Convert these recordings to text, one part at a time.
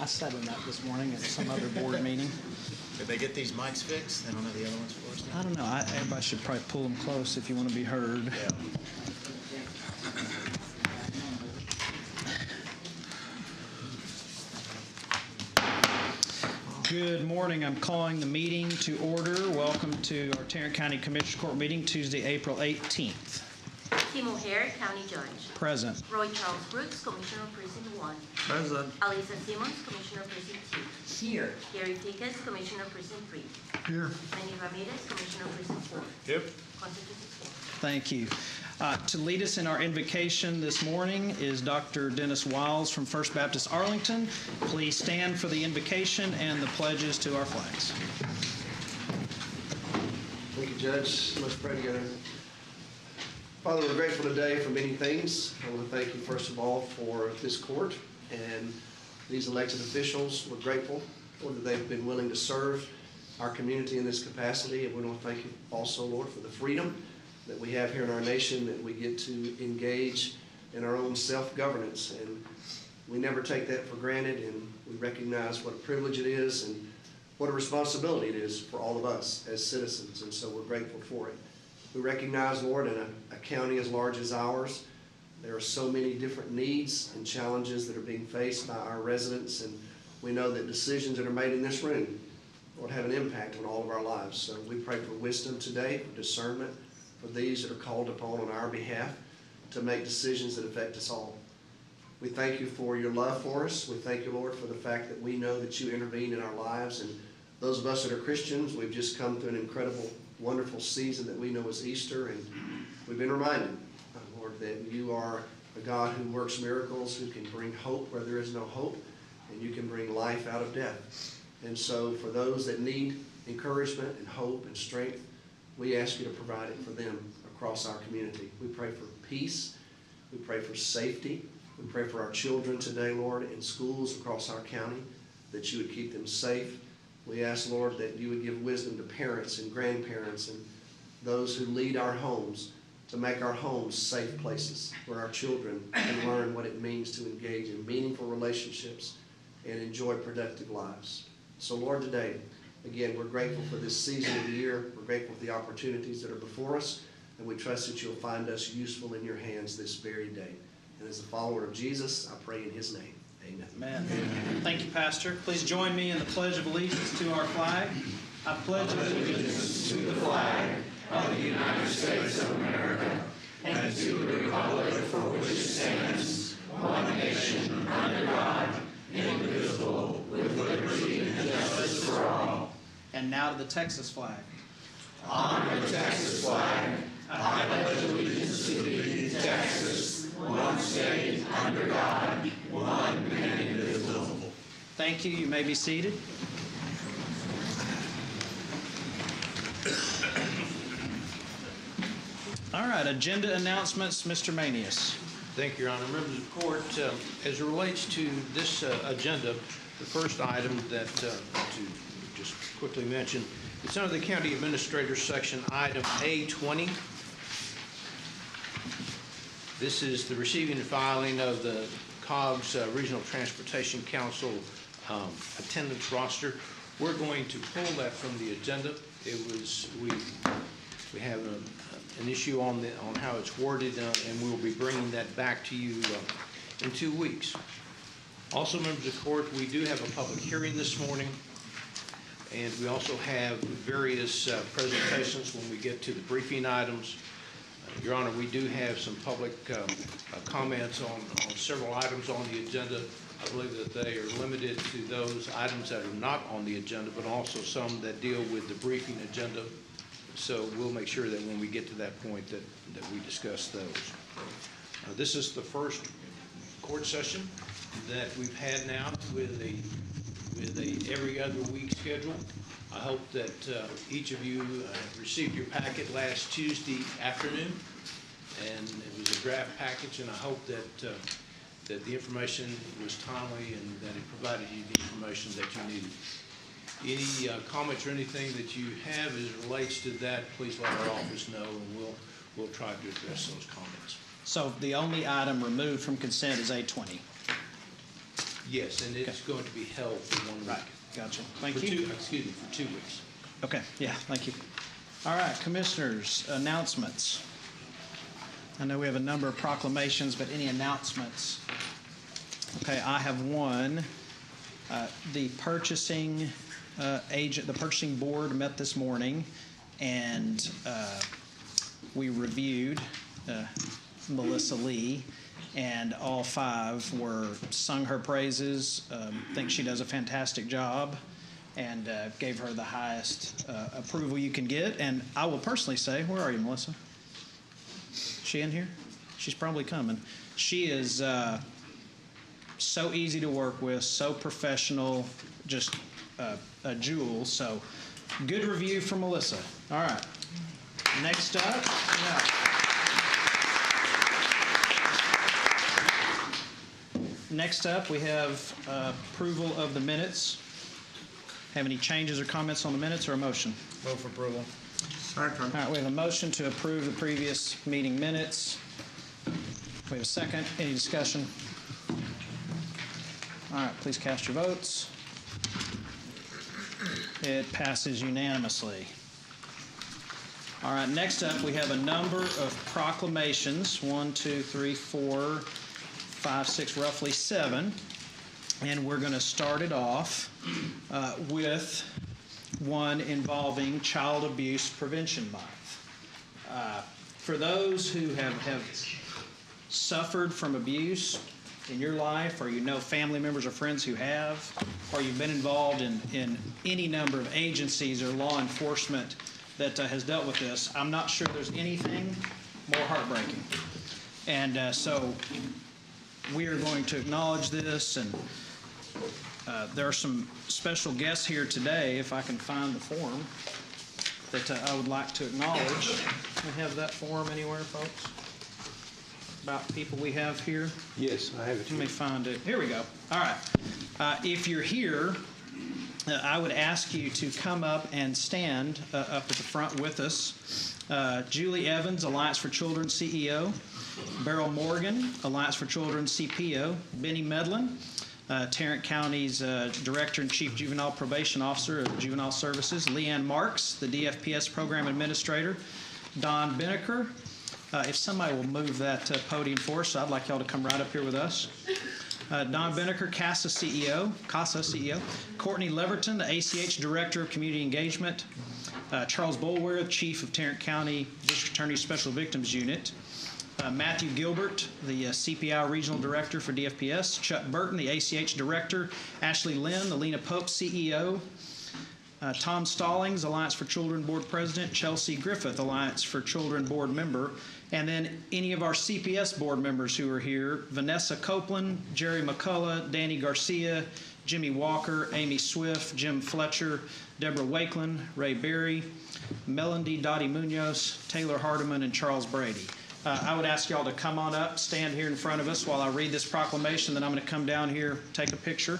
I sat in that this morning at some other board meeting. Did they get these mics fixed? They don't have the other ones for us now? I don't know. Everybody should probably pull them close if you want to be heard. Yeah. Good morning. I'm calling the meeting to order. Welcome to our Tarrant County Commissioners Court meeting, Tuesday, April 18th. Tim O'Hare, County Judge. Present. Roy Charles Brooks, Commissioner of Precinct 1. Present. Alisa Simmons, Commissioner of Precinct 2. Here. Gary Ficas, Commissioner of Precinct 3. Here. Manny Ramirez, Commissioner of Precinct 4. Yep. Constituted 4. Thank you. To lead us in our invocation this morning is Dr. Dennis Wiles from First Baptist Arlington. Please stand for the invocation and the pledges to our flags. Thank you, Judge. Let's pray together. Father, we're grateful today for many things. I want to thank you, first of all, for this court and these elected officials. We're grateful, Lord, that they've been willing to serve our community in this capacity. And we want to thank you also, Lord, for the freedom that we have here in our nation, that we get to engage in our own self-governance. And we never take that for granted, and we recognize what a privilege it is and what a responsibility it is for all of us as citizens. And so we're grateful for it. We recognize, Lord, in a county as large as ours, there are so many different needs and challenges that are being faced by our residents, and we know that decisions that are made in this room, Lord, have an impact on all of our lives. So we pray for wisdom today, for discernment, for these that are called upon on our behalf to make decisions that affect us all. We thank you for your love for us. We thank you, Lord, for the fact that we know that you intervene in our lives. And those of us that are Christians, we've just come through an incredible, wonderful season that we know is Easter. And we've been reminded, Lord, that you are a God who works miracles, who can bring hope where there is no hope, and you can bring life out of death. And so for those that need encouragement and hope and strength, we ask you to provide it for them across our community. We pray for peace. We pray for safety. We pray for our children today, Lord, in schools across our county, that you would keep them safe. We ask, Lord, that you would give wisdom to parents and grandparents and those who lead our homes to make our homes safe places where our children can learn what it means to engage in meaningful relationships and enjoy productive lives. So, Lord, today, again, we're grateful for this season of the year. We're grateful for the opportunities that are before us, and we trust that you'll find us useful in your hands this very day. And as a follower of Jesus, I pray in his name. Amen. Amen. Thank you, Pastor. Please join me in the Pledge of Allegiance to our flag. I pledge allegiance to the flag of the United States of America and to the republic for which it stands, one nation, under God, indivisible, with liberty and justice for all. And now to the Texas flag. On the Texas flag, I pledge allegiance to thee, Texas, one state, under God, one and indivisible. Thank you. You may be seated. All right, agenda announcements, Mr. Manius. Thank you, Your Honor. Members of the court, as it relates to this agenda, the first item that to just quickly mention, it's under the County Administrator section, item A20. This is the receiving and filing of the COGS Regional Transportation Council attendance roster. We're going to pull that from the agenda. We have an issue on how it's worded, and we'll be bringing that back to you in 2 weeks. Also, members of the court, we do have a public hearing this morning, and we also have various presentations when we get to the briefing items. Your Honor, we do have some public comments on several items on the agenda. I believe that they are limited to those items that are not on the agenda, but also some that deal with the briefing agenda. So we'll make sure that when we get to that point that we discuss those. This is the first court session that we've had now with a every other week schedule. I hope that each of you received your packet last Tuesday afternoon, and it was a draft package, and I hope that that the information was timely and that it provided you the information that you needed. Any comments or anything that you have as it relates to that, please let our office know, and we'll try to address those comments. So the only item removed from consent is A20. Yes, and it's going to be held for 1 week. Right, gotcha. Thank For you. for 2 weeks. Okay, yeah, thank you. All right, Commissioners, announcements. I know we have a number of proclamations, but any announcements? Okay, I have one. The purchasing agent, the purchasing board met this morning, and we reviewed Melissa Lee, and all 5 sung her praises, think she does a fantastic job, and gave her the highest approval you can get. And I will personally say, where are you, Melissa? She in here? She's probably coming. She is so easy to work with, so professional, just a jewel. So good review from Melissa. All right. Next up, we have approval of the minutes. Have any changes or comments on the minutes or a motion? Move for approval. All right, we have a motion to approve the previous meeting minutes. We have a second. Any discussion? All right, please cast your votes. It passes unanimously. All right, next up, we have a number of proclamations. 1, 2, 3, 4, 5, 6, roughly 7. And we're going to start it off with one involving Child Abuse Prevention Month. For those who have suffered from abuse in your life, or you know family members or friends who have, or you've been involved in any number of agencies or law enforcement that has dealt with this, I'm not sure there's anything more heartbreaking. And so we are going to acknowledge this, and there are some special guests here today, if I can find the form, that I would like to acknowledge. We have that form anywhere, folks? About people we have here? Yes, I have it Let here. me find it. Here we go. All right. If you're here, I would ask you to come up and stand up at the front with us. Julie Evans, Alliance for Children CEO. Beryl Morgan, Alliance for Children CPO. Benny Medlin, Tarrant County's Director and Chief Juvenile Probation Officer of Juvenile Services. Leanne Marks, the DFPS Program Administrator. Don Beneker. If somebody will move that podium for us, I'd like y'all to come right up here with us. Don Beneker, CASA CEO. Courtney Leverton, the ACH Director of Community Engagement. Charles Boulware, Chief of Tarrant County District Attorney Special Victims Unit. Matthew Gilbert, the CPI Regional Director for DFPS. Chuck Burton, the ACH Director. Ashley Lynn, the Lena Pope CEO. Tom Stallings, Alliance for Children Board President. Chelsea Griffith, Alliance for Children Board Member. And then any of our CPS board members who are here: Vanessa Copeland, Jerry McCullough, Danny Garcia, Jimmy Walker, Amy Swift, Jim Fletcher, Deborah Wakeland, Ray Berry, Melody Dottie Munoz, Taylor Hardiman, and Charles Brady. I would ask y'all to come on up, stand here in front of us while I read this proclamation, then I'm going to come down here, take a picture.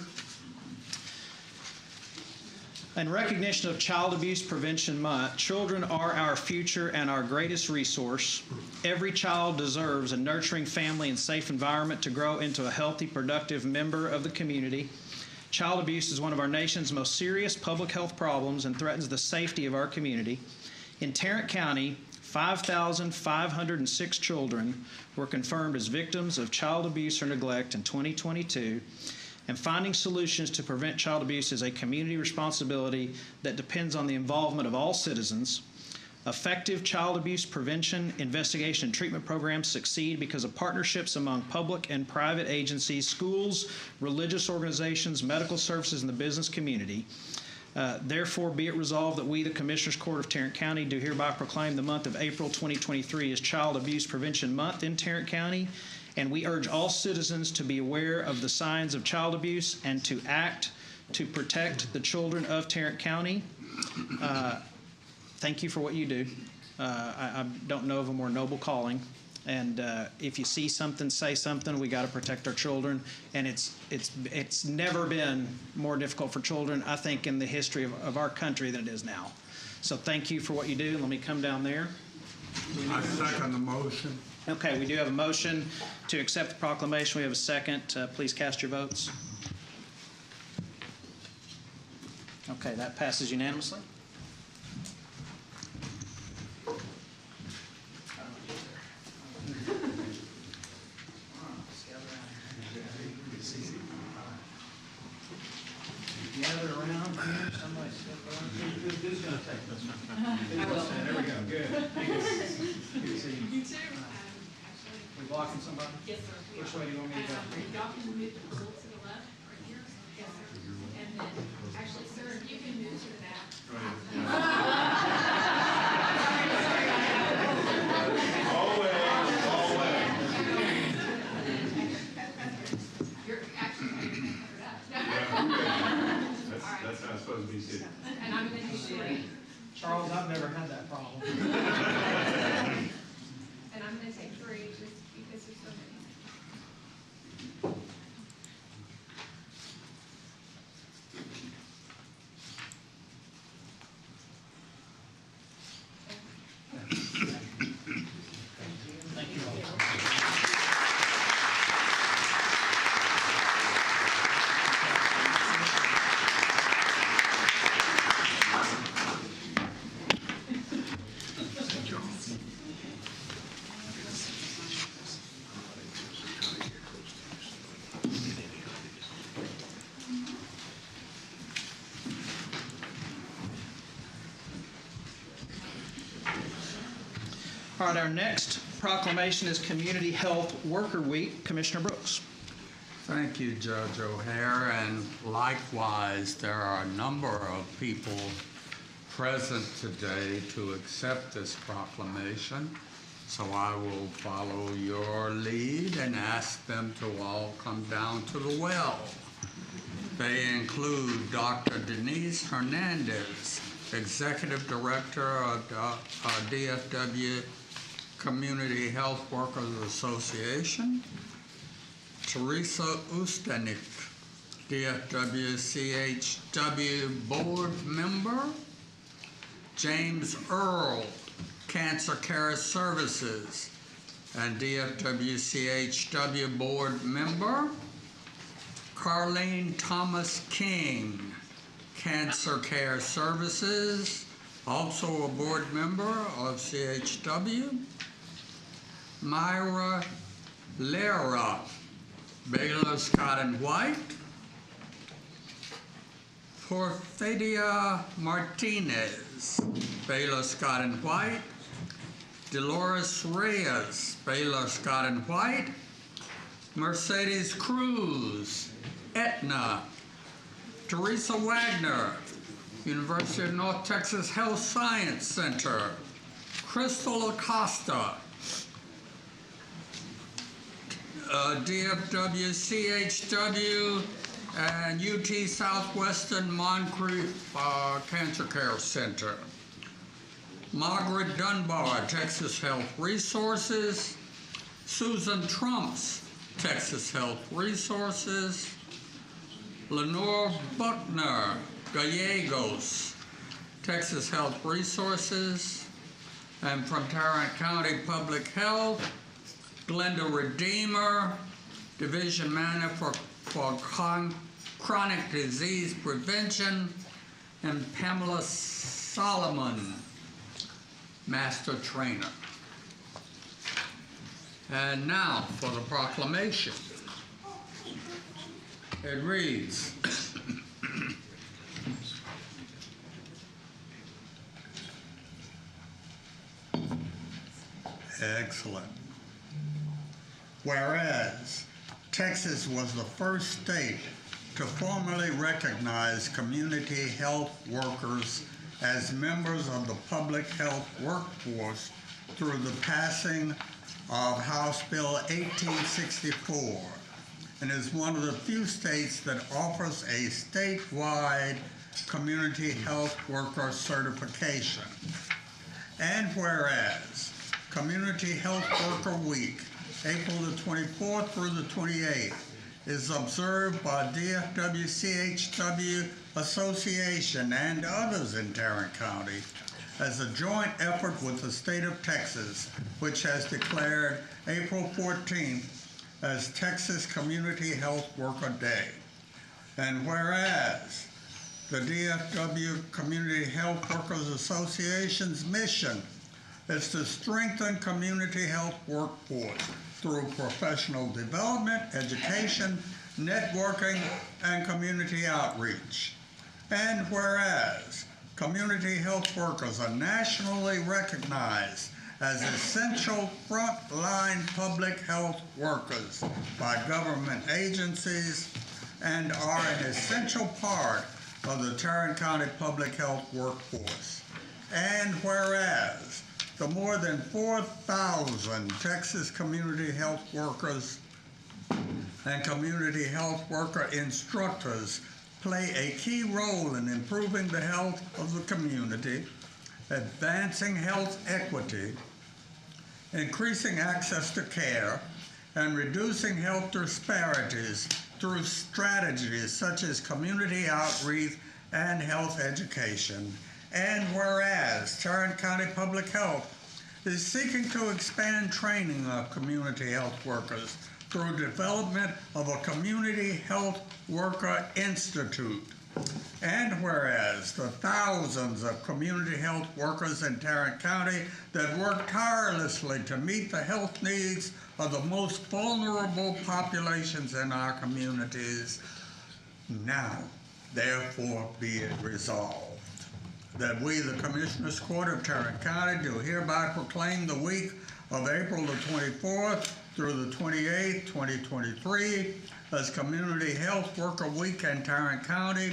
In recognition of Child Abuse Prevention Month, children are our future and our greatest resource. Every child deserves a nurturing family and safe environment to grow into a healthy, productive member of the community. Child abuse is one of our nation's most serious public health problems and threatens the safety of our community. In Tarrant County, 5,506 children were confirmed as victims of child abuse or neglect in 2022. And finding solutions to prevent child abuse is a community responsibility that depends on the involvement of all citizens. Effective child abuse prevention, investigation, and treatment programs succeed because of partnerships among public and private agencies, schools, religious organizations, medical services, and the business community. Therefore, be it resolved that we, the Commissioners Court of Tarrant County, do hereby proclaim the month of April 2023 as Child Abuse Prevention Month in Tarrant County. And we urge all citizens to be aware of the signs of child abuse and to act to protect the children of Tarrant County. Thank you for what you do. I don't know of a more noble calling. And if you see something, say something. We got to protect our children. And it's never been more difficult for children, I think, in the history of our country than it is now. So thank you for what you do. Let me come down there. I second the motion. Okay, we do have a motion to accept the proclamation. We have a second. Please cast your votes. Okay, that passes unanimously. Gather around here, somebody step up. Who's going to take this one? There we go, good. Good to see you. You too. We blocking somebody? Yes, sir. Which way do you want me to go? Y'all can move a little to the left, right here. Yes, sir. And then, actually, sir, if you can move to the back. You're actually covered up. That's how it's supposed to be sitting. And I'm going to do three. Charles, I've never had that problem. And I'm going to take three just because there's so many. Thank you all. All right, our next proclamation is Community Health Worker Week. Commissioner Brooks. Thank you, Judge O'Hare, and likewise, there are a number of people present today to accept this proclamation, so I will follow your lead and ask them to all come down to the well. They include Dr. Denise Hernandez, Executive Director of DFW Community Health Workers Association, Teresa Ustanik, DFW-CHW Board Member, James Earl, Cancer Care Services and DFW-CHW Board Member, Carlene Thomas King, Cancer Care Services, also a board member of CHW, Myra Lera, Baylor Scott and White, Porfidia Martinez, Baylor Scott and White, Dolores Reyes, Baylor Scott and White, Mercedes Cruz, Aetna, Teresa Wagner, University of North Texas Health Science Center, Crystal Acosta, DFW, CHW, and UT Southwestern Moncrief Cancer Care Center. Margaret Dunbar, Texas Health Resources. Susan Trumps, Texas Health Resources. Lenore Buckner, Gallegos, Texas Health Resources. And from Tarrant County Public Health, Glenda Redeemer, Division Manager for Chronic Disease Prevention, and Pamela Solomon, Master Trainer. And now for the proclamation. It reads, excellent. Whereas Texas was the first state to formally recognize community health workers as members of the public health workforce through the passing of House Bill 1864, and is one of the few states that offers a statewide community health worker certification. And whereas Community Health Worker Week, April the 24th through the 28th, is observed by DFW-CHW Association and others in Tarrant County as a joint effort with the state of Texas, which has declared April 14th as Texas Community Health Worker Day. And whereas The DFW Community Health Workers Association's mission is to strengthen community health workforce through professional development, education, networking, and community outreach. And whereas community health workers are nationally recognized as essential frontline public health workers by government agencies and are an essential part of the Tarrant County public health workforce. And whereas the more than 4,000 Texas community health workers and community health worker instructors play a key role in improving the health of the community, advancing health equity, increasing access to care, and reducing health disparities through strategies such as community outreach and health education. And whereas Tarrant County Public Health is seeking to expand training of community health workers through development of a Community Health Worker Institute. And whereas the thousands of community health workers in Tarrant County that work tirelessly to meet the health needs of the most vulnerable populations in our communities, now, therefore, be it resolved that we, the Commissioners Court of Tarrant County, do hereby proclaim the week of April the 24th through the 28th, 2023, as Community Health Worker Week in Tarrant County,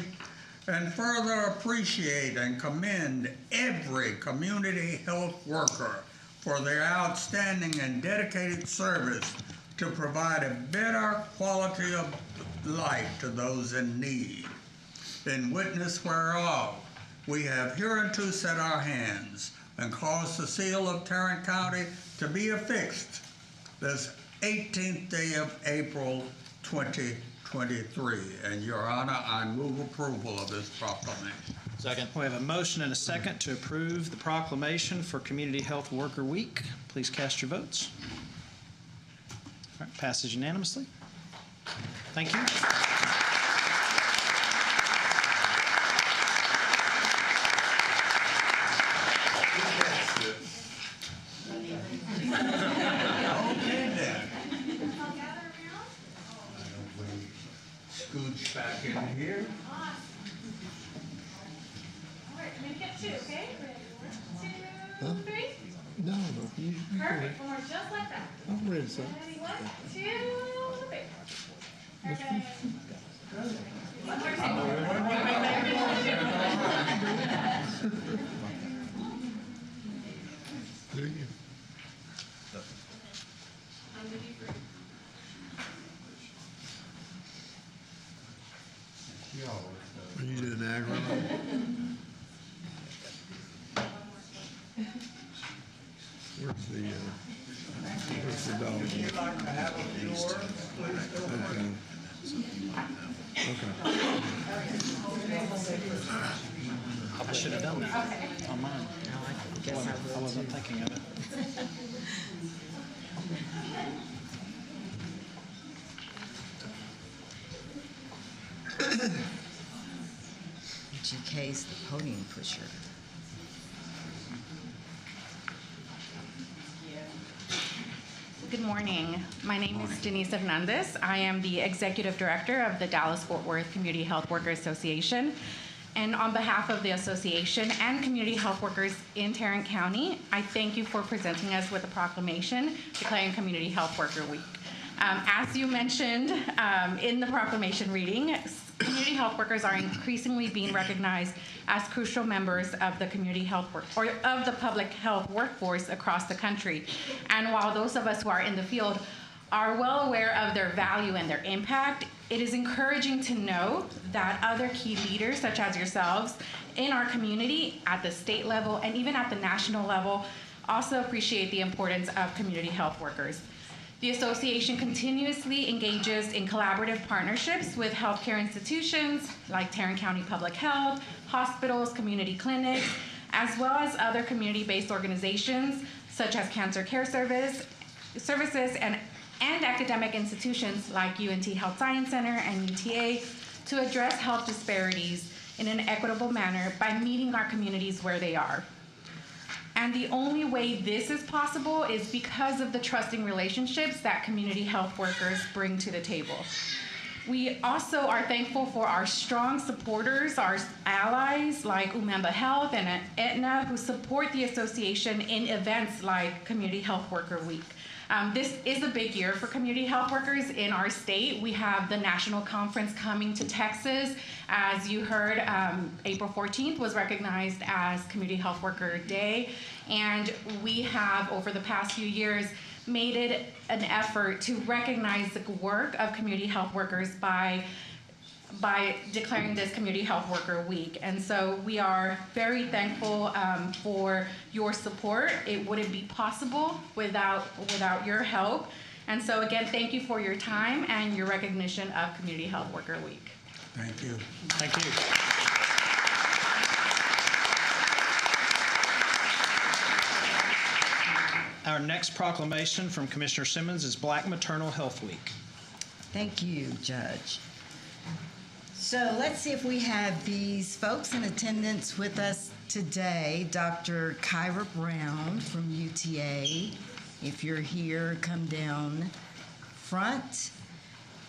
and further appreciate and commend every community health worker for their outstanding and dedicated service to provide a better quality of life to those in need. In witness whereof, we have hereunto set our hands and caused the seal of Tarrant County to be affixed this 18th day of April 2023. And Your Honor, I move approval of this proclamation. Second. We have a motion and a second to approve the proclamation for Community Health Worker Week. Please cast your votes. All right, passes unanimously. Thank you. Okay then. Scooch back in here. All right, I'm gonna get two, okay? Ready? 1, 2, 3. No, you Perfect. One more, just like that. I'm ready, son. Ready? 1, 2, 3. Perfect. One more time. Do you? I'm gonna be free. Are you doing Niagara? Where's the dog? Would you like to have a few words, please go ahead. Okay. I should have done that on mine. I wasn't thinking of it. GK's the podium pusher. Good morning. My name is Denise Hernandez. I am the Executive Director of the Dallas-Fort Worth Community Health Workers Association. And on behalf of the association and community health workers in Tarrant County, I thank you for presenting us with a proclamation declaring Community Health Worker Week. As you mentioned in the proclamation reading, community health workers are increasingly being recognized as crucial members of the community health or of the public health workforce across the country. And while those of us who are in the field are well aware of their value and their impact, it is encouraging to know that other key leaders, such as yourselves, in our community at the state level and even at the national level, also appreciate the importance of community health workers. The association continuously engages in collaborative partnerships with healthcare institutions like Tarrant County Public Health, hospitals, community clinics, as well as other community-based organizations such as Cancer Care Services and academic institutions like UNT Health Science Center and UTA to address health disparities in an equitable manner by meeting our communities where they are. And the only way this is possible is because of the trusting relationships that community health workers bring to the table. We also are thankful for our strong supporters, our allies like Umemba Health and Aetna, who support the association in events like Community Health Worker Week. This is a big year for community health workers in our state. We have the national conference coming to Texas. As you heard, April 14th was recognized as Community Health Worker Day. And we have, over the past few years, made it an effort to recognize the work of community health workers by declaring this Community Health Worker Week. And so we are very thankful for your support. It wouldn't be possible without your help. And so again, thank you for your time and your recognition of Community Health Worker Week. Thank you. Thank you. Our next proclamation from Commissioner Simmons is Black Maternal Health Week. Thank you, Judge. So let's see if we have these folks in attendance with us today. Dr. Kyra Brown from UTA. If you're here, come down front.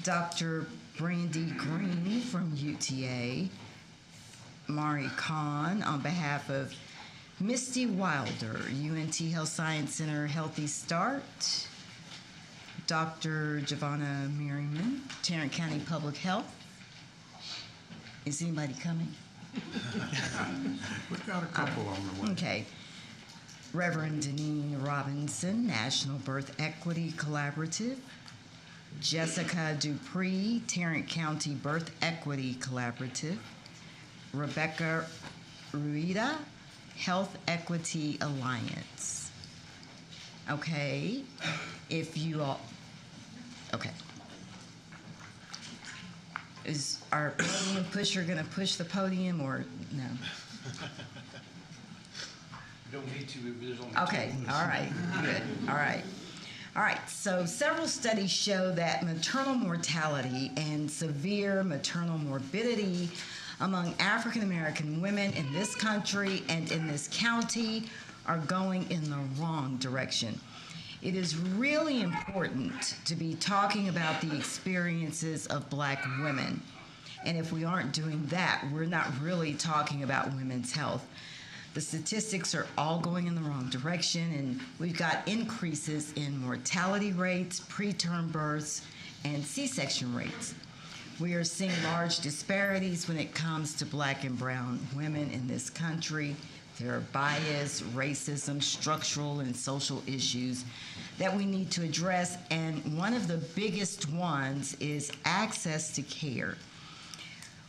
Dr. Brandy Green from UTA. Mari Khan on behalf of Misty Wilder, UNT Health Science Center Healthy Start. Dr. Giovanna Merriman, Tarrant County Public Health. Is anybody coming? We've got a couple on the way. Okay. Reverend Deneen Robinson, National Birth Equity Collaborative. Jessica Dupree, Tarrant County Birth Equity Collaborative. Rebecca Ruida, Health Equity Alliance. Okay. If you all, okay. Is our podium pusher going to push the podium or no? Don't need to, there's only Okay, all right, good, all right. All right, so several studies show that maternal mortality and severe maternal morbidity among African American women in this country and in this county are going in the wrong direction. It is really important to be talking about the experiences of Black women. And if we aren't doing that, we're not really talking about women's health. The statistics are all going in the wrong direction, and we've got increases in mortality rates, preterm births, and C-section rates. We are seeing large disparities when it comes to Black and brown women in this country. There are bias, racism, structural and social issues that we need to address, and one of the biggest ones is access to care.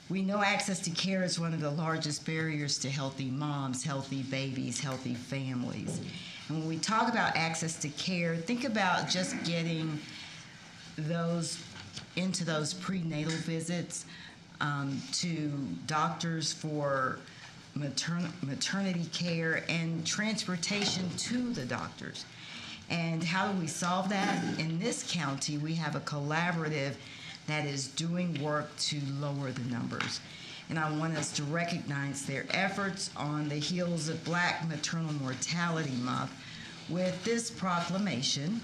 We know access to care is one of the largest barriers to healthy moms, healthy babies, healthy families. And when we talk about access to care, think about just getting those into those prenatal visits, to doctors for maternity care and transportation to the doctors. And how do we solve that? In this county, we have a collaborative that is doing work to lower the numbers. And I want us to recognize their efforts on the heels of Black Maternal Mortality Month with this proclamation.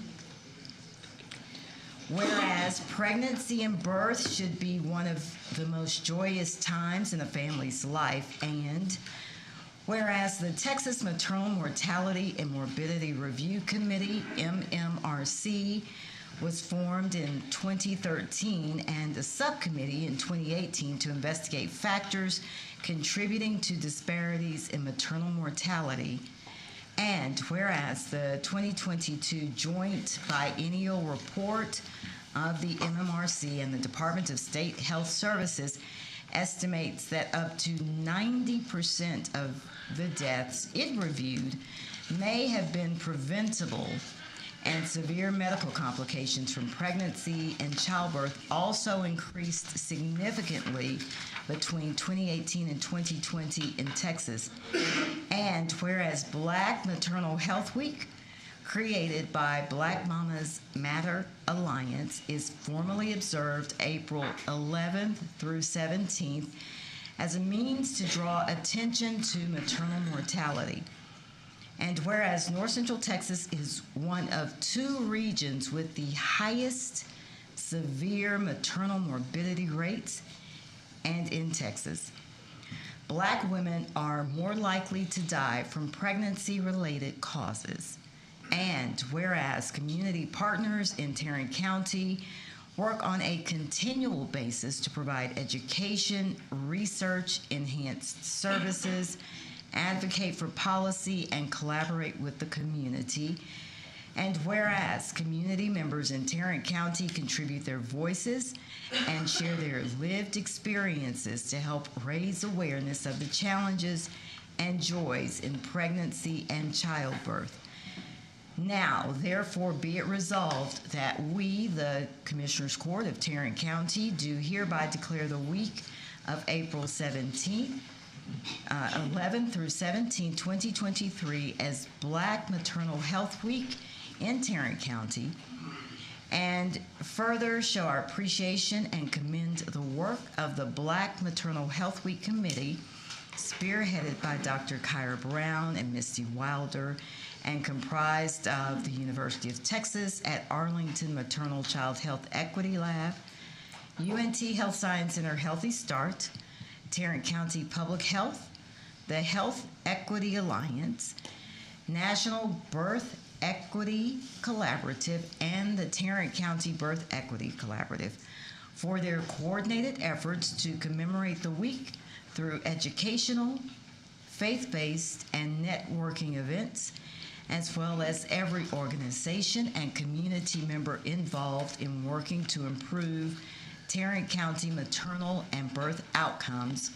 Whereas pregnancy and birth should be one of the most joyous times in a family's life, and whereas the Texas Maternal Mortality and Morbidity Review Committee, MMRC, was formed in 2013 and a subcommittee in 2018 to investigate factors contributing to disparities in maternal mortality. And whereas the 2022 Joint Biennial Report of the MMRC and the Department of State Health Services estimates that up to 90% of the deaths it reviewed may have been preventable, and severe medical complications from pregnancy and childbirth also increased significantly between 2018 and 2020 in Texas. And whereas Black Maternal Health Week, created by Black Mamas Matter Alliance, is formally observed April 11th through 17th as a means to draw attention to maternal mortality. And whereas North Central Texas is one of 2 regions with the highest severe maternal morbidity rates and in Texas, Black women are more likely to die from pregnancy-related causes. And whereas community partners in Tarrant County work on a continual basis to provide education, research, enhanced services, advocate for policy, and collaborate with the community. And whereas community members in Tarrant County contribute their voices and share their lived experiences to help raise awareness of the challenges and joys in pregnancy and childbirth. Now, therefore, be it resolved that we, the Commissioners Court of Tarrant County, do hereby declare the week of April 11 through 17, 2023 as Black Maternal Health Week in Tarrant County, and further show our appreciation and commend the work of the Black Maternal Health Week Committee, spearheaded by Dr. Kyra Brown and Misty Wilder, and comprised of the University of Texas at Arlington Maternal Child Health Equity Lab, UNT Health Science Center Healthy Start, Tarrant County Public Health, the Health Equity Alliance, National Birth Equity Collaborative, and the Tarrant County Birth Equity Collaborative for their coordinated efforts to commemorate the week through educational, faith-based, and networking events, as well as every organization and community member involved in working to improve Tarrant County maternal and birth outcomes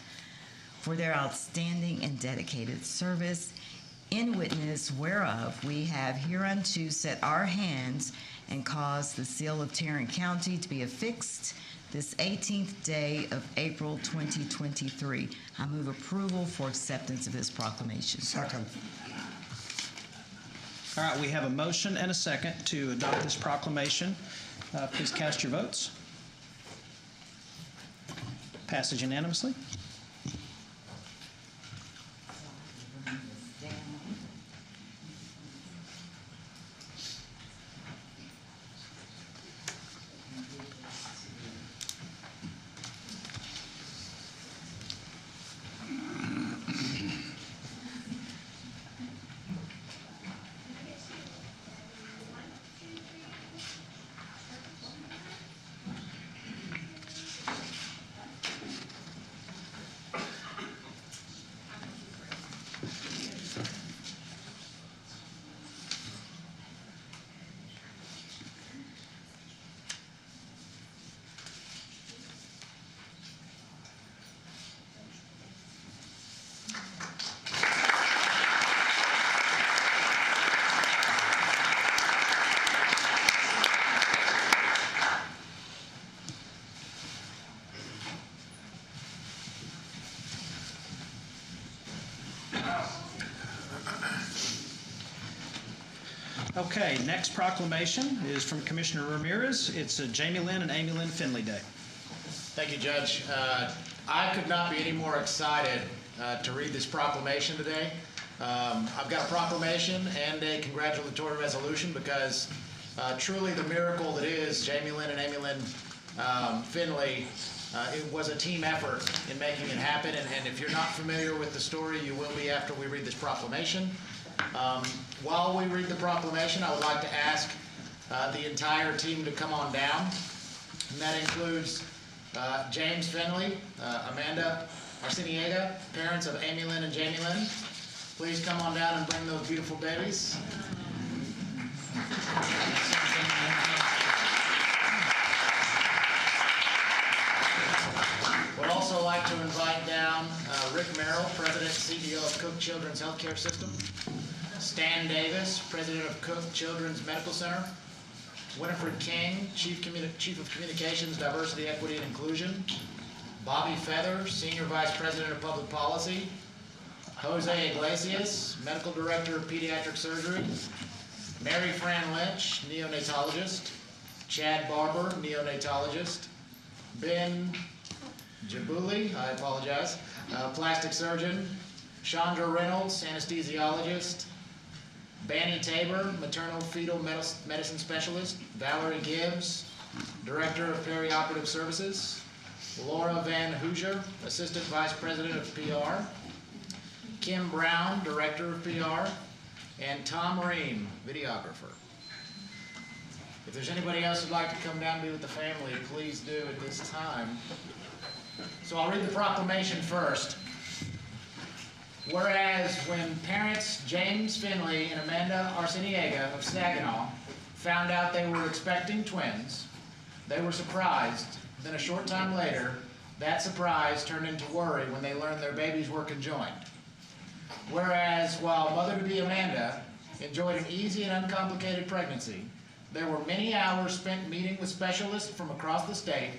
for their outstanding and dedicated service, in witness whereof we have hereunto set our hands and caused the seal of Tarrant County to be affixed this 18th day of April 2023. I move approval for acceptance of this proclamation. Second. All right, we have a motion and a second to adopt this proclamation. Please cast your votes. Passage unanimously. Okay, next proclamation is from Commissioner Ramirez. It's Jamie Lynn and Amy Lynn Finley Day. Thank you, Judge. I could not be any more excited to read this proclamation today. I've got a proclamation and a congratulatory resolution because truly the miracle that is Jamie Lynn and Amy Lynn Finley, it was a team effort in making it happen. And if you're not familiar with the story, you will be after we read this proclamation. While we read the proclamation, I would like to ask the entire team to come on down. And that includes James Finley, Amanda Arciniega, parents of Amy Lynn and Jamie Lynn. Please come on down and bring those beautiful babies. Would also like to invite down Rick Merrill, President and CEO of Cook Children's Healthcare System. Stan Davis, President of Cook Children's Medical Center. Winifred King, Chief of Communications, Diversity, Equity, and Inclusion. Bobby Feather, Senior Vice President of Public Policy. Jose Iglesias, Medical Director of Pediatric Surgery. Mary Fran Lynch, Neonatologist. Chad Barber, Neonatologist. Ben Jabuli, I apologize, plastic surgeon, Chandra Reynolds, anesthesiologist, Banny Tabor, maternal fetal medicine specialist, Valerie Gibbs, director of perioperative services, Laura Van Hoosier, assistant vice president of PR, Kim Brown, director of PR, and Tom Ream, videographer. If there's anybody else who'd like to come down and be with the family, please do at this time. So I'll read the proclamation first. Whereas when parents James Finley and Amanda Arciniega of Saginaw found out they were expecting twins, they were surprised. Then a short time later, that surprise turned into worry when they learned their babies were conjoined. Whereas while mother-to-be Amanda enjoyed an easy and uncomplicated pregnancy, there were many hours spent meeting with specialists from across the state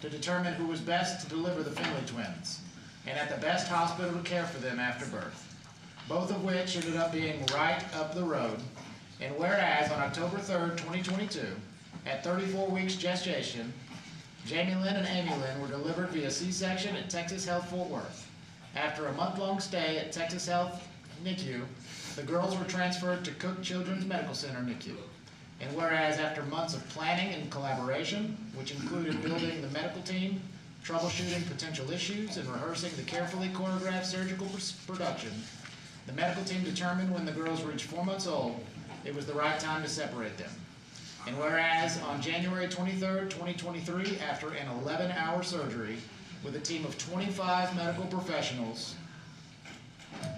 to determine who was best to deliver the Finley twins, and at the best hospital to care for them after birth, both of which ended up being right up the road. And whereas on October 3rd, 2022, at 34 weeks gestation, Jamie Lynn and Amy Lynn were delivered via C-section at Texas Health Fort Worth. After a month-long stay at Texas Health NICU, the girls were transferred to Cook Children's Medical Center NICU. And whereas after months of planning and collaboration, which included building the medical team, troubleshooting potential issues, and rehearsing the carefully choreographed surgical production, the medical team determined when the girls reached 4 months old, it was the right time to separate them. And whereas on January 23rd, 2023, after an 11-hour surgery with a team of 25 medical professionals,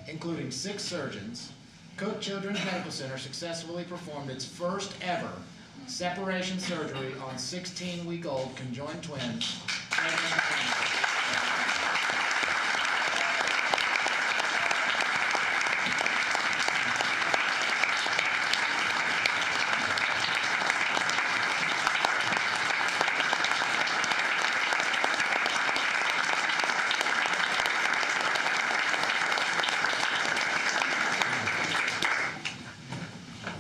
including 6 surgeons, Cook Children's Medical Center successfully performed its first ever separation surgery on 16-week-old conjoined twins.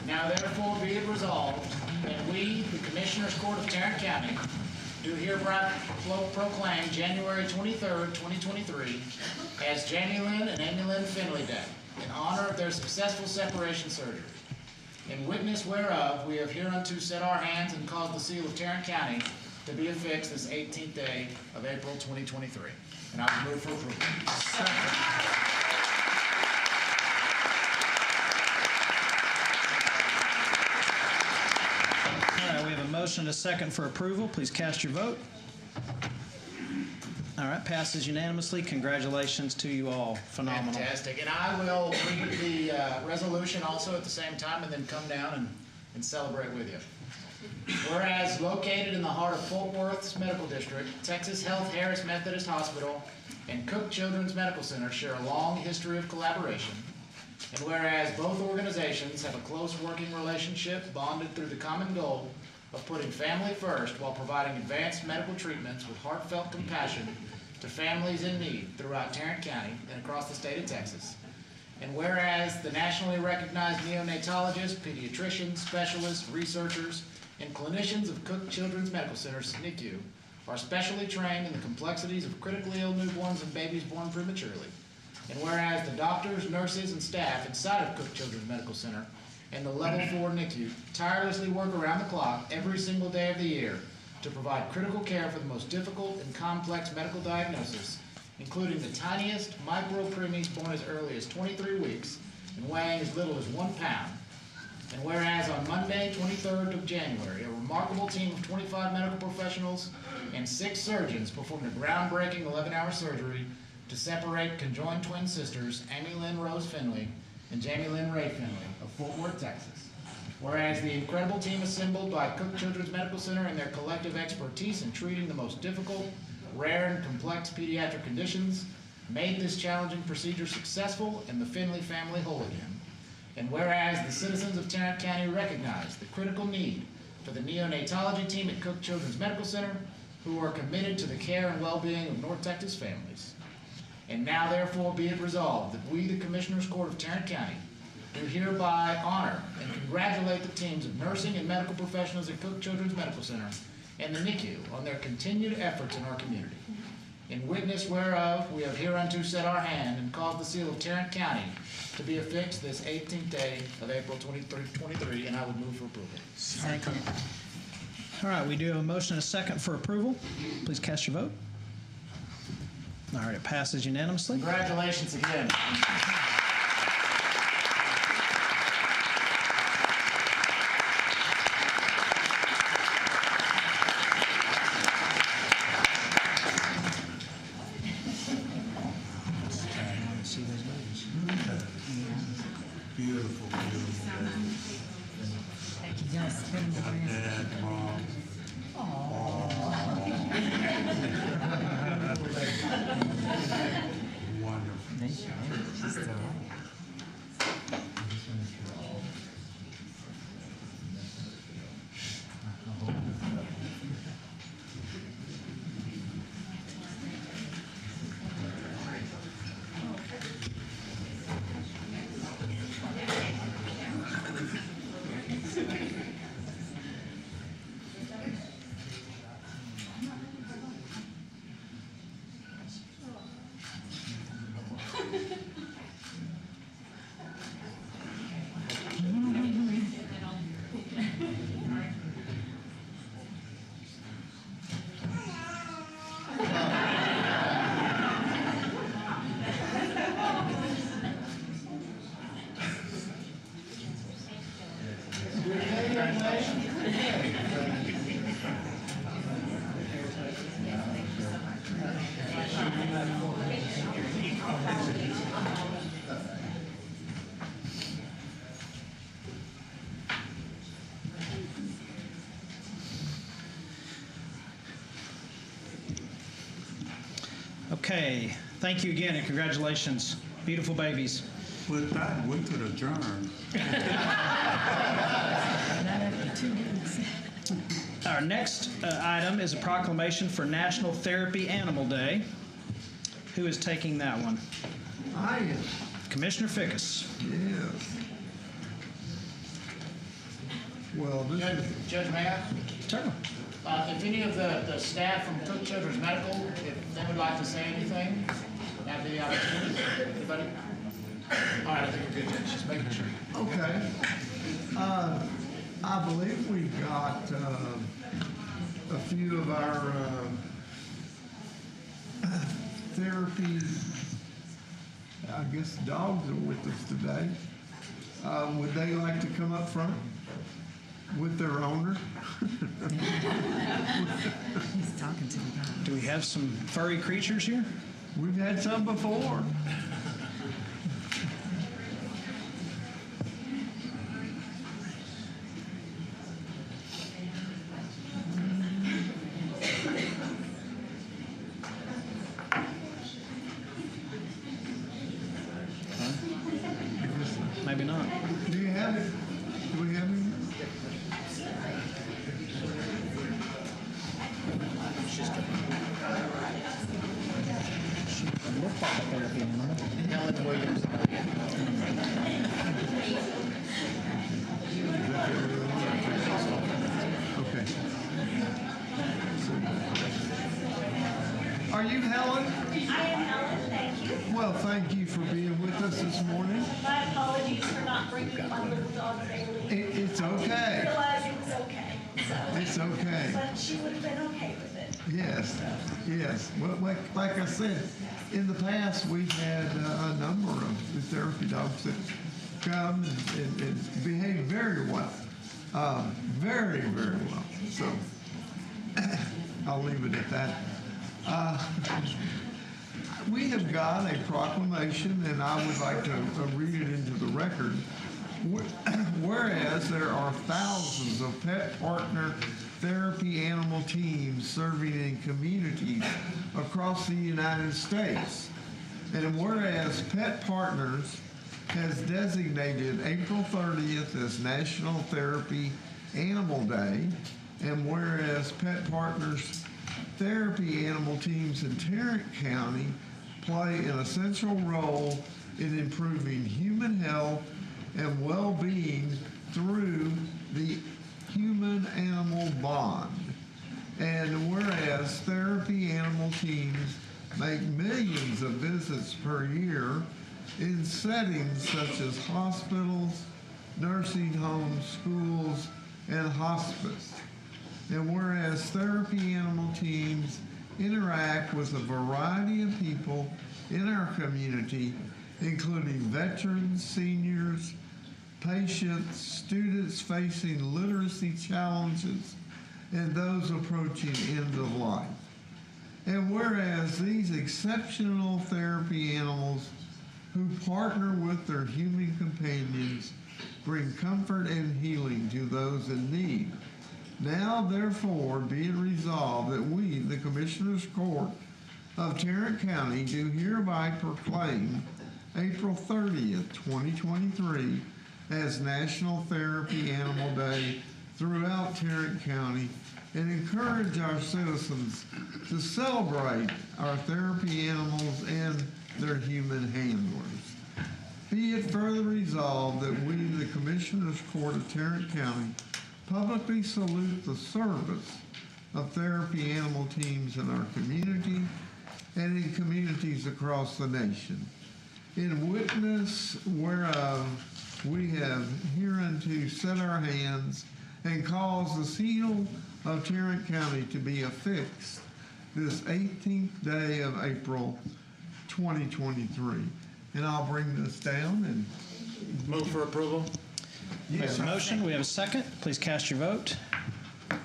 Now therefore be it resolved that we, the Commissioners Court of Tarrant County, do hereby proclaim January 23rd, 2023 as Jamie Lynn and Amy Lynn Finley Day in honor of their successful separation surgery. In witness whereof, we have hereunto set our hands and caused the seal of Tarrant County to be affixed this 18th day of April 2023. And I will move for approval. We have a motion and a second for approval. Please cast your vote. All right, passes unanimously. Congratulations to you all. Phenomenal. Fantastic. And I will read the resolution also at the same time and then come down and celebrate with you. Whereas located in the heart of Fort Worth's Medical District, Texas Health Harris Methodist Hospital and Cook Children's Medical Center share a long history of collaboration. And whereas both organizations have a close working relationship bonded through the common goal of putting family first while providing advanced medical treatments with heartfelt compassion to families in need throughout Tarrant County and across the state of Texas. And whereas the nationally recognized neonatologists, pediatricians, specialists, researchers, and clinicians of Cook Children's Medical Center's NICU are specially trained in the complexities of critically ill newborns and babies born prematurely. And whereas the doctors, nurses, and staff inside of Cook Children's Medical Center and the Level 4 NICU tirelessly work around the clock every single day of the year to provide critical care for the most difficult and complex medical diagnosis, including the tiniest micro-preemies born as early as 23 weeks and weighing as little as 1 pound. And whereas on Monday, 23rd of January, a remarkable team of 25 medical professionals and 6 surgeons performed a groundbreaking 11-hour surgery to separate conjoined twin sisters Amy Lynn Rose Finley and Jamie Lynn Ray Finley of Fort Worth, Texas. Whereas the incredible team assembled by Cook Children's Medical Center and their collective expertise in treating the most difficult, rare, and complex pediatric conditions made this challenging procedure successful and the Finley family whole again. And whereas the citizens of Tarrant County recognize the critical need for the neonatology team at Cook Children's Medical Center, who are committed to the care and well-being of North Texas families. And now therefore be it resolved that we, the Commissioners Court of Tarrant County, do hereby honor and congratulate the teams of nursing and medical professionals at Cook Children's Medical Center and the NICU on their continued efforts in our community. In witness whereof, we have hereunto set our hand and caused the seal of Tarrant County to be affixed this 18th day of April 2023, and I would move for approval. Second. All right, we do have a motion and a second for approval. Please cast your vote. All right, it passes unanimously. Congratulations again. Beautiful, beautiful. You guys spend the rest. Dad, Mom. Wonderful. She's still alive. Okay, thank you again and congratulations. Beautiful babies. With that, we could adjourn. Not after 2 minutes. Our next item is a proclamation for National Therapy Animal Day. Who is taking that one? I am, Commissioner Fickus. yes. Well, this Judge, is, Judge, may I? Certainly. If any of the staff from Cook Children's Medical, if they would like to say anything, that'd be the opportunity. Anybody? All right, I think we're good, Judge. Just making sure. okay. I believe we got a few of our therapy, I guess dogs are with us today. Would they like to come up front with their owner? He's talking to the dog. Do we have some furry creatures here? We've had some before. Maybe not. Do you have it? Do we have it? Look like a therapy animal. Helen Williams. Okay. Are you Helen? I am Helen, thank you. Well, thank you for being with us this morning. My apologies for not bringing my little dog Bailey. It's okay. Realized it was okay, so. It's okay. But she would have been okay with it. Yes, yes. Well, like I said, in the past, we've had a number of therapy dogs that come and behave very well. Very, very well. So I'll leave it at that. We have got a proclamation, and I would like to read it into the record. Whereas there are thousands of pet partner therapy animal teams serving in communities across the United States. And whereas Pet Partners has designated April 30th as National Therapy Animal Day, and whereas Pet Partners therapy animal teams in Tarrant County play an essential role in improving human health and well-being through the human-animal bond. And whereas therapy animal teams make millions of visits per year in settings such as hospitals, nursing homes, schools, and hospice. And whereas therapy animal teams interact with a variety of people in our community, including veterans, seniors, patients, students facing literacy challenges, and those approaching end of life. And whereas these exceptional therapy animals who partner with their human companions bring comfort and healing to those in need, now therefore be it resolved that we, the Commissioners Court of Tarrant County, do hereby proclaim April 30th, 2023 as National Therapy Animal Day throughout Tarrant County, and encourage our citizens to celebrate our therapy animals and their human handlers. Be it further resolved that we, the Commissioners Court of Tarrant County, publicly salute the service of therapy animal teams in our community and in communities across the nation. In witness whereof we have hereunto set our hands and caused the seal of Tarrant County to be affixed this 18th day of April 2023. And I'll bring this down and Move for approval. We have a motion. We have a second. Please cast your vote. All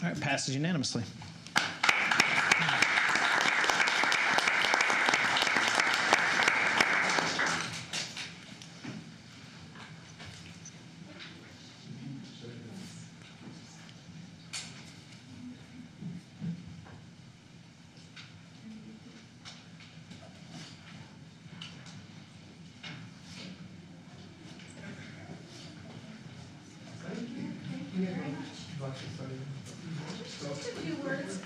right, passes unanimously. Just a few words.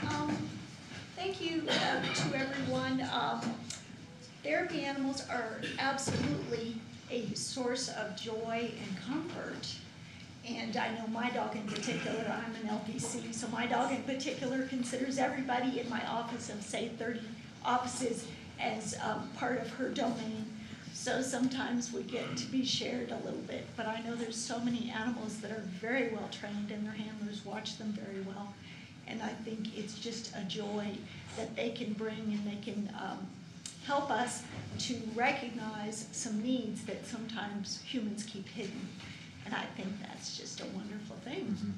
Thank you to everyone. Therapy animals are absolutely a source of joy and comfort. And I know my dog in particular, I'm an LPC, so my dog in particular considers everybody in my office of, say, 30 offices as part of her domain. So sometimes we get to be shared a little bit, but I know there's so many animals that are very well trained and their handlers watch them very well. And I think it's just a joy that they can bring, and they can help us to recognize some needs that sometimes humans keep hidden. And I think that's just a wonderful thing. Mm-hmm.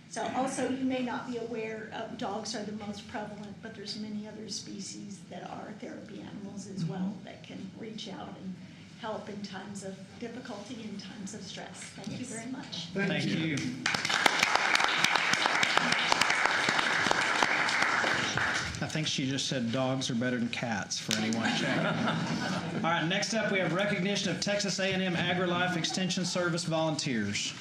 So also, you may not be aware of dogs are the most prevalent, but there's many other species that are therapy animals as well that can reach out and help in times of difficulty and times of stress. Thank you very much. Thank you. I think she just said dogs are better than cats for anyone checking. All right, next up we have recognition of Texas A&M AgriLife Extension Service volunteers.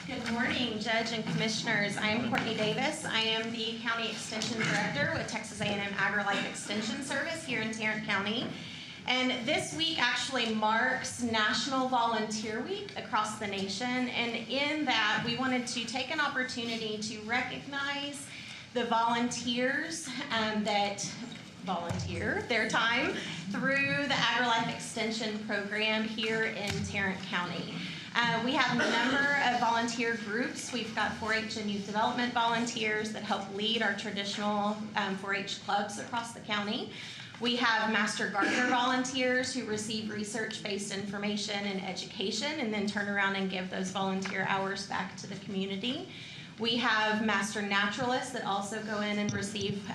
Good morning, Judge and Commissioners. I am Courtney Davis. I am the County Extension Director with Texas A&M AgriLife Extension Service here in Tarrant County. And this week actually marks National Volunteer Week across the nation. And in that, we wanted to take an opportunity to recognize the volunteers that volunteer their time through the AgriLife Extension Program here in Tarrant County. We have a number of volunteer groups. We've got 4-H and youth development volunteers that help lead our traditional 4-H clubs across the county. We have Master Gardener volunteers who receive research-based information and education and then turn around and give those volunteer hours back to the community. We have Master Naturalists that also go in and receive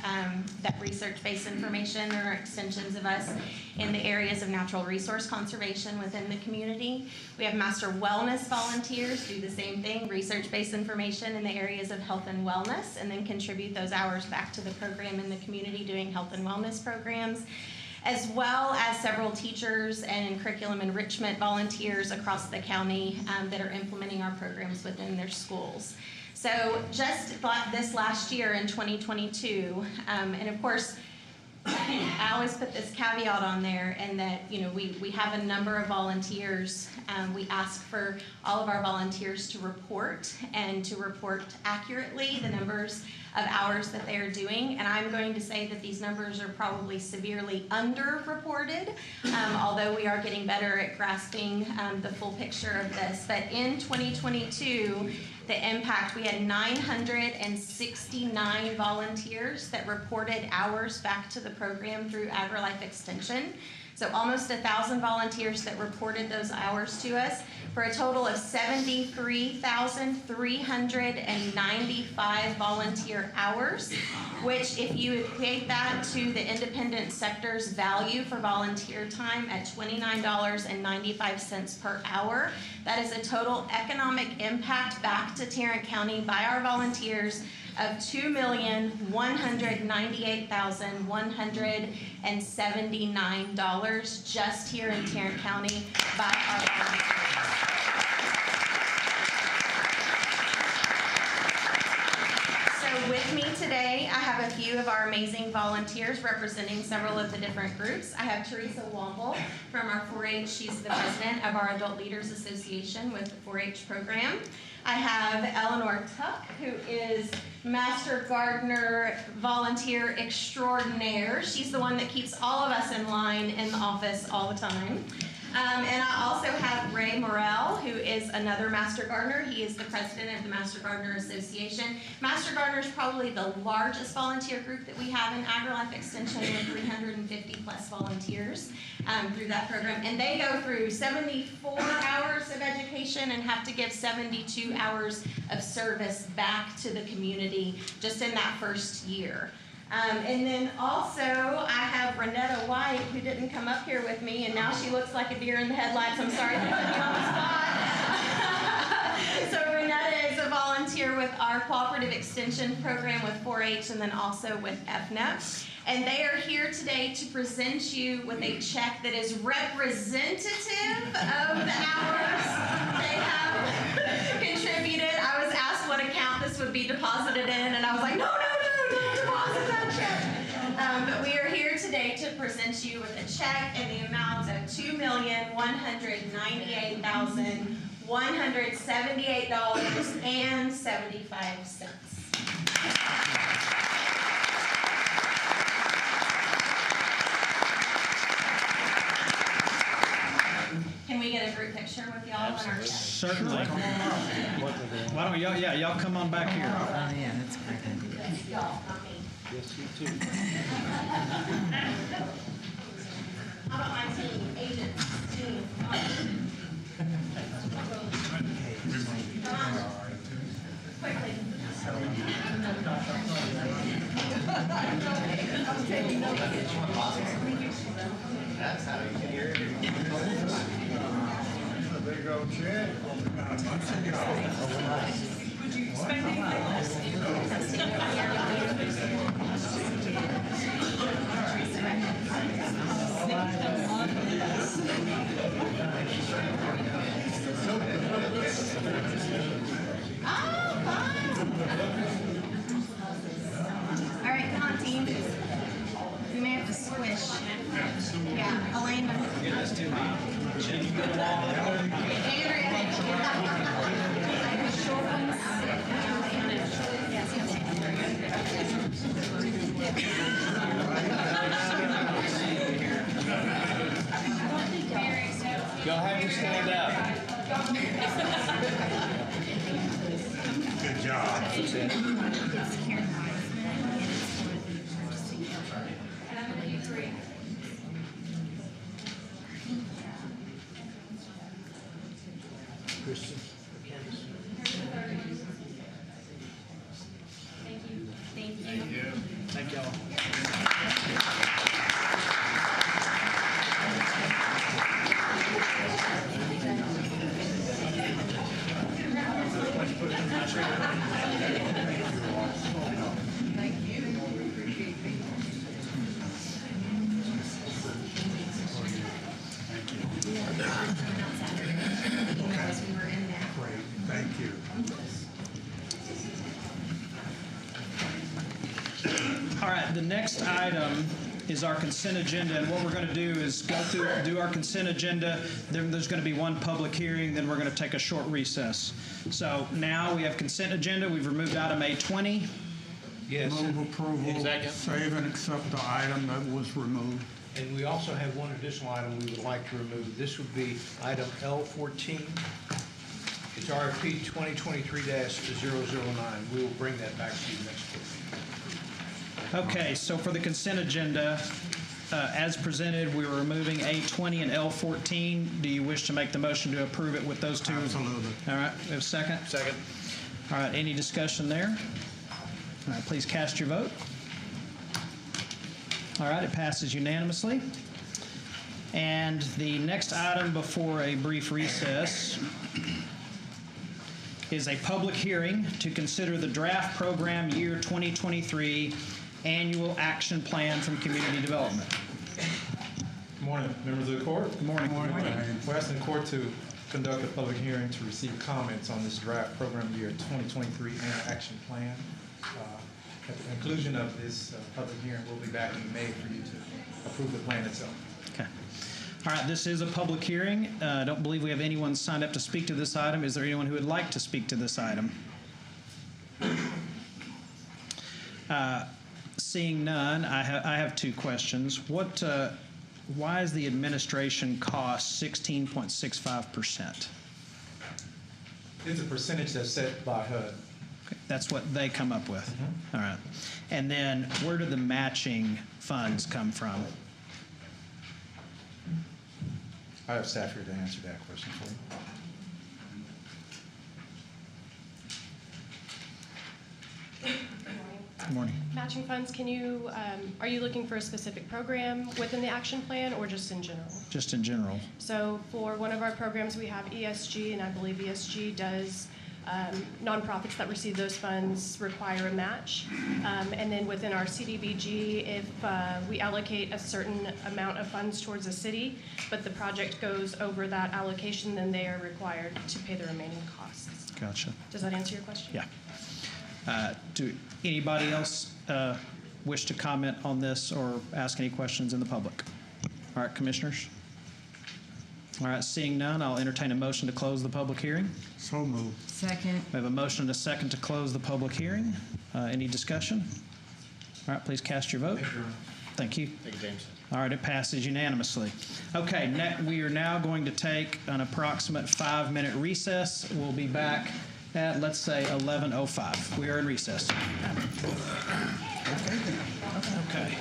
that research-based information. There are extensions of us in the areas of natural resource conservation within the community. We have Master Wellness volunteers do the same thing, research-based information in the areas of health and wellness, and then contribute those hours back to the program in the community doing health and wellness programs, as well as several teachers and curriculum enrichment volunteers across the county that are implementing our programs within their schools. So just this last year in 2022, and of course, I always put this caveat on there, and that, you know, we have a number of volunteers. We ask for all of our volunteers to report, and to report accurately the numbers of hours that they are doing. And I'm going to say that these numbers are probably severely underreported, although we are getting better at grasping the full picture of this. But in 2022, the impact, we had 969 volunteers that reported hours back to the program through AgriLife Extension. So almost 1,000 volunteers that reported those hours to us, for a total of 73,395 volunteer hours, which, if you equate that to the independent sector's value for volunteer time at $29.95 per hour, that is a total economic impact back to Tarrant County by our volunteers of $2,198,179 just here in Tarrant County by our volunteers. So with me today, I have a few of our amazing volunteers representing several of the different groups. I have Teresa Womble from our 4-H. She's the president of our Adult Leaders Association with the 4-H program. I have Eleanor Tuck, who is Master Gardener Volunteer Extraordinaire. She's the one that keeps all of us in line in the office all the time. And I also have Ray Morrell, who is another Master Gardener. He is the president of the Master Gardener Association. Master Gardener is probably the largest volunteer group that we have in AgriLife Extension, with 350 plus volunteers through that program. And they go through 74 hours of education and have to give 72 hours of service back to the community just in that first year. And then also, I have Renetta White, who didn't come up here with me, and now she looks like a deer in the headlights. I'm sorry to put me on the spot. So Renetta is a volunteer with our Cooperative Extension Program with 4-H, and then also with FNEP. And they are here today to present you with a check that is representative of the hours they have contributed. I was asked what account this would be deposited in, and I was like, no, don't deposit that check. But we are here today to present you with a check in the amount of $2,198,178.75. Can we get a group picture with y'all on our check? Certainly. Why don't y'all come on back here. Oh, yeah, that's a great idea. Y'all, not me. Yes, you too. How about my team, agents, team? Come on. Quickly. That's how you hear it. There you go, Chad. Would you expect anything less? All right, come on, team. We may have to squish. Yeah, Elena. Y'all have to stand up. Good job. Kristen. Thank you. Thank y'all. next item is our consent agenda, and what we're going to do is do our consent agenda. Then there's going to be one public hearing, then we're going to take a short recess. So now we have consent agenda. We've removed item A20. Yes. Move approval, Second. save and accept the item that was removed. And we also have one additional item we would like to remove. This would be item L14. It's RFP 2023-009. We will bring that back to you next week. Okay, so for the consent agenda, as presented, we were removing A20 and L14. Do you wish to make the motion to approve it with those two? Absolutely. All right, we have a second? Second. All right, any discussion there? All right, please cast your vote. All right, it passes unanimously. And the next item before a brief recess is a public hearing to consider the draft program year 2023 annual action plan from community development. Good morning, members of the court. Good morning. We're asking the court to conduct a public hearing to receive comments on this draft program year 2023 annual action plan. At the conclusion of this public hearing, we'll be back in May for you to approve the plan itself. Okay. All right, this is a public hearing. I don't believe we have anyone signed up to speak to this item. Is there anyone who would like to speak to this item? Seeing none, I have two questions. Why is the administration cost 16.65%? It's a percentage that's set by HUD. Okay, that's what they come up with. All right. And then where do the matching funds come from? I have staff here to answer that question for you. Good morning. Matching funds, are you looking for a specific program within the action plan or just in general? Just in general. So for one of our programs, we have ESG, and I believe ESG does, nonprofits that receive those funds require a match. And then within our CDBG, if we allocate a certain amount of funds towards a city, but the project goes over that allocation, then they are required to pay the remaining costs. Gotcha. Does that answer your question? Yeah. Do anybody else wish to comment on this or ask any questions in the public? All right, commissioners. All right, seeing none, I'll entertain a motion to close the public hearing. So moved. Second. We have a motion and a second to close the public hearing. Any discussion? All right, please cast your vote. Thank you. Thank you, James. All right, it passes unanimously. Okay, we are now going to take an approximate 5-minute recess. We'll be back at, let's say, 11:05. We are in recess. Okay.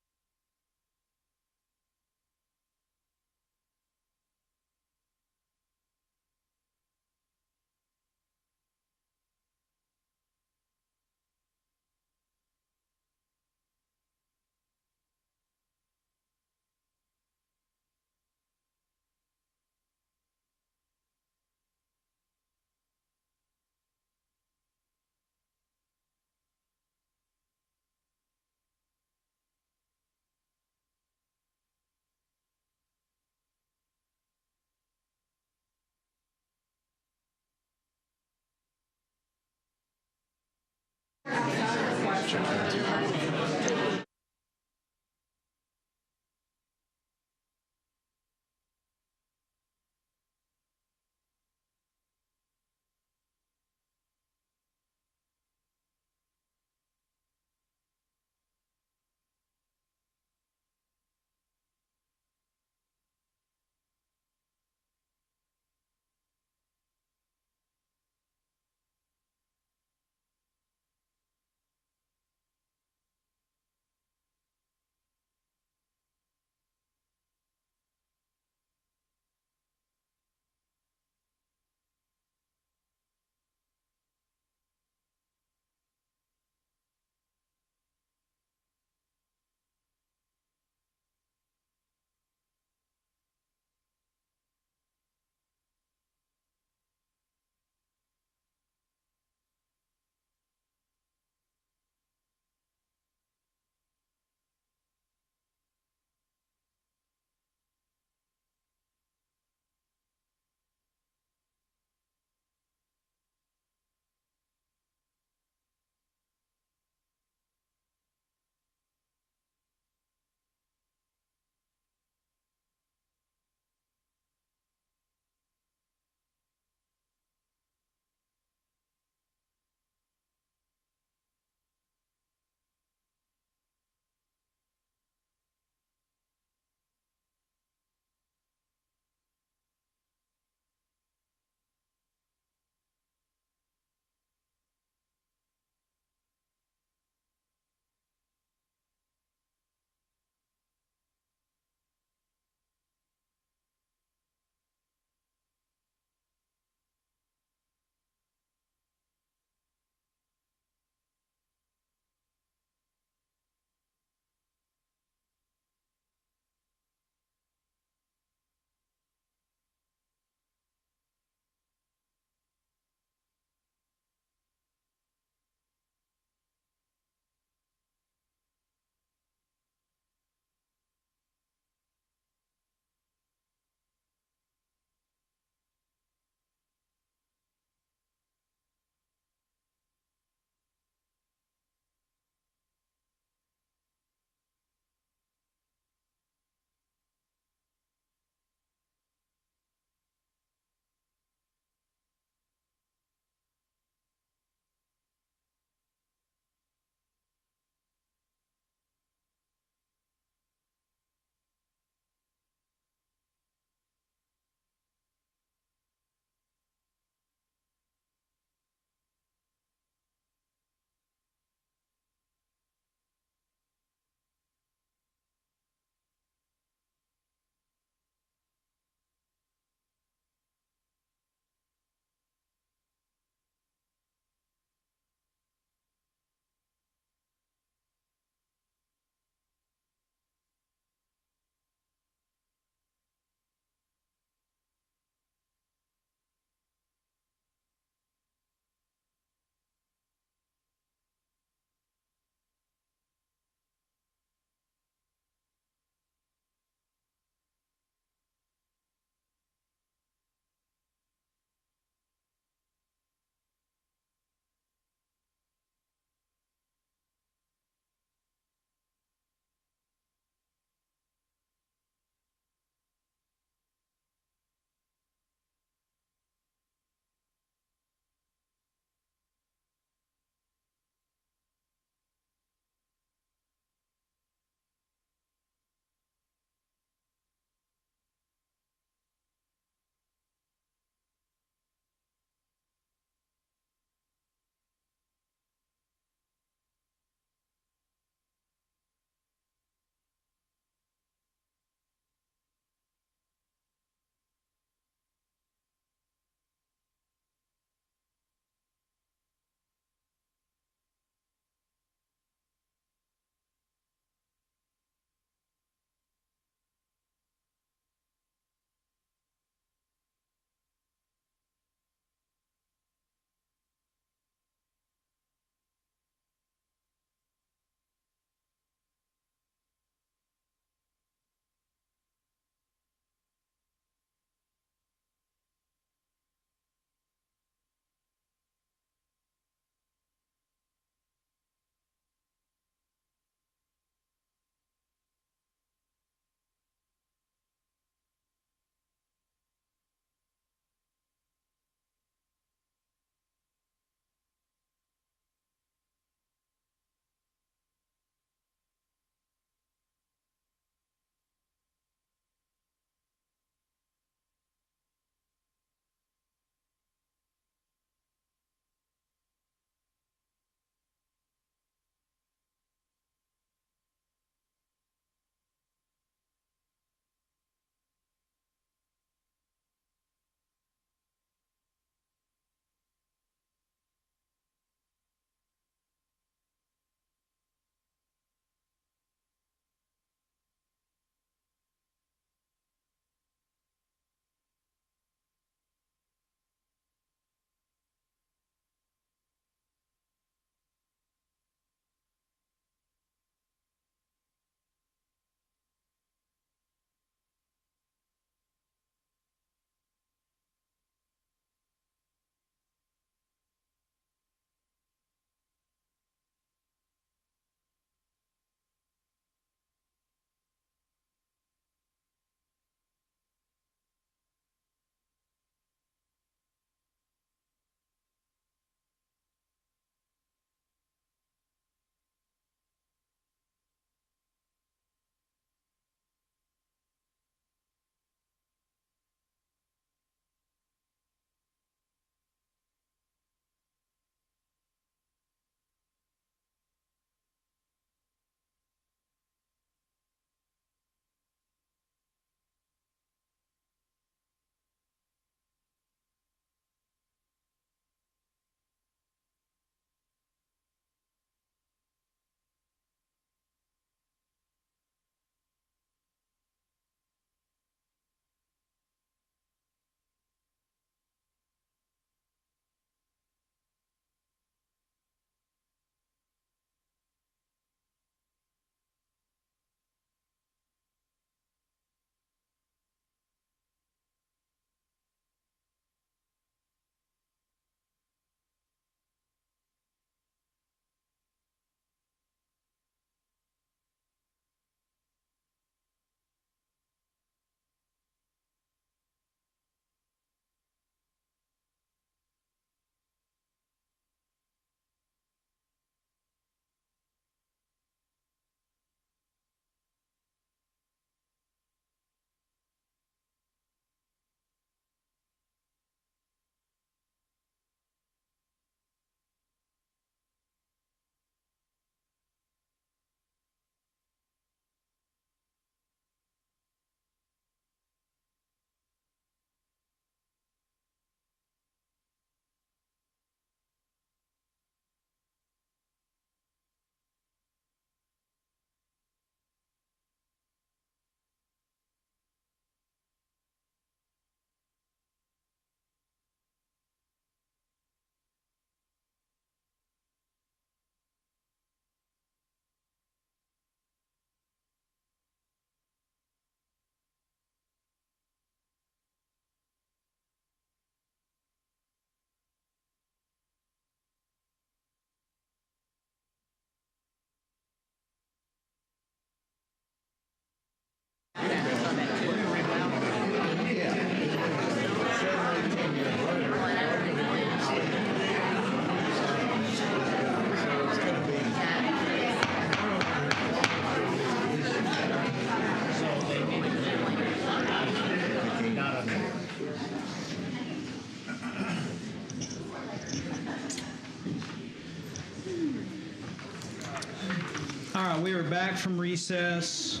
right, we are back from recess.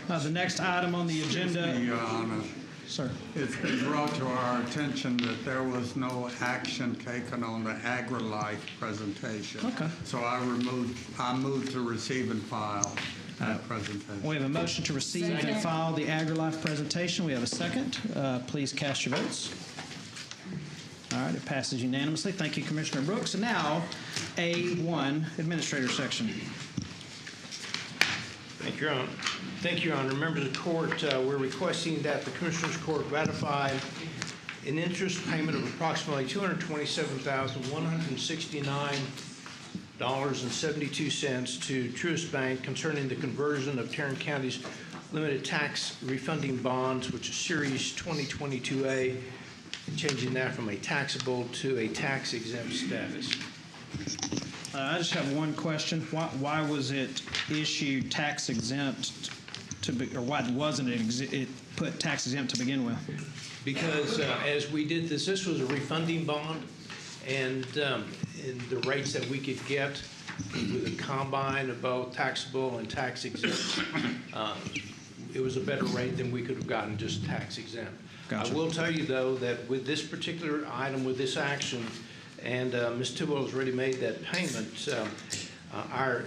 The next item on the agenda. Your Honor. Sir. It's been brought to our attention that there was no action taken on the AgriLife presentation. Okay. So I moved to receive and file that presentation. We have a motion to receive and file the AgriLife presentation. We have a second. Please cast your votes. All right, it passes unanimously. Thank you, Commissioner Brooks. And now, A1, Administrator Section. Thank you, Your Honor. Thank you, Your Honor. Members of the court, we're requesting that the Commissioners Court ratify an interest payment of approximately $227,169.72 to Truist Bank concerning the conversion of Tarrant County's limited tax refunding bonds, which is Series 2022A, changing that from a taxable to a tax-exempt status. I just have one question. Why was it issued tax exempt or why wasn't it put tax exempt to begin with? Because as we did this was a refunding bond, and the rates that we could get with a combine of both taxable and tax exempt, it was a better rate than we could have gotten just tax exempt. Gotcha. I will tell you, though, that with this particular item, with this action, and Ms. Tidwell has already made that payment, our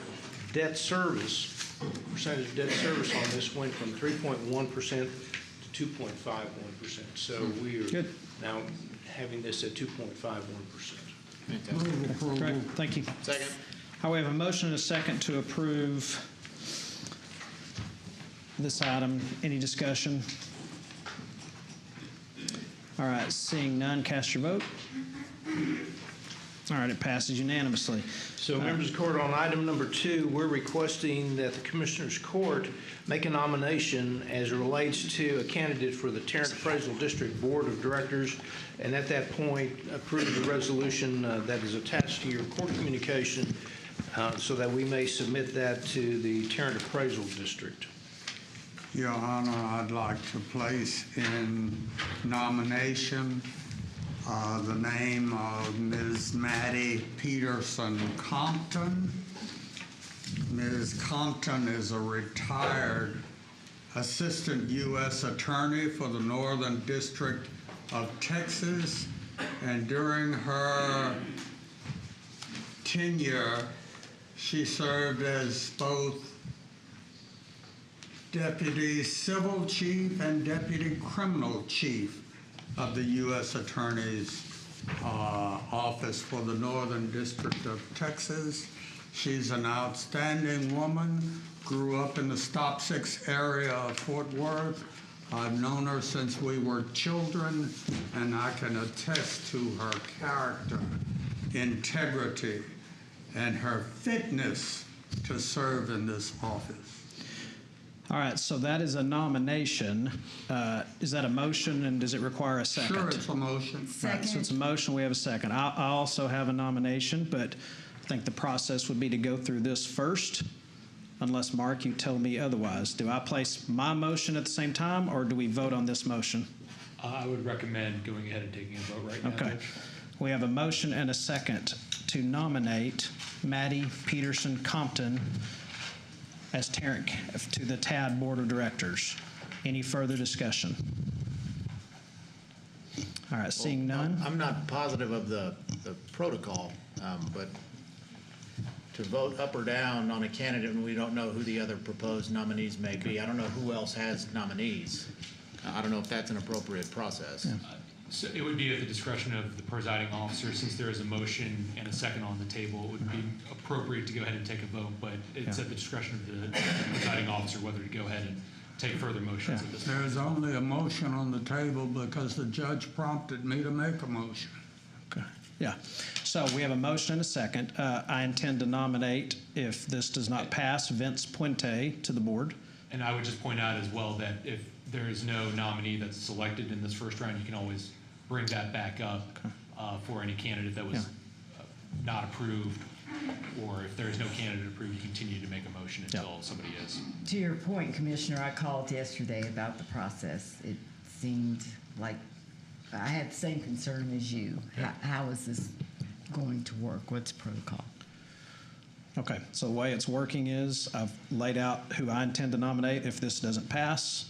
debt service, percentage of debt service on this went from 3.1% to 2.51%. So we are now having this at 2.51%. Great, thank you. Second. We have a motion and a second to approve this item. Any discussion? All right, seeing none, cast your vote. All right, it passes unanimously. So, members of the court, on item number 2, we're requesting that the Commissioners Court make a nomination as it relates to a candidate for the Tarrant Appraisal District Board of Directors, and at that point, approve the resolution that is attached to your court communication so that we may submit that to the Tarrant Appraisal District. Your Honor, I'd like to place in nomination the name of Ms. Maddie Peterson Compton. Ms. Compton is a retired assistant U.S. attorney for the Northern District of Texas, and during her tenure, she served as both Deputy Civil Chief and Deputy Criminal Chief of the U.S. Attorney's Office for the Northern District of Texas. She's an outstanding woman, grew up in the Stop 6 area of Fort Worth. I've known her since we were children, and I can attest to her character, integrity, and her fitness to serve in this office. All right, so that is a nomination. Is that a motion, and does it require a second? Sure, it's a motion. Right, so it's a motion. We have a second. I also have a nomination, but I think the process would be to go through this first, unless, Mark, you tell me otherwise. Do I place my motion at the same time, or do we vote on this motion? I would recommend going ahead and taking a vote right now. Okay. Judge. We have a motion and a second to nominate Maddie Peterson Compton as Tarrant to the TAD Board of Directors. Any further discussion? All right, seeing none. I'm not positive of the protocol, but to vote up or down on a candidate when we don't know who the other proposed nominees may be, I don't know who else has nominees. I don't know if that's an appropriate process. Yeah. So it would be at the discretion of the presiding officer. Since there is a motion and a second on the table, it would be appropriate to go ahead and take a vote, but it's at the discretion of the presiding officer whether to go ahead and take further motions at this point. There's only a motion on the table because the judge prompted me to make a motion. Okay. Yeah. So we have a motion and a second. I intend to nominate, if this does not pass, Vince Puente to the board. And I would just point out as well that if there is no nominee that's selected in this first round, you can always bring that back up for any candidate that was not approved, or if there is no candidate approved, you continue to make a motion until somebody is. To your point, Commissioner, I called yesterday about the process. It seemed like I had the same concern as you. How is this going to work? What's protocol? Okay, so the way it's working is I've laid out who I intend to nominate. If this doesn't pass,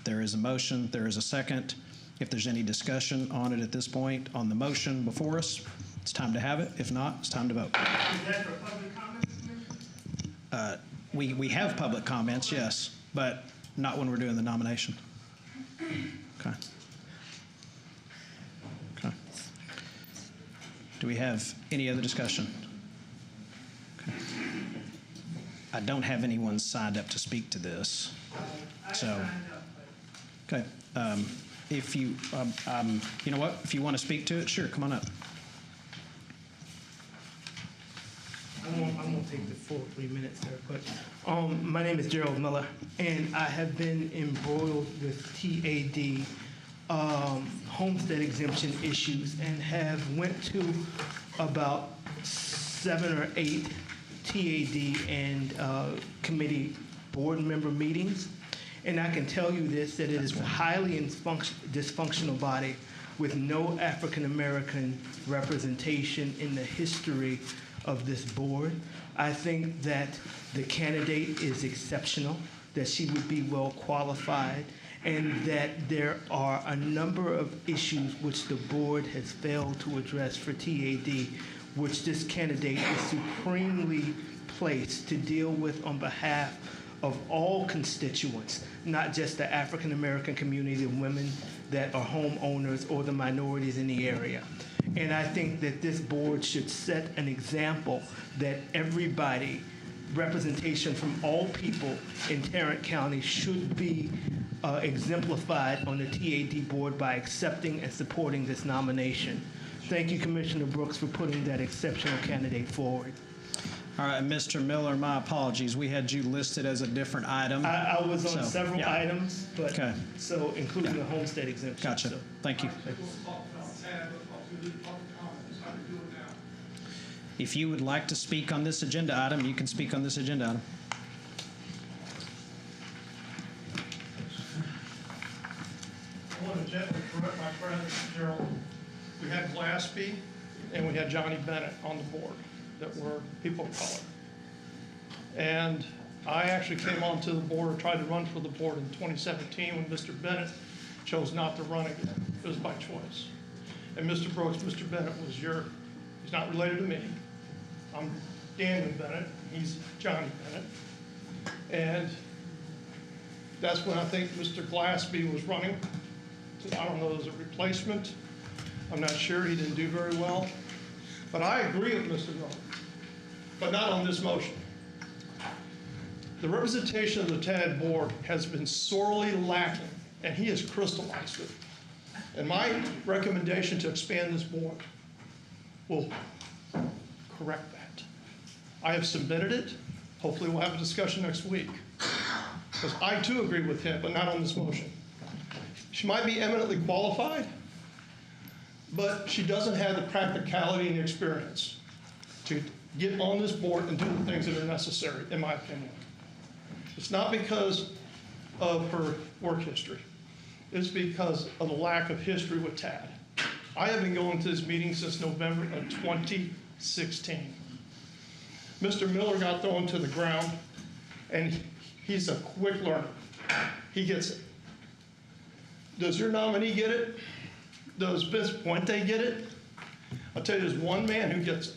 there is a motion, there is a second. If there's any discussion on it at this point on the motion before us, it's time to have it. If not, it's time to vote. Is that for public comment, Commissioner? We have public comments, yes, but not when we're doing the nomination. Okay. Okay. Do we have any other discussion? Okay. I don't have anyone signed up to speak to this, so. Okay. If you, you know what? If you want to speak to it, sure, come on up. I won't take the full 3 minutes, sir, but my name is Gerald Miller, and I have been embroiled with TAD homestead exemption issues and have went to about 7 or 8 TAD and committee board member meetings. And I can tell you this, that it is a highly dysfunctional body with no African American representation in the history of this board. I think that the candidate is exceptional, that she would be well qualified, and that there are a number of issues which the board has failed to address for TAD, which this candidate is supremely placed to deal with on behalf of all constituents, not just the African American community of women that are homeowners or the minorities in the area. And I think that this board should set an example that everybody, representation from all people in Tarrant County should be exemplified on the TAD board by accepting and supporting this nomination. Thank you, Commissioner Brooks, for putting that exceptional candidate forward. All right, Mr. Miller, my apologies. We had you listed as a different item. I was on several yeah. items, but Okay. so including the homestead exemption. Gotcha. So. Thank you. If you would like to speak on this agenda item, you can speak on this agenda item. I want to gently correct my friend, Gerald. We had Glaspie and we had Johnny Bennett on the board that were people of color. And I actually came onto the board, or tried to run for the board in 2017 when Mr. Bennett chose not to run again. It was by choice. And Mr. Brooks, Mr. Bennett was he's not related to me. I'm Daniel Bennett, he's Johnny Bennett. And that's when I think Mr. Glaspie was running. I don't know, as a replacement. I'm not sure, he didn't do very well. But I agree with Mr. Miller, but not on this motion. The representation of the TAD board has been sorely lacking, and he has crystallized it. And my recommendation to expand this board will correct that. I have submitted it. Hopefully we'll have a discussion next week. Because I too agree with him, but not on this motion. She might be eminently qualified, but she doesn't have the practicality and the experience to get on this board and do the things that are necessary, in my opinion. It's not because of her work history. It's because of the lack of history with TAD. I have been going to this meeting since November of 2016. Mr. Miller got thrown to the ground, and he's a quick learner. He gets it. Does your nominee get it? Does Vince Puente get it? I'll tell you, there's one man who gets it.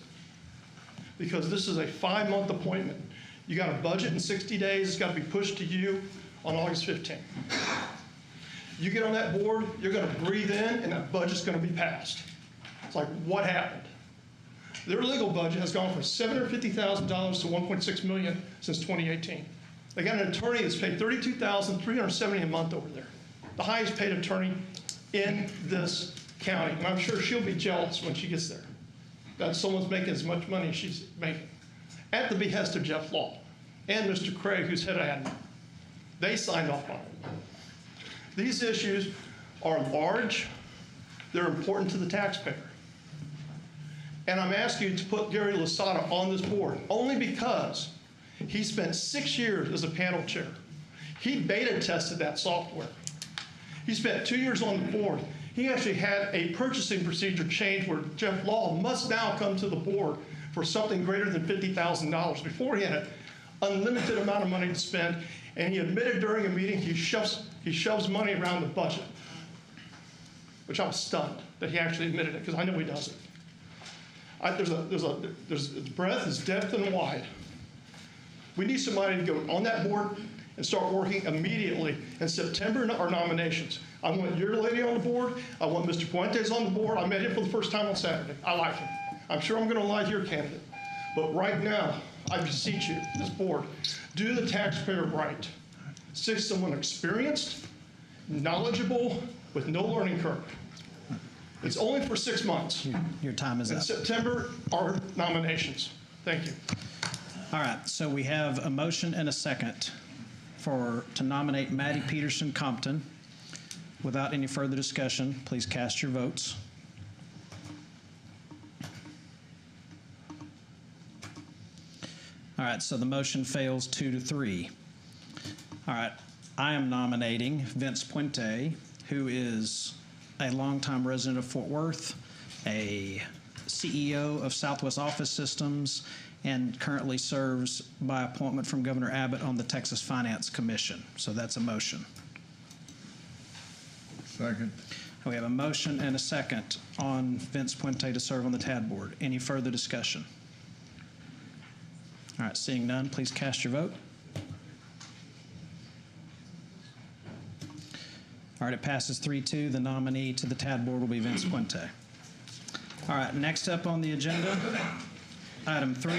Because this is a 5-month appointment. You got a budget in 60 days. It's got to be pushed to you on August 15th. You get on that board, you're going to breathe in, and that budget's going to be passed. It's like, what happened? Their legal budget has gone from $750,000 to $1.6 million since 2018. They got an attorney that's paid $32,370 a month over there, the highest paid attorney in this county. And I'm sure she'll be jealous when she gets there that someone's making as much money as she's making. At the behest of Jeff Law and Mr. Craig, who's head admin. They signed off on it. These issues are large. They're important to the taxpayer. And I'm asking you to put Gary Lasada on this board only because he spent 6 years as a panel chair. He beta tested that software. He spent 2 years on the board. He actually had a purchasing procedure change where Jeff Law must now come to the board for something greater than $50,000. Before, he had an unlimited amount of money to spend, and he admitted during a meeting he shoves money around the budget, which I was stunned that he actually admitted it, because I know he doesn't. There's breadth is depth and wide. We need somebody to go on that board and start working immediately. In September are nominations. I want your lady on the board. I want Mr. Puentes on the board. I met him for the first time on Saturday. I like him. I'm sure I'm going to like your candidate. But right now, I beseech you, this board, do the taxpayer right. Seek someone experienced, knowledgeable, with no learning curve. It's only for 6 months. Your time is up. In September are nominations. Thank you. All right, so we have a motion and a second to nominate Maddie Peterson Compton. Without any further discussion, please cast your votes. All right, so the motion fails 2-3. All right, I am nominating Vince Puente, who is a longtime resident of Fort Worth, a CEO of Southwest Office Systems, and currently serves by appointment from Governor Abbott on the Texas Finance Commission. So that's a motion. Second. We have a motion and a second on Vince Puente to serve on the TAD board. Any further discussion? All right, seeing none, please cast your vote. All right, it passes 3-2. The nominee to the TAD board will be Vince Puente. All right, next up on the agenda, item 3.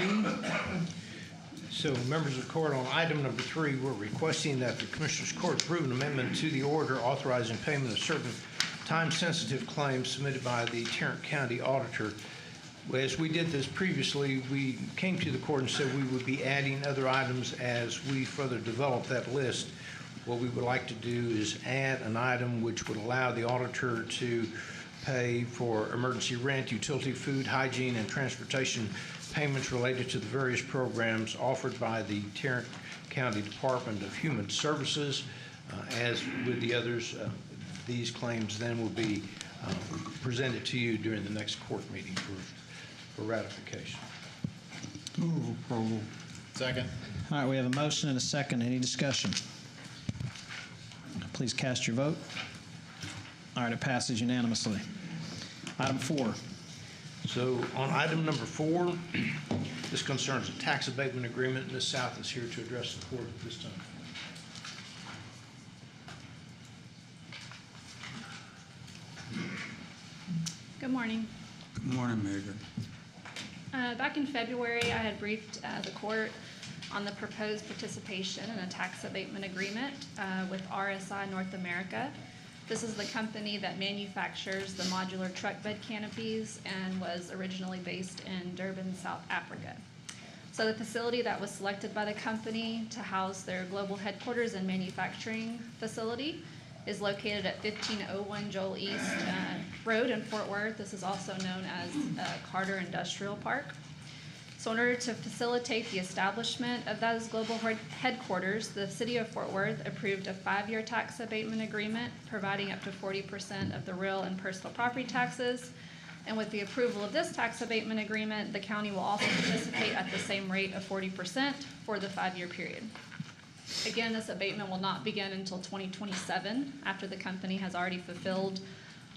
So, members of the court, on item number 3, we're requesting that the Commissioners Court approve an amendment to the order authorizing payment of certain time-sensitive claims submitted by the Tarrant County Auditor. As we did this previously, we came to the court and said we would be adding other items as we further develop that list. What we would like to do is add an item which would allow the auditor to pay for emergency rent, utility, food, hygiene, and transportation payments related to the various programs offered by the Tarrant County Department of Human Services. As with the others, these claims then will be presented to you during the next court meeting for ratification. Move approval. Second. All right, we have a motion and a second. Any discussion? Please cast your vote. All right, it passes unanimously. Item 4. So on item number 4, this concerns a tax abatement agreement. Ms. South is here to address the court at this time. Good morning. Good morning, Megan. Back in February, I had briefed the court on the proposed participation in a tax abatement agreement with RSI North America. This is the company that manufactures the modular truck bed canopies and was originally based in Durban, South Africa. So the facility that was selected by the company to house their global headquarters and manufacturing facility is located at 1501 Joel East Road in Fort Worth. This is also known as Carter Industrial Park. So in order to facilitate the establishment of those global headquarters, the City of Fort Worth approved a 5-year tax abatement agreement providing up to 40% of the real and personal property taxes. And with the approval of this tax abatement agreement, the county will also participate at the same rate of 40% for the 5-year period. Again, this abatement will not begin until 2027, after the company has already fulfilled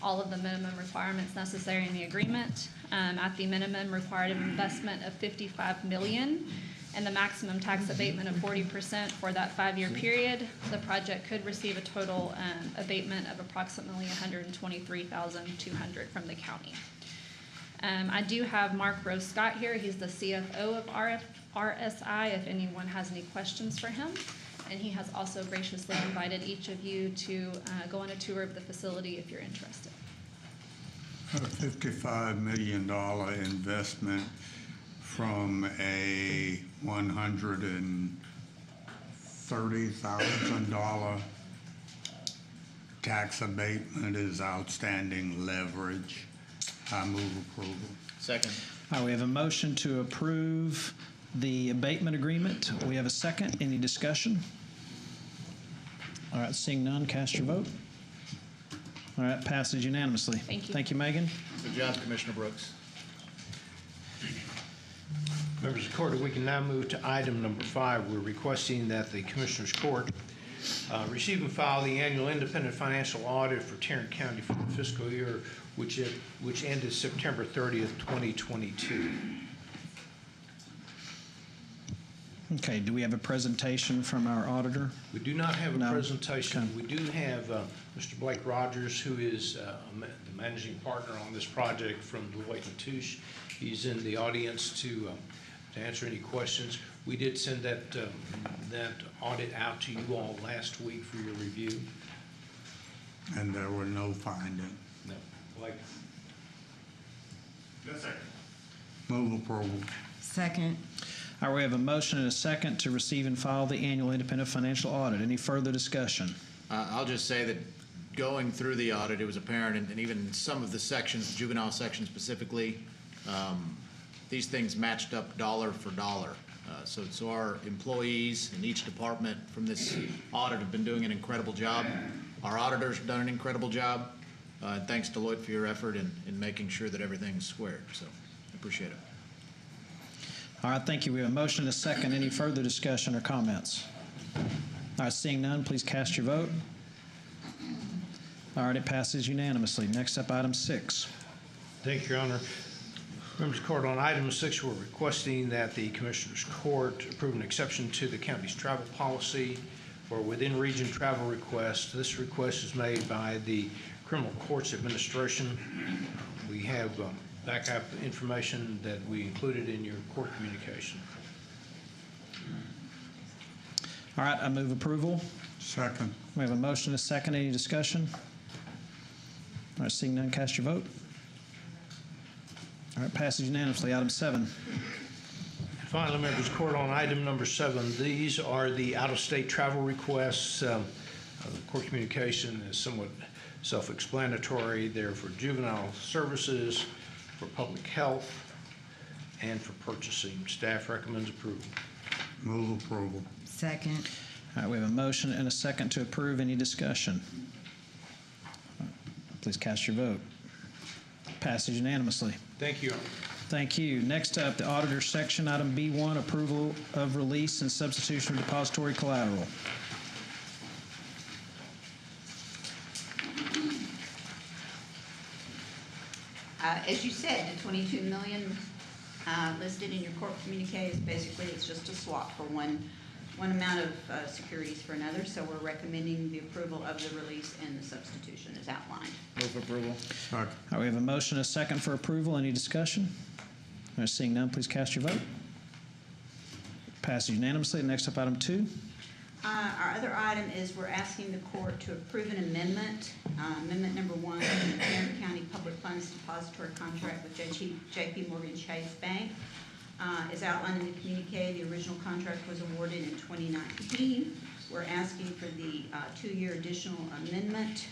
all of the minimum requirements necessary in the agreement. At the minimum required investment of $55 million and the maximum tax abatement of 40% for that 5-year period, the project could receive a total abatement of approximately $123,200 from the county. I do have Mark Rose Scott here. He's the CFO of RSI, if anyone has any questions for him. And he has also graciously invited each of you to go on a tour of the facility if you're interested. A $55 million investment from a $130,000 tax abatement is outstanding leverage. I move approval. Second. All right, we have a motion to approve the abatement agreement. We have a second. Any discussion? All right, seeing none, cast your vote. All right, passes unanimously. Thank you. Thank you, Megan. Good job, Commissioner Brooks. Members of the court, we can now move to item number 5. We're requesting that the Commissioners Court receive and file the annual independent financial audit for Tarrant County for the fiscal year which ended September 30th, 2022. Okay, do we have a presentation from our auditor? We do not have a No. presentation. Okay. We do have Mr. Blake Rogers, who is the managing partner on this project from Deloitte & Touche. He's in the audience to answer any questions. We did send that audit out to you all last week for your review. And there were no findings. No. Blake? Yes, sir. Move approval. Second. All right, we have a motion and a second to receive and file the annual independent financial audit. Any further discussion? I'll just say that going through the audit, it was apparent, and even some of the sections, the juvenile section specifically, these things matched up dollar for dollar. So our employees in each department from this audit have been doing an incredible job. Our auditors have done an incredible job. And thanks, Deloitte, for your effort in making sure that everything's squared. So I appreciate it. All right, thank you. We have a motion and a second. Any further discussion or comments? All right, seeing none, please cast your vote. All right, it passes unanimously. Next up, item 6. Thank you, Your Honor. Members of the court, on item 6, we're requesting that the Commissioners Court approve an exception to the county's travel policy for within-region travel requests. This request is made by the Criminal Courts Administration. We have backup information that we included in your court communication. All right, I move approval. Second. We have a motion and a second. Any discussion? All right, seeing none, cast your vote. All right, passes unanimously. Item 7. Finally, members of the court, on item number 7, these are the out-of-state travel requests. The court communication is somewhat self-explanatory. They're for juvenile services, for public health, and for purchasing. Staff recommends approval. Move approval. Second. All right, we have a motion and a second to approve. Any discussion? Please cast your vote. Passes unanimously. Thank you. Thank you. Next up, the auditor section, item B1, approval of release and substitution of depository collateral. As you said, the 22 million listed in your court communique is basically, it's just a swap for one amount of securities for another. So we're recommending the approval of the release and the substitution as outlined. Move approval. All right, we have a motion and a second for approval. Any discussion? All right, seeing none, please cast your vote. Passes unanimously. Next up, item 2. Our other item is we're asking the court to approve an amendment, amendment number 1, to the Tarrant County Public Funds Depository Contract with J.P. Morgan Chase Bank. As outlined in the communique, the original contract was awarded in 2019. We're asking for the 2-year additional amendment.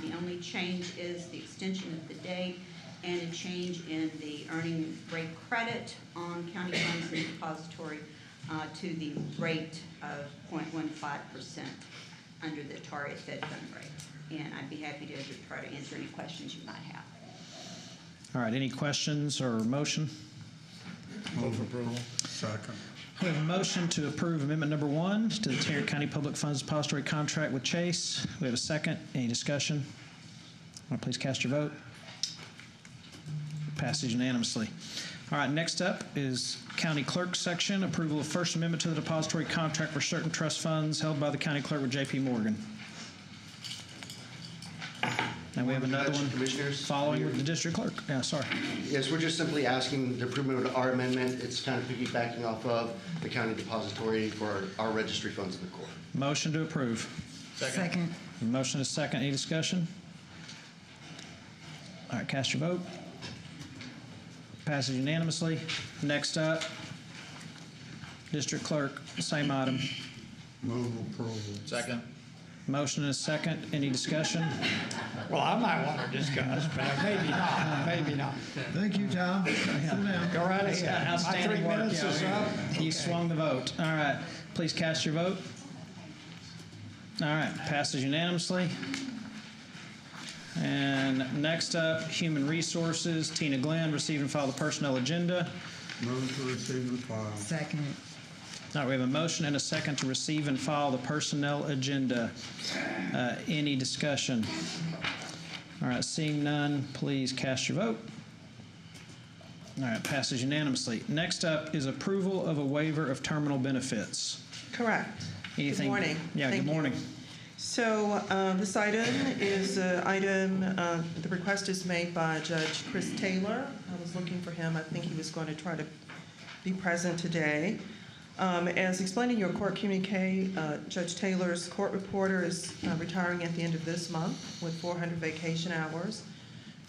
The only change is the extension of the date and a change in the earning rate credit on county funds in the depository to the rate of 0.15% under the target Fed fund rate. And I'd be happy to try to answer any questions you might have. All right, any questions or motion? Move approval. Second. We have a motion to approve amendment number 1 to the Tarrant County Public Funds Depository Contract with Chase. We have a second. Any discussion? All right, please cast your vote. Passes unanimously. All right, next up is County Clerk section, approval of First Amendment to the depository contract for certain trust funds held by the County Clerk with J.P. Morgan. And we have another one following with the District Clerk. Yeah, sorry. Yes, we're just simply asking the approval of our amendment. It's kind of piggybacking off of the county depository for our registry funds in the court. Motion to approve. Second. Motion is second. Any discussion? All right, cast your vote. Passes unanimously. Next up, District Clerk, same item. Move approval. Second. Motion is second. Any discussion? Well, I might want to discuss, but maybe not. Maybe not. Thank you, Tom. Sit down. Go right ahead. My Outstanding 3 work. minutes is up. You swung the vote. All right. Please cast your vote. All right. Passes unanimously. And next up, Human Resources. Tina Glenn, receive and file the personnel agenda. Move to receive and file. Second. All right, we have a motion and a second to receive and file the personnel agenda. Any discussion? All right, seeing none, please cast your vote. All right, passes unanimously. Next up is approval of a waiver of terminal benefits. Correct. Anything? Good morning. Yeah, Thank good you. morning. So this item is the request is made by Judge Chris Taylor. I was looking for him. I think he was going to try to be present today. As explained in your court communique, Judge Taylor's court reporter is retiring at the end of this month with 400 vacation hours.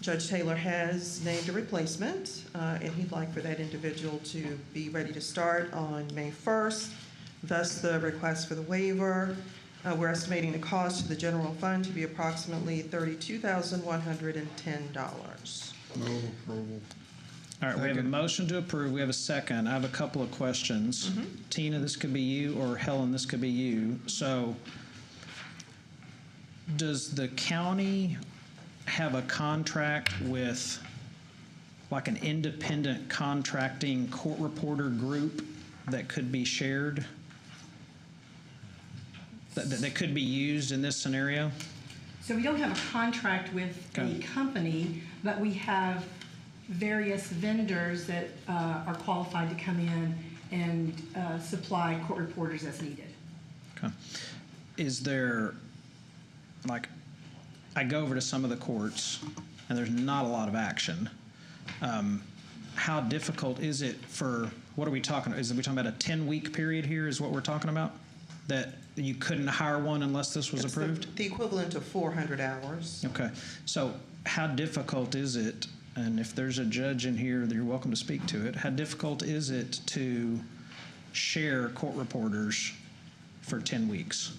Judge Taylor has named a replacement, and he'd like for that individual to be ready to start on May 1st. Thus, the request for the waiver. We're estimating the cost to the general fund to be approximately $32,110. Move approval. All right, we have a motion to approve. We have a second. I have a couple of questions. Tina, this could be you, or Helen, this could be you. So does the county have a contract with like an independent contracting court reporter group that could be shared? That could be used in this scenario? So we don't have a contract with a company, but we have various vendors that are qualified to come in and supply court reporters as needed. Okay. Is there, like, I go over to some of the courts and there's not a lot of action. How difficult is it for, what are we talking about? Are we talking about a 10-week period here is what we're talking about? That you couldn't hire one unless this was approved? The equivalent of 400 hours. Okay. So how difficult is it, and if there's a judge in here, you're welcome to speak to it, how difficult is it to share court reporters for 10 weeks?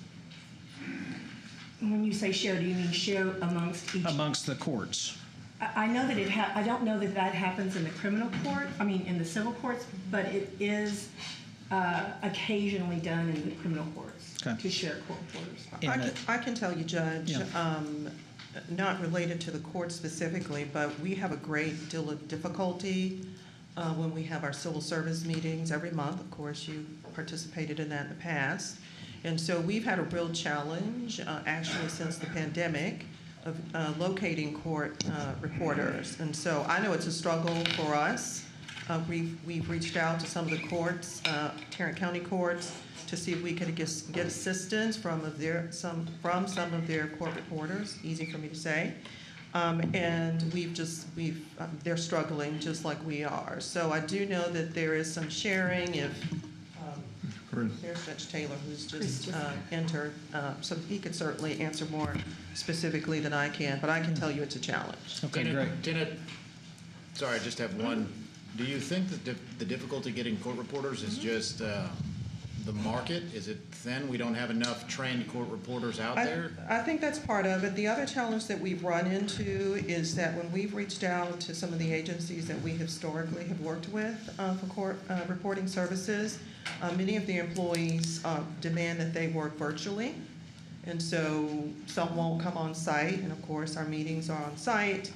When you say share, do you mean share amongst each? Amongst the courts. I know that I don't know that that happens in the criminal court, in the civil courts, but it is occasionally done in the criminal courts to share court reporters. I can tell you, Judge, not related to the court specifically, but we have a great deal of difficulty when we have our civil service meetings every month. Of course, you participated in that in the past. And so we've had a real challenge, actually, since the pandemic, of locating court reporters. And so I know it's a struggle for us. We've reached out to some of the courts, Tarrant County courts, to see if we could get assistance from some of their court reporters. Easy for me to say. And they're struggling just like we are. So I do know that there is some sharing. If there's Judge Taylor, who's just entered, so he could certainly answer more specifically than I can. But I can tell you it's a challenge. Okay, great. Tina, sorry, I just have one. Do you think that the difficulty getting court reporters is just the market? Is it thin? We don't have enough trained court reporters out there? I think that's part of it. The other challenge that we've run into is that when we've reached out to some of the agencies that we historically have worked with for court reporting services, many of the employees demand that they work virtually. And so some won't come on site, and of course our meetings are on site.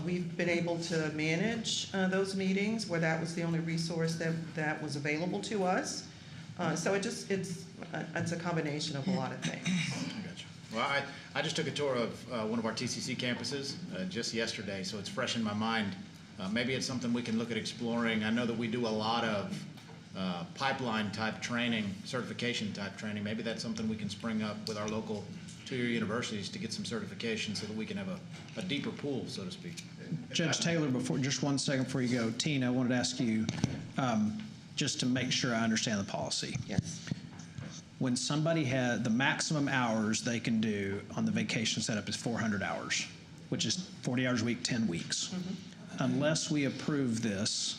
We've been able to manage those meetings where that was the only resource that was available to us. So it's a combination of a lot of things. Gotcha. Well, I just took a tour of one of our TCC campuses just yesterday, so it's fresh in my mind. Maybe it's something we can look at exploring. I know that we do a lot of pipeline type training, certification type training. Maybe that's something we can spring up with our local two-year universities to get some certification so that we can have a deeper pool, so to speak. Judge Taylor, just 1 second before you go, Tina, I wanted to ask you, just to make sure I understand the policy. Yes. When somebody had the maximum hours they can do on the vacation setup is 400 hours, which is 40 hours a week, 10 weeks. Unless we approve this,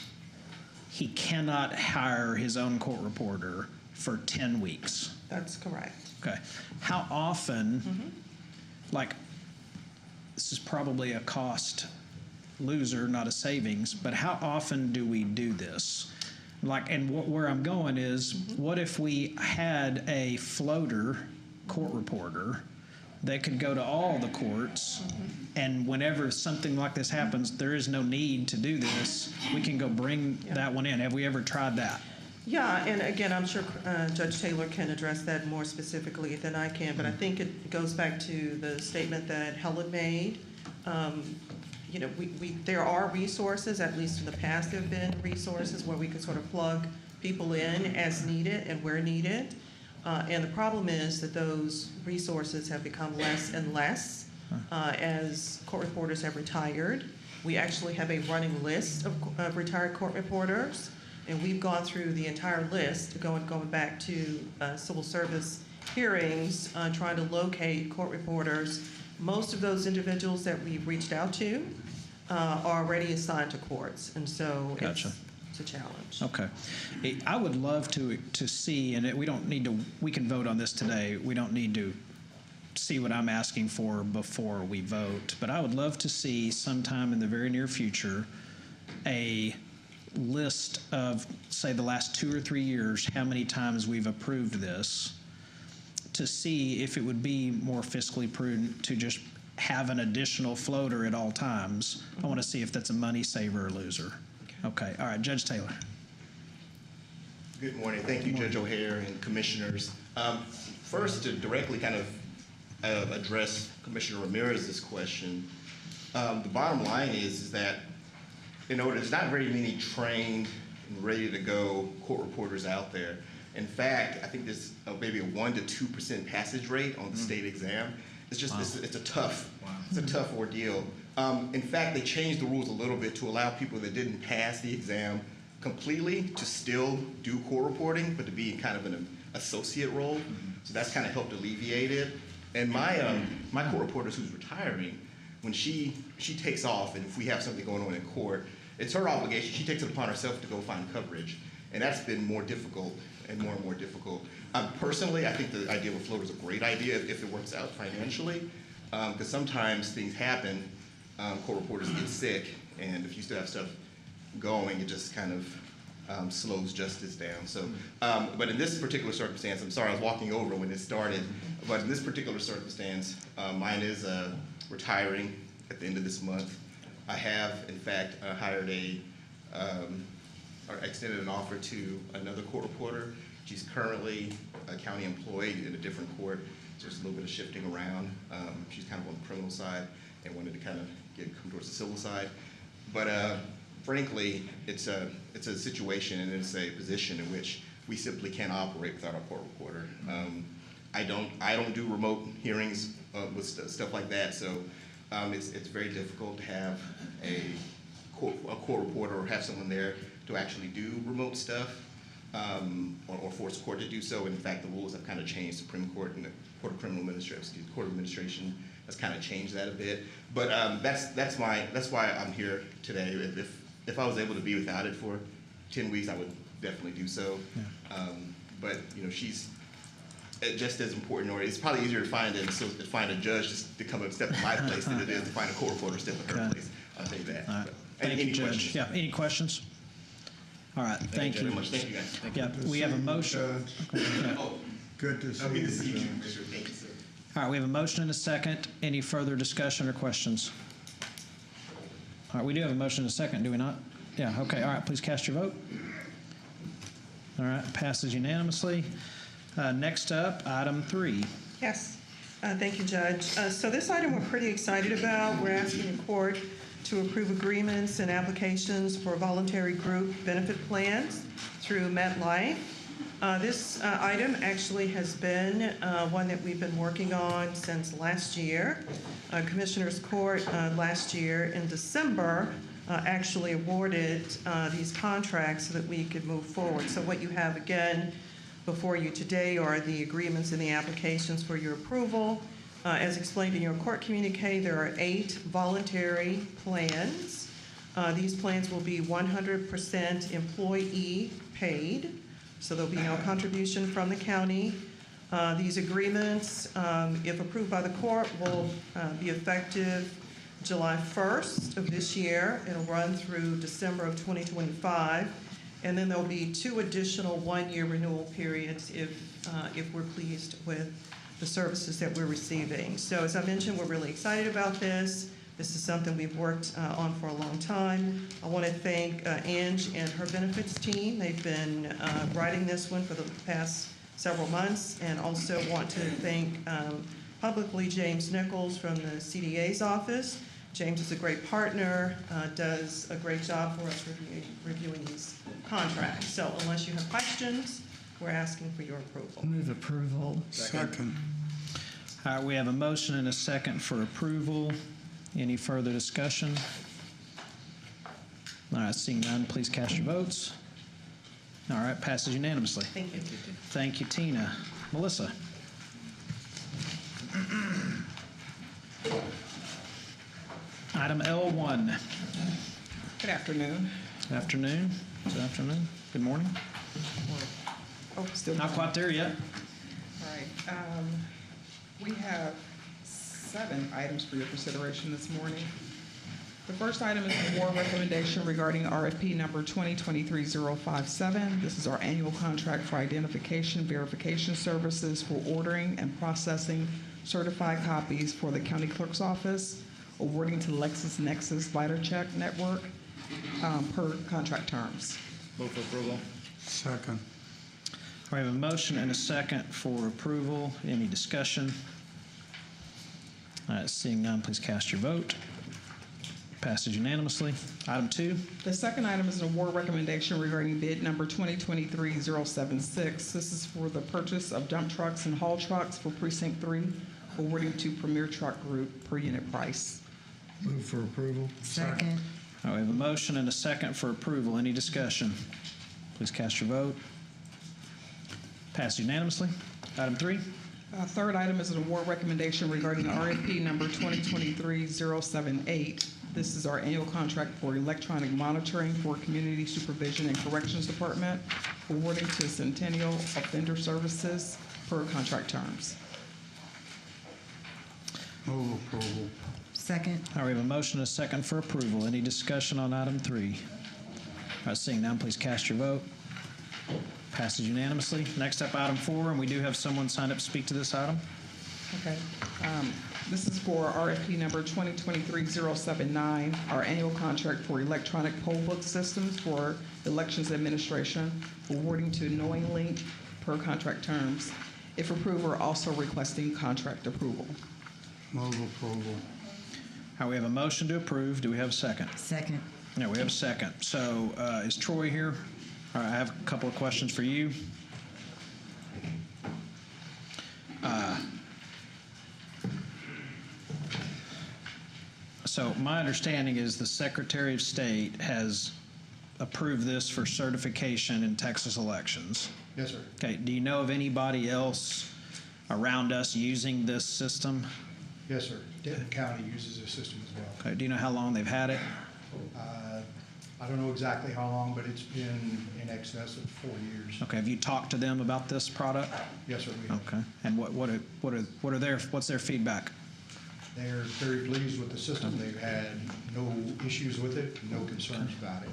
he cannot hire his own court reporter for 10 weeks. That's correct. Okay. How often, like, this is probably a cost loser, not a savings, but how often do we do this? Like, and where I'm going is, what if we had a floater court reporter they could go to all the courts, and whenever something like this happens, there is no need to do this. We can go bring that one in. Have we ever tried that? Yeah, and again, I'm sure Judge Taylor can address that more specifically than I can, but I think it goes back to the statement that Helen made. You know, there are resources, at least in the past there have been resources where we could sort of plug people in as needed and where needed. And the problem is that those resources have become less and less as court reporters have retired. We actually have a running list of retired court reporters, and we've gone through the entire list, going back to civil service hearings, trying to locate court reporters. Most of those individuals that we've reached out to are already assigned to courts, and so Gotcha. It's a challenge. Okay. I would love to see, and we don't need to, we can vote on this today. We don't need to see what I'm asking for before we vote, but I would love to see sometime in the very near future a list of, say, the last 2 or 3 years, how many times we've approved this, to see if it would be more fiscally prudent to just have an additional floater at all times. I want to see if that's a money saver or loser. Okay. All right, Judge Taylor. Good morning. Thank you, Judge O'Hare and commissioners. First, to directly kind of address Commissioner Ramirez's question, the bottom line is that, you know, there's not very many trained and ready to go court reporters out there. In fact, I think there's maybe a 1% to 2% passage rate on the state exam. It's just, it's a tough ordeal. In fact, they changed the rules a little bit to allow people that didn't pass the exam completely to still do court reporting, but to be in kind of an associate role. So that's kind of helped alleviate it. And my court reporter who's retiring, when she takes off, and if we have something going on in court, it's her obligation. She takes it upon herself to go find coverage. And that's been more difficult and more difficult. Personally, I think the idea of a floater is a great idea if it works out financially, because sometimes things happen, court reporters get sick, and if you still have stuff going, it just kind of slows justice down. So, but in this particular circumstance, I'm sorry, I was walking over when it started, but in this particular circumstance, mine is retiring at the end of this month. I have, in fact, hired or extended an offer to another court reporter. She's currently a county employee in a different court, so there's a little bit of shifting around. She's kind of on the criminal side and wanted to kind of come towards the civil side. But frankly, it's a situation and it's a position in which we simply can't operate without our court reporter. I don't do remote hearings with stuff like that, so it's very difficult to have a court reporter or have someone there to actually do remote stuff, or force the court to do so. In fact, the rules have kind of changed. Supreme Court and the Court of Criminal Administration, Court of Administration has kind of changed that a bit. But that's why I'm here today. If I was able to be without it for 10 weeks, I would definitely do so. Yeah. But you know, she's just as important, or it's probably easier to find a judge just to come and step in my place than it is to find a court reporter step in her place. I'll tell you that. All right. Thank you, Judge. Questions? Yeah. Any questions? All right. Thank you. Very much. Thank you, guys. Yeah. We have a motion. Good to see you. Thank you, sir. All right. We have a motion and a second. Any further discussion or questions? All right. We do have a motion and a second, do we not? Yeah. Okay. All right. Please cast your vote. All right. Passes unanimously. Next up, item 3. Yes, thank you, Judge. So this item we're pretty excited about. We're asking the court to approve agreements and applications for voluntary group benefit plans through MetLife. This item actually has been one that we've been working on since last year. Commissioners Court last year in December actually awarded these contracts so that we could move forward. So what you have again before you today are the agreements and the applications for your approval. As explained in your court communique, there are 8 voluntary plans. These plans will be 100% employee paid, so there'll be no contribution from the county. These agreements, if approved by the court, will be effective July 1st of this year. It'll run through December of 2025. And then there'll be 2 additional 1-year renewal periods if we're pleased with the services that we're receiving. So as I mentioned, we're really excited about this. This is something we've worked on for a long time. I want to thank Ange and her benefits team. They've been writing this one for the past several months, and also want to thank publicly James Nichols from the CDA's office. James is a great partner, does a great job for us reviewing these contracts. So unless you have questions, we're asking for your approval. Move approval. Second. All right, we have a motion and a second for approval. Any further discussion? All right, seeing none, please cast your votes. All right, passes unanimously. Thank you. Thank you, Tina. Melissa? Item L1. Good afternoon. Afternoon. Good afternoon. Good morning. Oh, still Not quite there yet. All right. We have 7 items for your consideration this morning. The first item is the board recommendation regarding RFP number 2023-057. This is our annual contract for identification verification services for ordering and processing certified copies for the county clerk's office, awarding to LexisNexis VitaCheck Network per contract terms. Move for approval. Second. We have a motion and a second for approval. Any discussion? All right, seeing none, please cast your vote. Passes unanimously. Item 2. The second item is an award recommendation regarding bid number 2023-076. This is for the purchase of dump trucks and haul trucks for Precinct 3, awarding to Premier Truck Group per unit price. Move for approval. Second. All right, we have a motion and a second for approval. Any discussion? Please cast your vote. Passed unanimously. Item 3. Third item is an award recommendation regarding RFP number 2023-078. This is our annual contract for electronic monitoring for Community Supervision and Corrections Department, awarding to Centennial Offender Services per contract terms. Move approval. Second. All right, we have a motion and a second for approval. Any discussion on item 3? All right, seeing none, please cast your vote. Passes unanimously. Next up, item 4, and we do have someone signed up to speak to this item. Okay. This is for RFP number 2023-079, our annual contract for electronic poll book systems for Elections Administration, awarding to Knowing Link per contract terms. If approved, we're also requesting contract approval. Move approval. All right, we have a motion to approve. Do we have a second? Second. No, we have a second. So is Troy here? All right, I have a couple of questions for you. So my understanding is the Secretary of State has approved this for certification in Texas elections. Yes, sir. Okay, do you know of anybody else around us using this system? Yes, sir. Denton County uses this system as well. Okay, do you know how long they've had it? I don't know exactly how long, but it's been in excess of 4 years. Okay, have you talked to them about this product? Yes, sir, we have. Okay, and what's their feedback? They're very pleased with the system. They've had no issues with it, no concerns about it.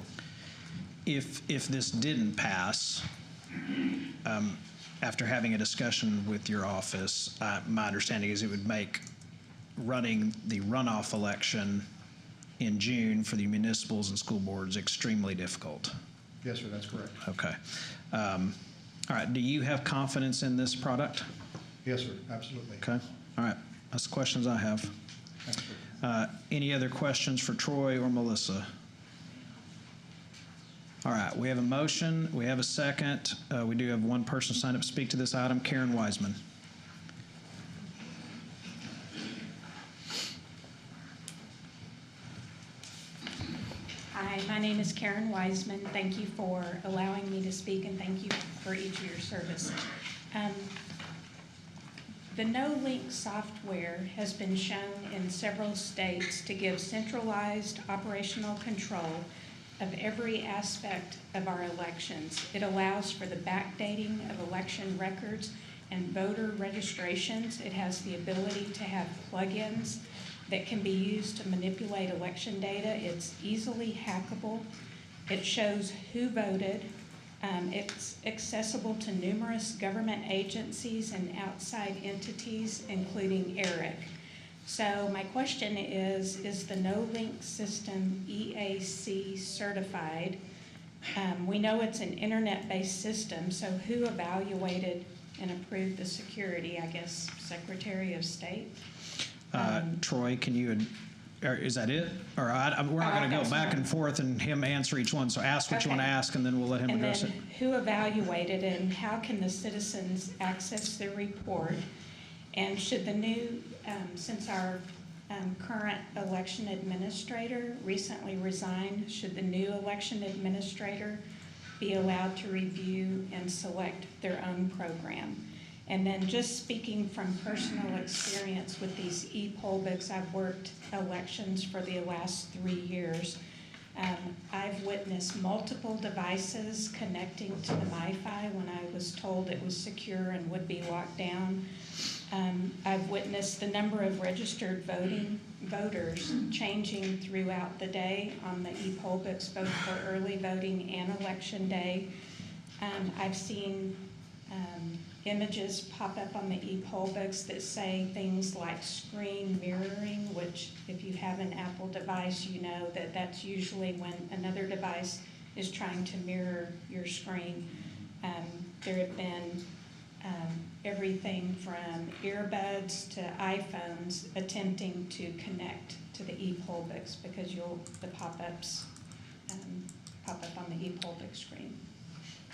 If this didn't pass, after having a discussion with your office, my understanding is it would make running the runoff election in June for the municipals and school boards extremely difficult. Yes, sir, that's correct. Okay. All right, do you have confidence in this product? Yes, sir, absolutely. Okay. All right, that's the questions I have. Any other questions for Troy or Melissa? All right, we have a motion, we have a second. We do have one person signed up to speak to this item, Karen Wiseman. Hi, my name is Karen Wiseman. Thank you for allowing me to speak, and thank you for each of your service. The NoLink software has been shown in several states to give centralized operational control of every aspect of our elections. It allows for the backdating of election records and voter registrations. It has the ability to have plugins that can be used to manipulate election data. It's easily hackable. It shows who voted, It's accessible to numerous government agencies and outside entities, including ERIC. So my question is the No-Link system EAC certified? We know it's an internet-based system, so who evaluated and approved the security? I guess Secretary of State? Troy, can you, or is that it? Or we're not going to go back and forth and him answer each one, so ask what you want to ask and then we'll let him address it. And then who evaluated and how can the citizens access the report? And should the new, since our current election administrator recently resigned, should the new election administrator be allowed to review and select their own program? And then just speaking from personal experience with these e-poll books, I've worked elections for the last 3 years. I've witnessed multiple devices connecting to the MiFi when I was told it was secure and would be locked down. I've witnessed the number of registered voters changing throughout the day on the e-poll books, both for early voting and election day. I've seen images pop up on the e-poll books that say things like screen mirroring, which if you have an Apple device, you know that that's usually when another device is trying to mirror your screen. There have been everything from earbuds to iPhones attempting to connect to the e-poll books because the pop-ups pop up on the e-poll book screen.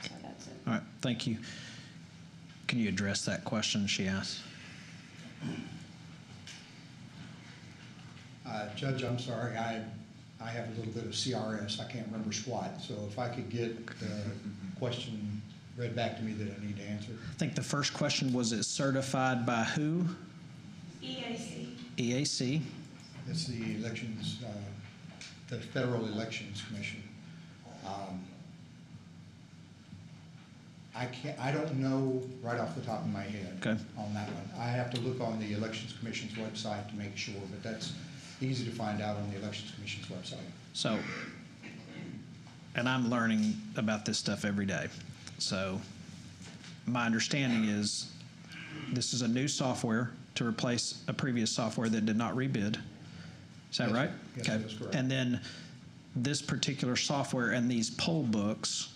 So that's it. All right, thank you. Can you address that question she asked? Judge, I'm sorry, I have a little bit of CRS. I can't remember SWAT. So if I could get the question read back to me that I need to answer. I think the first question was, it certified by who? EAC. EAC. It's the elections, the Federal Elections Commission. I don't know right off the top of my head on that one. I have to look on the Elections Commission's website to make sure, but that's easy to find out on the Elections Commission's website. So, and I'm learning about this stuff every day. So my understanding is this is a new software to replace a previous software that did not rebid. Is that right? Yes, that is correct. And then this particular software and these poll books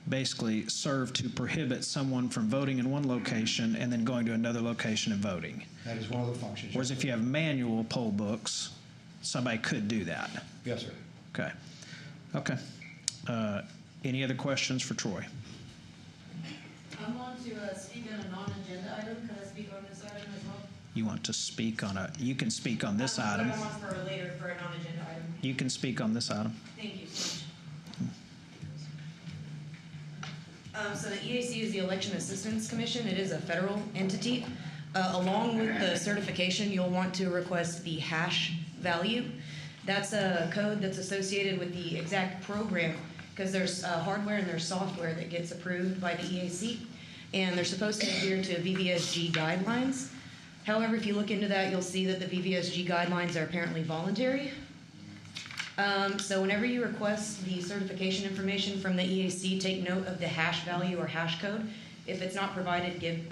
basically serve to prohibit someone from voting in one location and then going to another location and voting. That is one of the functions. Whereas if you have manual poll books, somebody could do that. Yes, sir. Okay. Okay. Any other questions for Troy? I want to speak on a non-agenda item. Can I speak on this item as well? You want to speak on you can speak on this item. But I want for later for a non-agenda item. You can speak on this item. Thank you so much. So the EAC is the Election Assistance Commission. It is a federal entity. Along with the certification, you'll want to request the hash value. That's a code that's associated with the exact program, because there's hardware and there's software that gets approved by the EAC, and they're supposed to adhere to VVSG guidelines. However, if you look into that, you'll see that the VVSG guidelines are apparently voluntary. So whenever you request the certification information from the EAC, take note of the hash value or hash code. If it's not provided,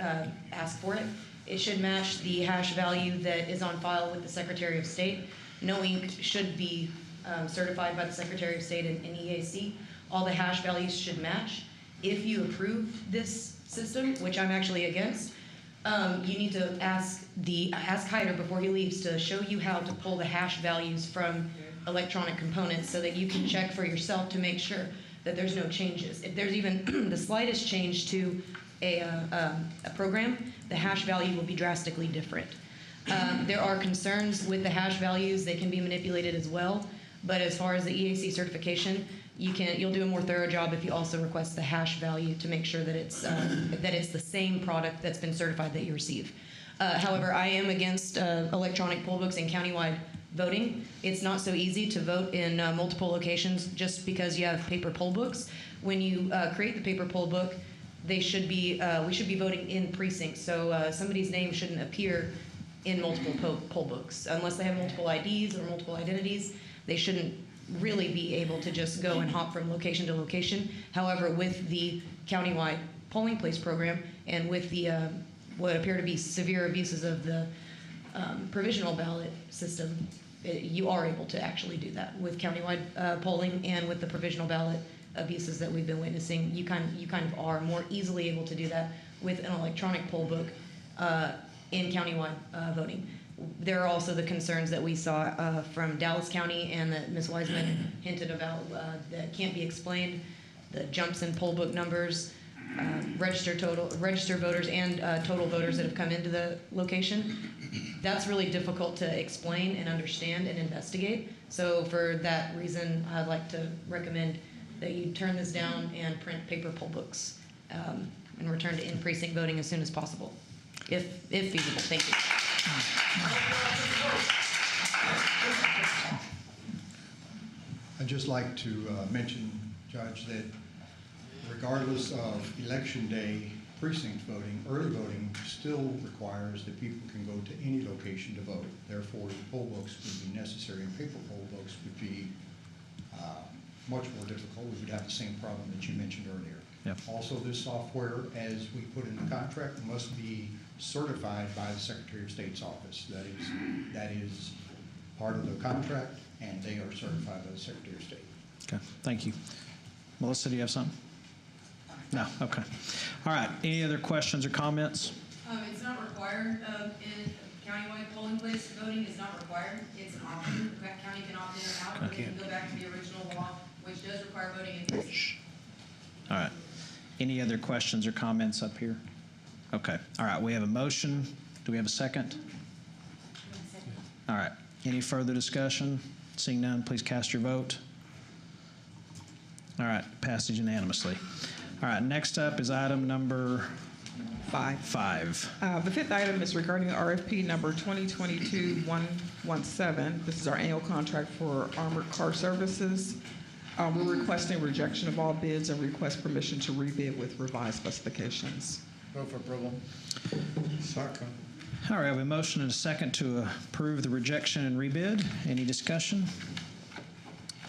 ask for it. It should match the hash value that is on file with the Secretary of State. No ink should be certified by the Secretary of State in EAC. All the hash values should match. If you approve this system, which I'm actually against, you need to ask Hyder before he leaves to show you how to pull the hash values from electronic components so that you can check for yourself to make sure that there's no changes. If there's even the slightest change to a program, the hash value will be drastically different. There are concerns with the hash values. They can be manipulated as well. But as far as the EAC certification, you'll do a more thorough job if you also request the hash value to make sure that it's the same product that's been certified that you receive. However, I am against electronic poll books and countywide voting. It's not so easy to vote in multiple locations just because you have paper poll books. When you create the paper poll book, we should be voting in precincts. So somebody's name shouldn't appear in multiple poll books unless they have multiple IDs or multiple identities. They shouldn't really be able to just go and hop from location to location. However, with the countywide polling place program and with the what appear to be severe abuses of the provisional ballot system, you are able to actually do that with countywide polling, and with the provisional ballot abuses that we've been witnessing, you kind of are more easily able to do that with an electronic poll book in countywide voting. There are also the concerns that we saw from Dallas County and that Ms. Wiseman hinted about that can't be explained, the jumps in poll book numbers, registered voters and total voters that have come into the location. That's really difficult to explain and understand and investigate. So for that reason, I'd like to recommend that you turn this down and print paper poll books and return to in-precinct voting as soon as possible, if feasible. Thank you. I'd just like to mention, Judge, that regardless of election day precinct voting, early voting still requires that people can go to any location to vote. Therefore, the poll books would be necessary, and paper poll books would be much more difficult. We would have the same problem that you mentioned earlier. Yep. Also, this software, as we put in the contract, must be certified by the Secretary of State's office. That is part of the contract, and they are certified by the Secretary of State. Okay, thank you. Melissa, do you have something? No, okay. All right, any other questions or comments? It's not required in countywide polling place voting. It's not required. It's an option. The county can opt in or out, but they can go back to the original law, which does require voting in person. All right. Any other questions or comments up here? Okay. All right, we have a motion. Do we have a second? All right. Any further discussion? Seeing none, please cast your vote. All right, passage unanimously. All right, next up is item number 5. The fifth item is regarding RFP number 2022-117. This is our annual contract for armored car services. We're requesting rejection of all bids and request permission to rebid with revised specifications. Move for approval. Second. All right, we have a motion and a second to approve the rejection and rebid. Any discussion?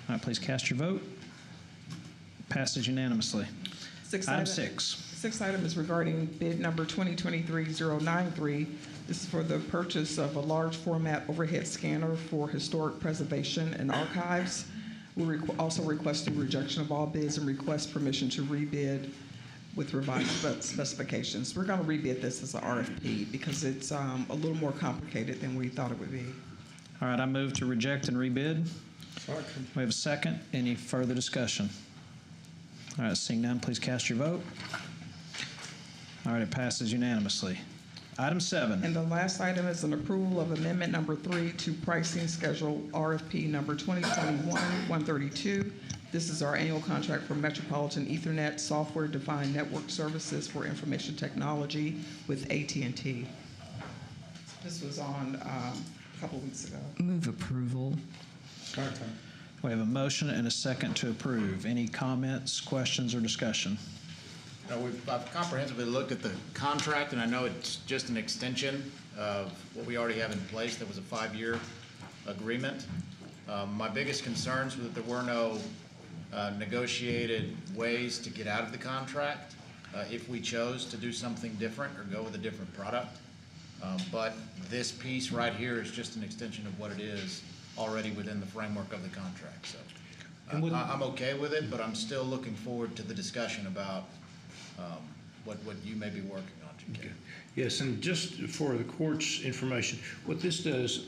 All right, please cast your vote. Passage unanimously. Item 6. Sixth item is regarding bid number 2023-093. This is for the purchase of a large format overhead scanner for historic preservation and archives. We're also requesting rejection of all bids and request permission to rebid with revised specifications. We're going to rebid this as an RFP because it's a little more complicated than we thought it would be. All right, I move to reject and rebid. Second. We have a second. Any further discussion? All right, seeing none, please cast your vote. All right, it passes unanimously. Item 7. And the last item is an approval of amendment number 3 to pricing schedule RFP number 2021-132. This is our annual contract for Metropolitan Ethernet software-defined network services for information technology with AT&T. This was on a couple weeks ago. Move approval. Second. We have a motion and a second to approve. Any comments, questions, or discussion? I've comprehensively looked at the contract, and I know it's just an extension of what we already have in place. That was a 5-year agreement. My biggest concerns were that there were no negotiated ways to get out of the contract if we chose to do something different or go with a different product. But this piece right here is just an extension of what it is already within the framework of the contract. So I'm okay with it, but I'm still looking forward to the discussion about what you may be working on, Jim. Okay. Yes, and just for the court's information, what this does,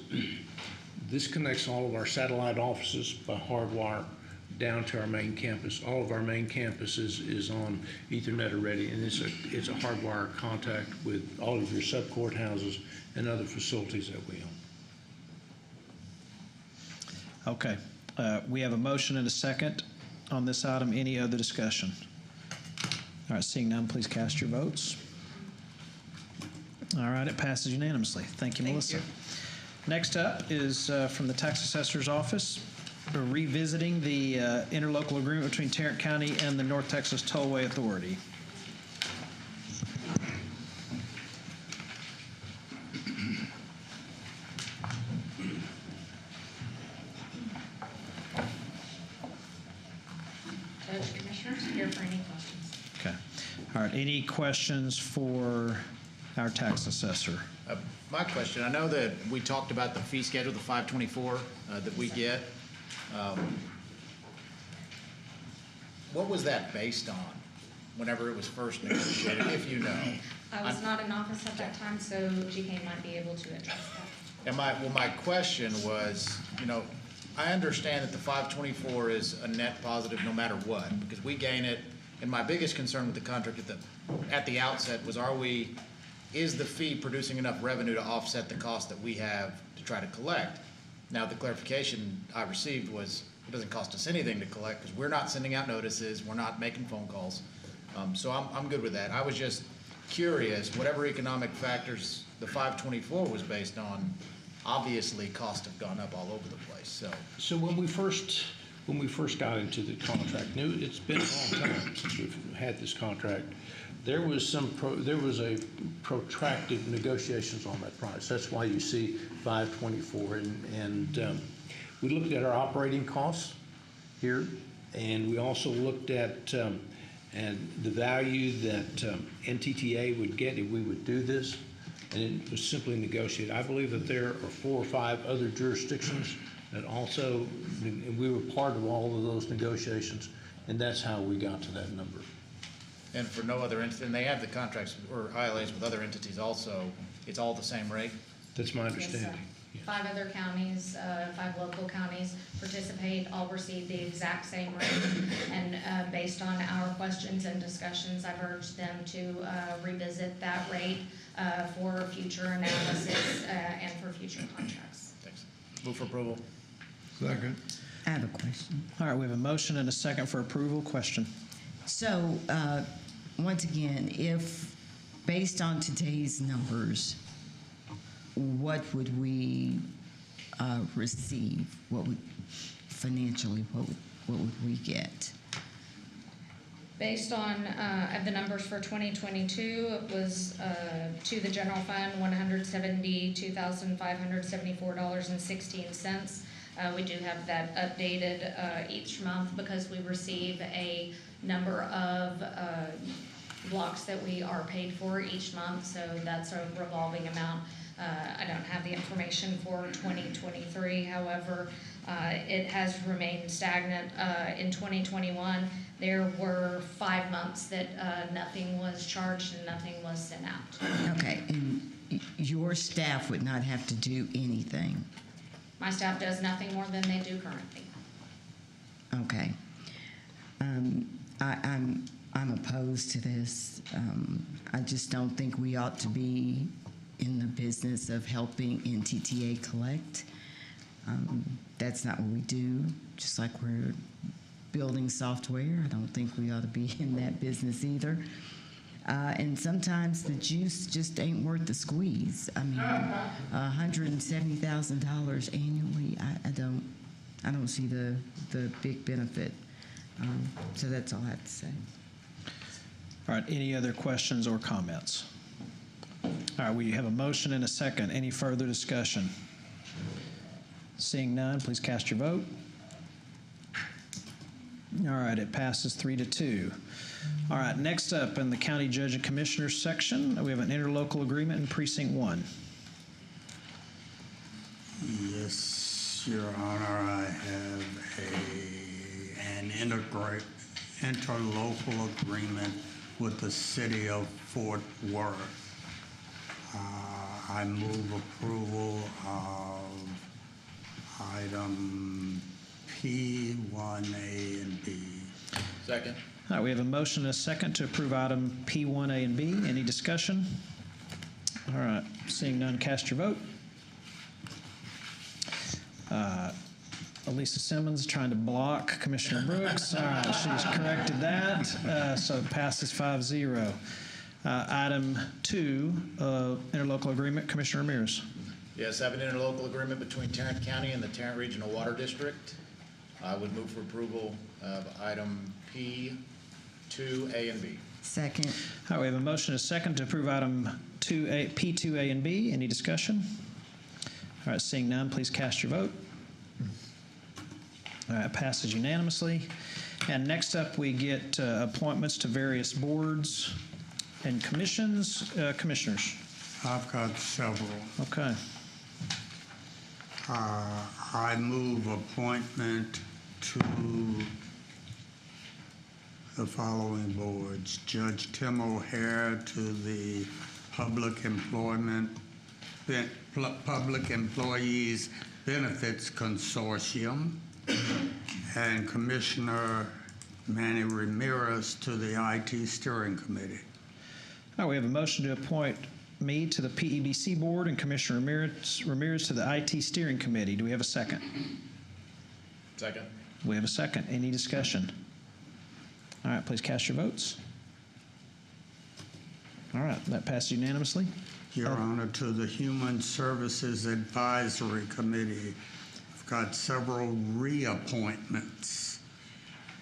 this connects all of our satellite offices by hardwire down to our main campus. All of our main campus is on Ethernet already, and it's a hardwire contact with all of your sub-courthouses and other facilities that we own. Okay. We have a motion and a second on this item. Any other discussion? All right, seeing none, please cast your votes. All right, it passes unanimously. Thank you, Melissa. Next up is from the Tax Assessor's Office. We're revisiting the interlocal agreement between Tarrant County and the North Texas Tollway Authority. here for any questions. Okay. All right. Any questions for our tax assessor? My question, I know that we talked about the fee schedule, the 524 that we get. What was that based on whenever it was first negotiated, if you know? I was not in office at that time, so GK might be able to address that. And my question was, I understand that the 524 is a net positive no matter what, because we gain it. And my biggest concern with the contract at the outset was, is the fee producing enough revenue to offset the cost that we have to try to collect? Now, the clarification I received was it doesn't cost us anything to collect because we're not sending out notices, we're not making phone calls. So I'm good with that. I was just curious, whatever economic factors the 524 was based on, obviously costs have gone up all over the place. So when we first got into the contract, it's been a long time since we've had this contract. There was a protracted negotiations on that price. That's why you see 524. And we looked at our operating costs here, and we also looked at and the value that NTTA would get if we would do this, and it was simply negotiated. I believe that there are 4 or 5 other jurisdictions that also, and we were part of all of those negotiations, and that's how we got to that number. And for no other entity, and they have the contracts or ILAs with other entities also, it's all the same rate? That's my Yes, sir. understanding. 5 other counties, 5 local counties participate, all receive the exact same rate. And based on our questions and discussions, I've urged them to revisit that rate for future analysis and for future contracts. Thanks. Move for approval. Second. I have a question. All right. We have a motion and a second for approval. Question. So, once again, if, based on today's numbers, what would we receive? What would we get? Based on the numbers for 2022, it was to the general fund $172,574.16. We do have that updated each month because we receive a number of blocks that we are paid for each month, so that's a revolving amount. I don't have the information for 2023. However, it has remained stagnant. In 2021, there were 5 months that nothing was charged and nothing was sent out. Okay, and your staff would not have to do anything? My staff does nothing more than they do currently. Okay. I'm opposed to this. I just don't think we ought to be in the business of helping NTTA collect. That's not what we do. Just like we're building software, I don't think we ought to be in that business either. And sometimes the juice just ain't worth the squeeze. I mean, $170,000 annually, I don't see the big benefit. So that's all I have to say. All right. Any other questions or comments? All right. We have a motion and a second. Any further discussion? Seeing none, please cast your vote. All right. It passes 3-2. All right. Next up in the County Judge and Commissioners section, we have an interlocal agreement in Precinct 1. Yes, Your Honor, I have an interlocal agreement with the City of Fort Worth. I move approval of item P, 1A, and B. Second. All right, we have a motion and a second to approve item P1A and B. Any discussion? All right, seeing none, cast your vote. Elisa Simmons trying to block Commissioner Brooks. All right, she's corrected that, so it passes 5-0. Item 2, interlocal agreement, Commissioner Ramirez. Yes, I have an interlocal agreement between Tarrant County and the Tarrant Regional Water District. I would move for approval of item P, 2A, and B. Second. All right, we have a motion and a second to approve item P2A and B. Any discussion? All right, seeing none, please cast your vote. All right, passes unanimously. And next up, we get appointments to various boards and commissions. Commissioners. I've got several. Okay. I move appointment to the following boards. Judge Tim O'Hare to the Public Employees Benefits Consortium, and Commissioner Manny Ramirez to the IT Steering Committee. All right, we have a motion to appoint me to the PEBC board and Commissioner Ramirez to the IT Steering Committee. Do we have a second? Second. We have a second. Any discussion? All right, please cast your votes. All right, that passes unanimously. Your Honor, to the Human Services Advisory Committee, I've got several reappointments.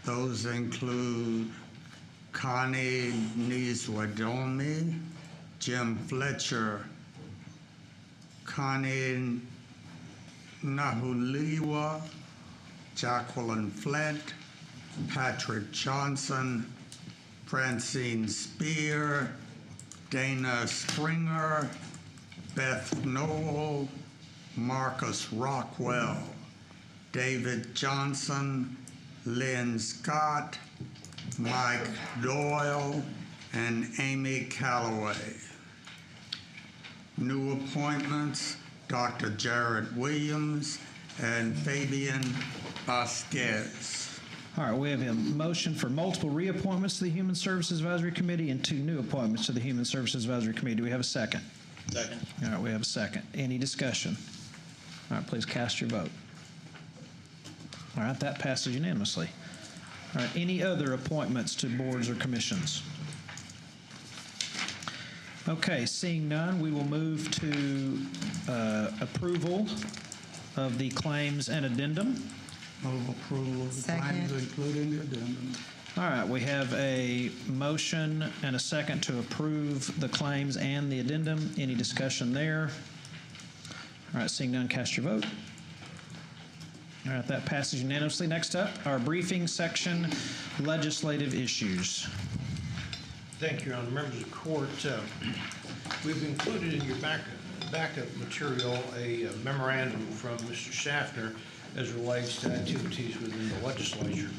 Those include Connie Nizwadomi, Jim Fletcher, Connie Nahuliwa, Jacqueline Flint, Patrick Johnson, Francine Spear, Dana Springer, Beth Noel, Marcus Rockwell, David Johnson, Lynn Scott, Mike Doyle, and Amy Calloway. New appointments, Dr. Jared Williams and Fabian Vasquez. All right, we have a motion for multiple reappointments to the Human Services Advisory Committee and 2 new appointments to the Human Services Advisory Committee. Do we have a second? Second. All right, we have a second. Any discussion? All right, please cast your vote. All right, that passes unanimously. All right, any other appointments to boards or commissions? Okay, seeing none, we will move to approval of the claims and addendum. Move approval of the claims, including the addendum. All right, we have a motion and a second to approve the claims and the addendum. Any discussion there? All right, seeing none, cast your vote. All right, that passes unanimously. Next up, our briefing section, legislative issues. Thank you, Your Honor. Members of the court, we've included in your backup material a memorandum from Mr. Schaffner as relates to activities within the legislature.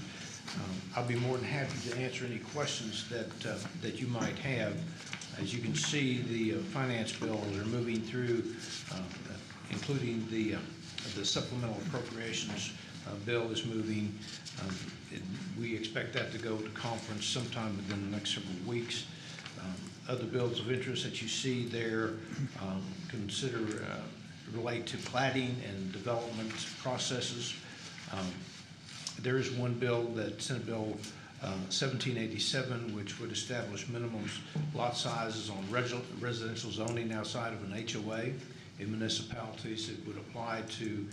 I'll be more than happy to answer any questions that you might have. As you can see, the finance bills are moving through, including the supplemental appropriations bill is moving. We expect that to go to conference sometime within the next several weeks. Other bills of interest that you see there relate to platting and development processes. There is one bill, that Senate Bill 1787, which would establish minimum lot sizes on residential zoning outside of an HOA in municipalities. It would apply to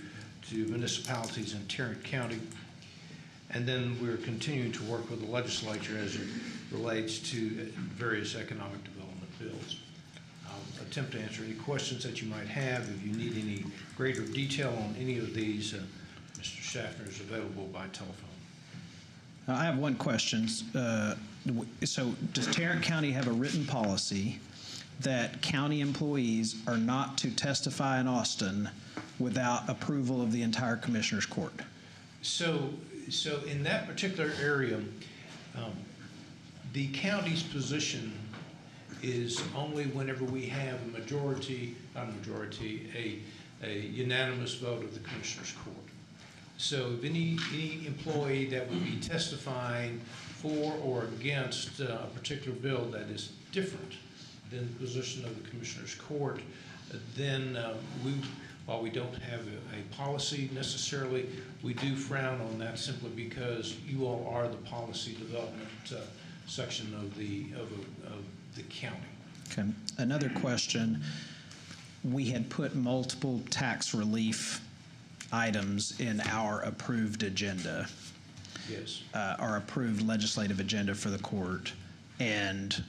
municipalities in Tarrant County. And then we're continuing to work with the legislature as it relates to various economic development bills. I'll attempt to answer any questions that you might have. If you need any greater detail on any of these, Mr. Schaffner is available by telephone. I have one question. So does Tarrant County have a written policy that county employees are not to testify in Austin without approval of the entire Commissioner's Court? So in that particular area, the county's position is only whenever we have a unanimous vote of the Commissioner's Court. So if any employee that would be testifying for or against a particular bill that is different than the position of the Commissioner's Court, then while we don't have a policy necessarily, we do frown on that simply because you all are the policy development section of the county. Okay. Another question. We had put multiple tax relief items in our approved agenda. Yes. Our approved legislative agenda for the court, and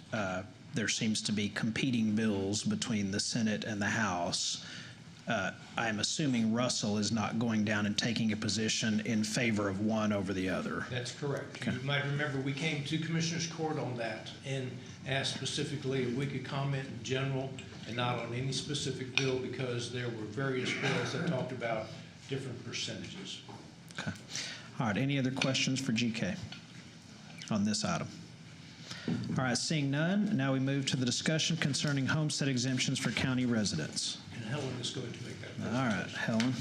there seems to be competing bills between the Senate and the House. I'm assuming Russell is not going down and taking a position in favor of one over the other. That's correct. You might remember we came to Commissioners Court on that and asked specifically if we could comment in general and not on any specific bill because there were various bills that talked about different percentages. Okay. All right, any other questions for GK on this item? All right, seeing none, now we move to the discussion concerning homestead exemptions for county residents. And Helen is going to make that. All right, Helen.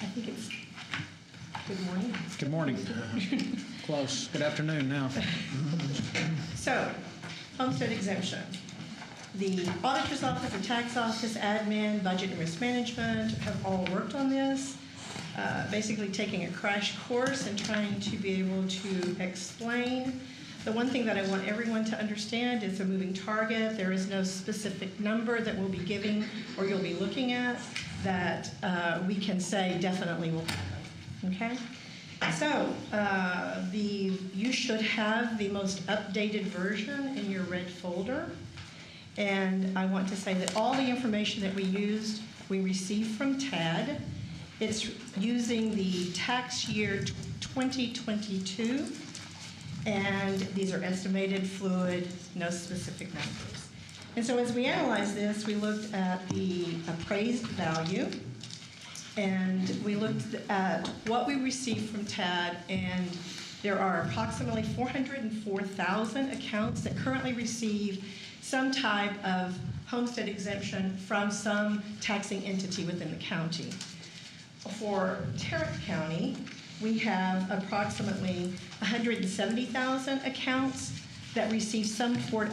I think it's, good morning. Good morning. Close. Good afternoon now. So, homestead exemption. The auditor's office, the tax office, admin, budget and risk management have all worked on this, basically taking a crash course and trying to be able to explain. The one thing that I want everyone to understand is a moving target. There is no specific number that we'll be giving or you'll be looking at that we can say definitely will happen, okay? So, you should have the most updated version in your red folder. And I want to say that all the information that we used, we received from TAD. It's using the tax year 2022. And these are estimated, fluid, no specific numbers. And so as we analyzed this, we looked at the appraised value. And we looked at what we received from TAD, and there are approximately 404,000 accounts that currently receive some type of homestead exemption from some taxing entity within the county. For Tarrant County, we have approximately 170,000 accounts that receive some sort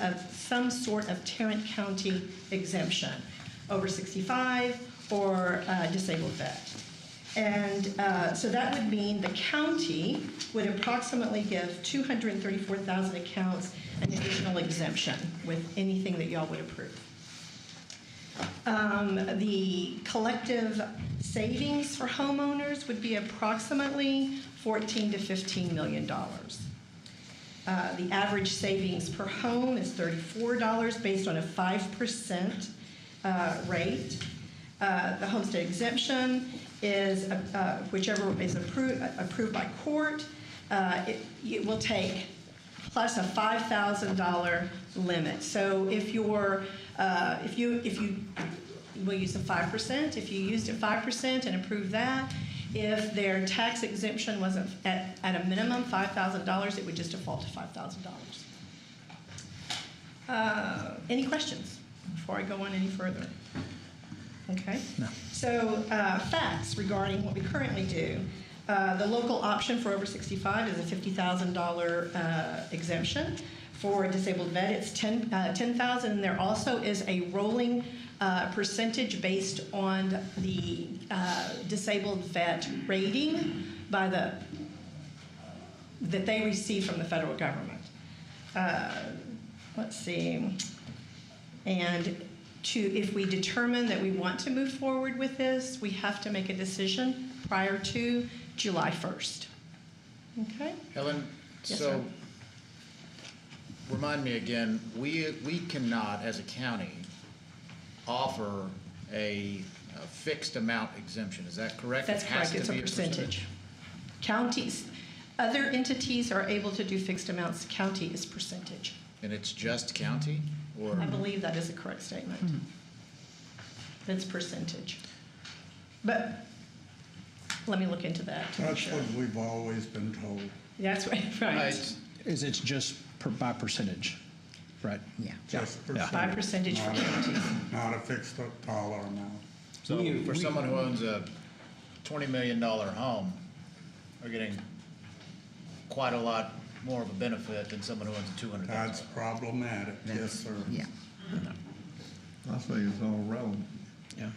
of Tarrant County exemption, over 65 or disabled vet. And so that would mean the county would approximately give 234,000 accounts an additional exemption with anything that y'all would approve. The collective savings for homeowners would be approximately $14 to $15 million. The average savings per home is $34 based on a 5% rate. The homestead exemption is whichever is approved by court. It will take plus a $5,000 limit. So if you will use a 5%. If you used it 5% and approved that, if their tax exemption wasn't at a minimum $5,000, it would just default to $5,000. Any questions before I go on any further? Okay. No. So facts regarding what we currently do. The local option for over 65 is a $50,000 exemption. For disabled vet, it's $10,000. And there also is a rolling percentage based on the disabled vet rating by that they receive from the federal government. Let's see. And if we determine that we want to move forward with this, we have to make a decision prior to July 1st. Okay? Helen, Yes, so sir. remind me again, we cannot, as a county, offer a fixed amount exemption. Is that correct? That's correct. It's a percentage. Counties, other entities are able to do fixed amounts. County is percentage. And it's just county? Or I believe that is a correct statement. That's percentage. But let me look into that to make That's sure. what we've always been told. That's right. Is it's just by percentage, right? Yeah. Just By percentage for counties. Not a fixed dollar amount. So for someone who owns a $20 million home, they're getting quite a lot more of a benefit than someone who owns a $200,000. That's problematic, yes, sir. Yeah. I think it's all relevant. Yeah.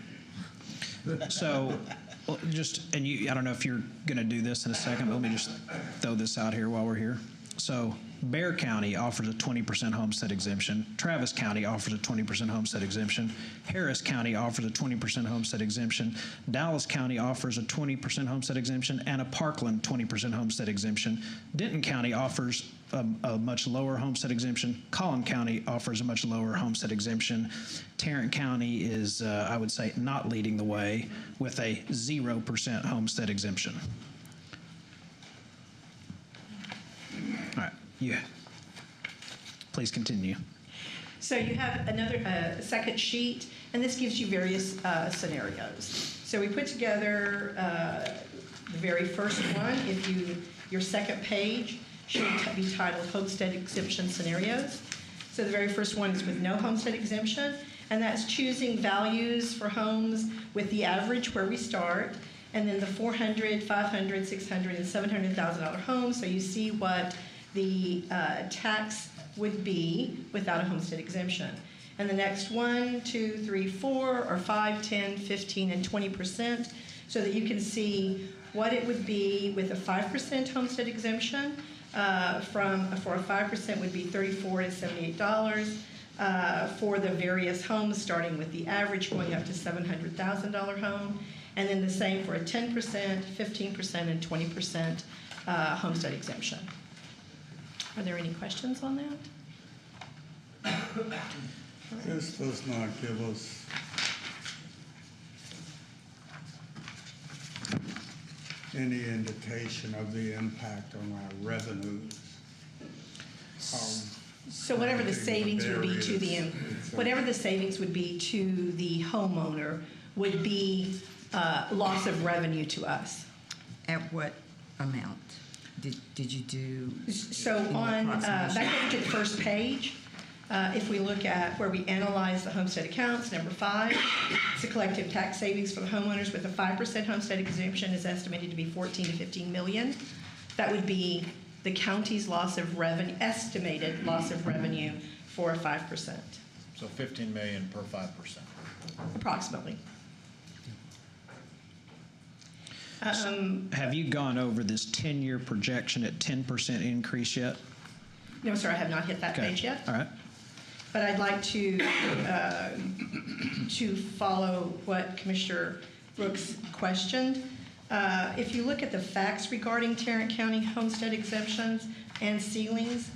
So, well, I don't know if you're going to do this in a second, but let me just throw this out here while we're here. So, Bexar County offers a 20% homestead exemption. Travis County offers a 20% homestead exemption. Harris County offers a 20% homestead exemption. Dallas County offers a 20% homestead exemption, and a Parkland 20% homestead exemption. Denton County offers a much lower homestead exemption. Collin County offers a much lower homestead exemption. Tarrant County is, I would say, not leading the way with a 0% homestead exemption. All right, yeah. Please continue. So you have another second sheet, and this gives you various scenarios. So we put together the very first one. Your second page should be titled Homestead Exemption Scenarios. So the very first one is with no homestead exemption, and that's choosing values for homes with the average where we start, and then the $400,000, $500,000, $600,000, and $700,000 homes. So you see what the tax would be without a homestead exemption. And the next 1, 2, 3, 4 are 5, 10, 15, and 20%, so that you can see what it would be with a 5% homestead exemption. For a 5% would be $34 to $78 for the various homes, starting with the average going up to $700,000 home, and then the same for a 10%, 15%, and 20% homestead exemption. Are there any questions on that? This does not give us any indication of the impact on our revenues. So whatever the savings would be to the homeowner would be loss of revenue to us. At what amount did you do? So on back over to the first page, if we look at where we analyze the homestead accounts, number 5, it's the collective tax savings for the homeowners with a 5% homestead exemption is estimated to be $14 to $15 million. That would be the county's loss of revenue, estimated loss of revenue for a 5%. So $15 million per 5%. Approximately. Have you gone over this 10-year projection at 10% increase yet? No, sir, I have not hit that page yet. All right. But I'd like to follow what Commissioner Brooks questioned. If you look at the facts regarding Tarrant County homestead exemptions and ceilings,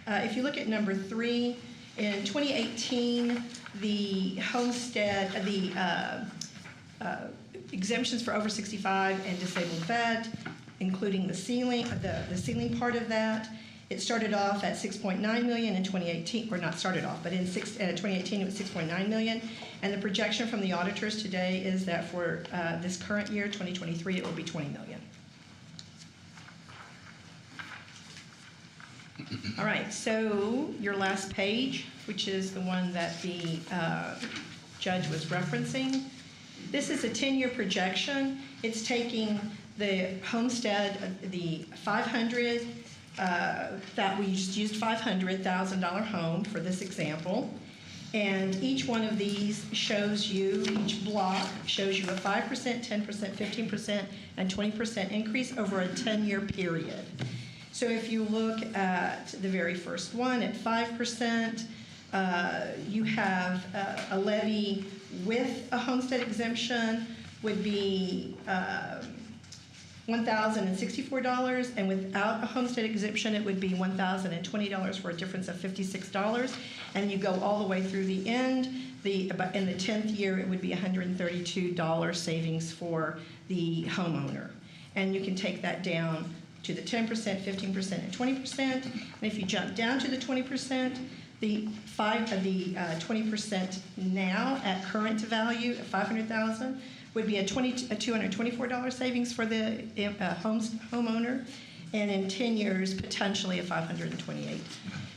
if you look at number 3, in 2018, the homestead, exemptions for over 65 and disabled vet, including the ceiling part of that. It started off at $6.9 million in 2018, or not started off, but in 2018 it was $6.9 million. And the projection from the auditors today is that for this current year, 2023, it will be $20 million. All right, so your last page, which is the one that the judge was referencing, this is a 10-year projection. It's taking the homestead, the 500, that we just used $500,000 home for this example. And each one of these shows you, each block shows you a 5%, 10%, 15%, and 20% increase over a 10-year period. So if you look at the very first one at 5%, you have a levy with a homestead exemption would be $1,064, and without a homestead exemption, it would be $1,020 for a difference of $56. And you go all the way through the end. In the 10th year, it would be $132 savings for the homeowner. And you can take that down to the 10%, 15%, and 20%. And if you jump down to the 20%, the 20% now at current value at $500,000 would be a $224 savings for the homeowner, and in 10 years potentially a $528.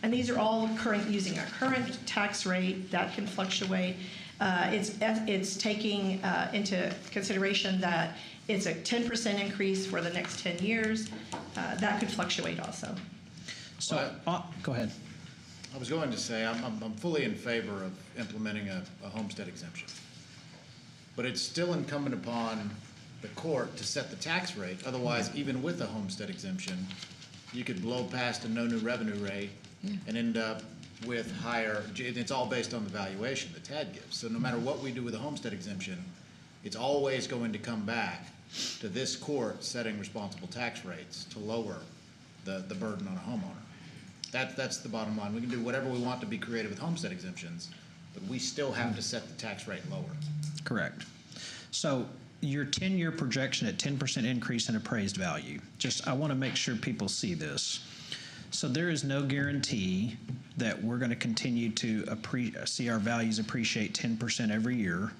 And these are all current, using our current tax rate. That can fluctuate. It's taking into consideration that it's a 10% increase for the next 10 years. That could fluctuate also. So, go ahead. I was going to say I'm fully in favor of implementing a homestead exemption. But it's still incumbent upon the court to set the tax rate. Otherwise, even with a homestead exemption, you could blow past a no new revenue rate and end up with higher, it's all based on the valuation that TAD gives. So no matter what we do with the homestead exemption, it's always going to come back to this court setting responsible tax rates to lower the burden on a homeowner. That's the bottom line. We can do whatever we want to be creative with homestead exemptions, but we still have to set the tax rate lower. Correct. So your 10-year projection at 10% increase in appraised value, I want to make sure people see this. So there is no guarantee that we're going to continue to see our values appreciate 10% every year.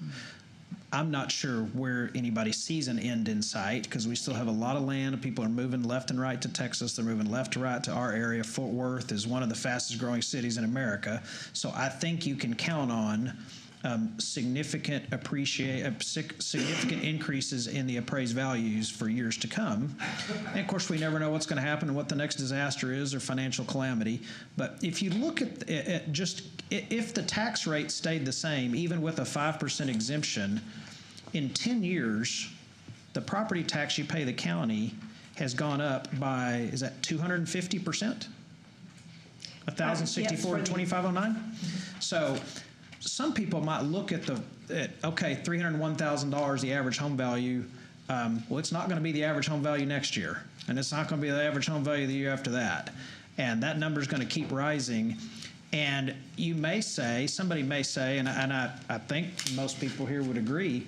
I'm not sure where anybody sees an end in sight because we still have a lot of land. People are moving left and right to Texas. They're moving left to right to our area. Fort Worth is one of the fastest growing cities in America. So I think you can count on significant increases in the appraised values for years to come. And of course, we never know what's going to happen and what the next disaster is or financial calamity. But if you look at if the tax rate stayed the same, even with a 5% exemption, in 10 years, the property tax you pay the county has gone up by, is that 250%? 1,064 to 2,509? So some people might look at okay, $301,000, the average home value. Well, it's not going to be the average home value next year, and it's not going to be the average home value the year after that. And that number is going to keep rising. And you may say, somebody may say, and I think most people here would agree,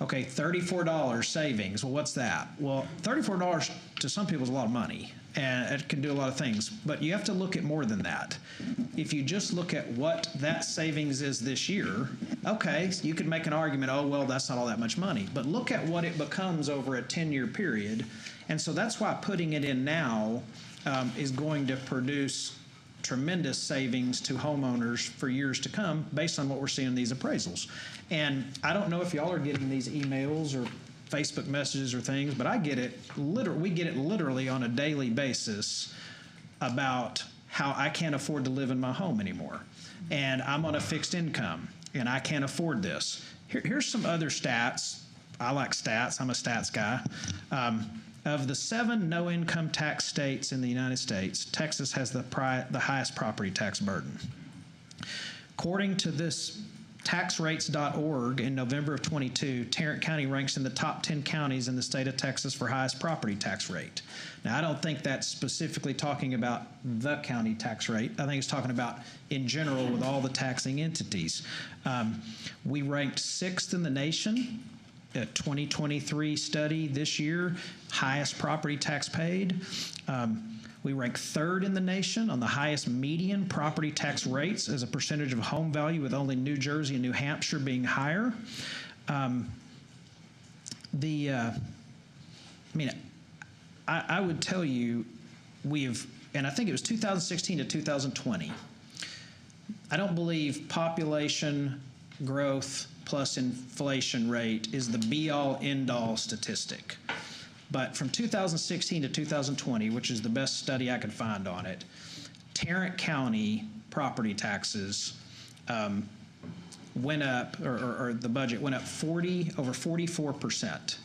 okay, $34 savings. Well, what's that? Well, $34 to some people is a lot of money, and it can do a lot of things. But you have to look at more than that. If you just look at what that savings is this year, okay, you could make an argument, oh, well, that's not all that much money. But look at what it becomes over a 10-year period. And so that's why putting it in now is going to produce tremendous savings to homeowners for years to come based on what we're seeing in these appraisals. And I don't know if y'all are getting these emails or Facebook messages or things, but I get it we get it literally on a daily basis about how I can't afford to live in my home anymore. And I'm on a fixed income and I can't afford this. Here's some other stats. I like stats. I'm a stats guy. Of the 7 no-income tax states in the United States, Texas has the highest property tax burden. According to this taxrates.org in November of 22, Tarrant County ranks in the top 10 counties in the state of Texas for highest property tax rate. Now, I don't think that's specifically talking about the county tax rate. I think it's talking about in general with all the taxing entities. We ranked 6th in the nation. A 2023 study this year, highest property tax paid. We rank 3rd in the nation on the highest median property tax rates as a percentage of home value, with only New Jersey and New Hampshire being higher. I would tell you and I think it was 2016 to 2020. I don't believe population growth plus inflation rate is the be-all, end-all statistic. But from 2016 to 2020, which is the best study I could find on it, Tarrant County property taxes went up, or the budget went up over 44%.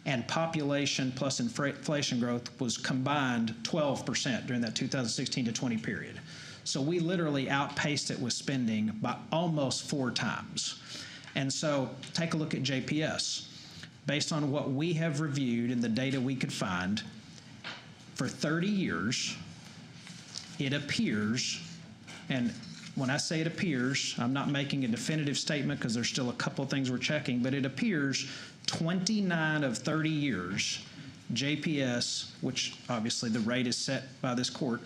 And population plus inflation growth was combined 12% during that 2016 to 20 period. So we literally outpaced it with spending by almost 4 times. And so take a look at JPS. Based on what we have reviewed and the data we could find, for 30 years, it appears, and when I say it appears, I'm not making a definitive statement because there's still a couple of things we're checking, but it appears 29 of 30 years, JPS, which obviously the rate is set by this court,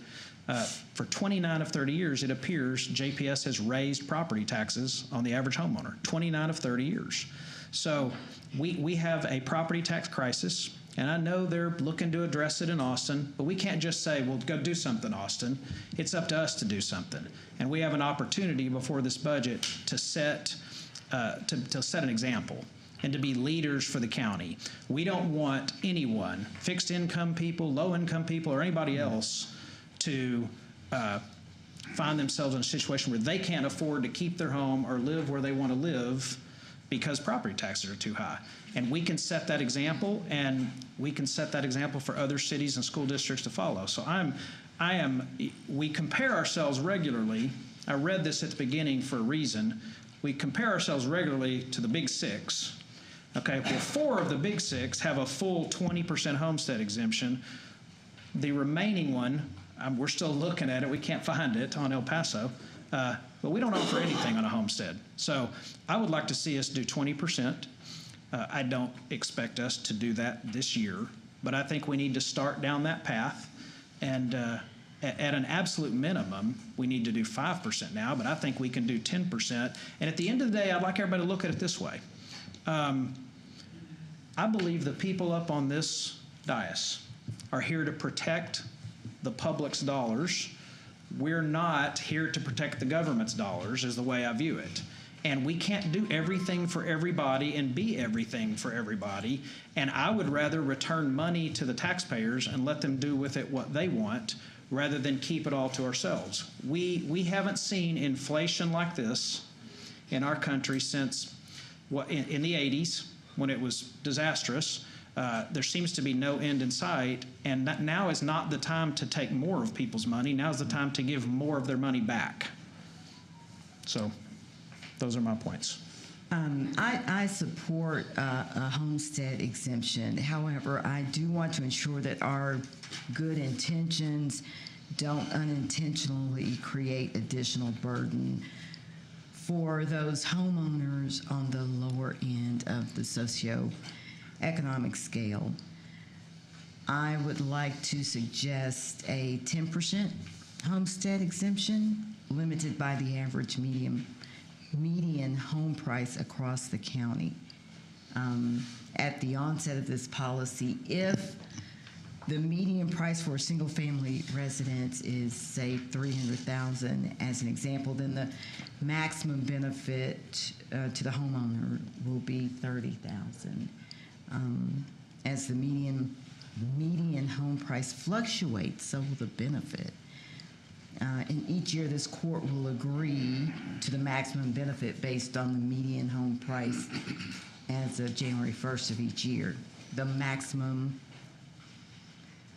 for 29 of 30 years, it appears JPS has raised property taxes on the average homeowner, 29 of 30 years. So we have a property tax crisis, and I know they're looking to address it in Austin, but we can't just say, well, go do something, Austin. It's up to us to do something. And we have an opportunity before this budget to set an example and to be leaders for the county. We don't want anyone, fixed income people, low income people, or anybody else, to find themselves in a situation where they can't afford to keep their home or live where they want to live because property taxes are too high. And we can set that example, and we can set that example for other cities and school districts to follow. So we compare ourselves regularly. I read this at the beginning for a reason. We compare ourselves regularly to the big six. Okay, well, 4 of the big 6 have a full 20% homestead exemption. The remaining one, we're still looking at it. We can't find it on El Paso. But we don't offer anything on a homestead. So I would like to see us do 20%. I don't expect us to do that this year, but I think we need to start down that path. And at an absolute minimum, we need to do 5% now, but I think we can do 10%. And at the end of the day, I'd like everybody to look at it this way. I believe the people up on this dais are here to protect the public's dollars. We're not here to protect the government's dollars, is the way I view it. And we can't do everything for everybody and be everything for everybody. And I would rather return money to the taxpayers and let them do with it what they want rather than keep it all to ourselves. We haven't seen inflation like this in our country since in the 80s when it was disastrous. There seems to be no end in sight, and now is not the time to take more of people's money. Now is the time to give more of their money back. So those are my points. I support a homestead exemption. However, I do want to ensure that our good intentions don't unintentionally create additional burden for those homeowners on the lower end of the socioeconomic scale. I would like to suggest a 10% homestead exemption limited by the average median home price across the county. At the onset of this policy, if the median price for a single-family residence is, say, $300,000 as an example, then the maximum benefit to the homeowner will be $30,000. As the median home price fluctuates, so will the benefit. And each year, this court will agree to the maximum benefit based on the median home price as of January 1st of each year. The maximum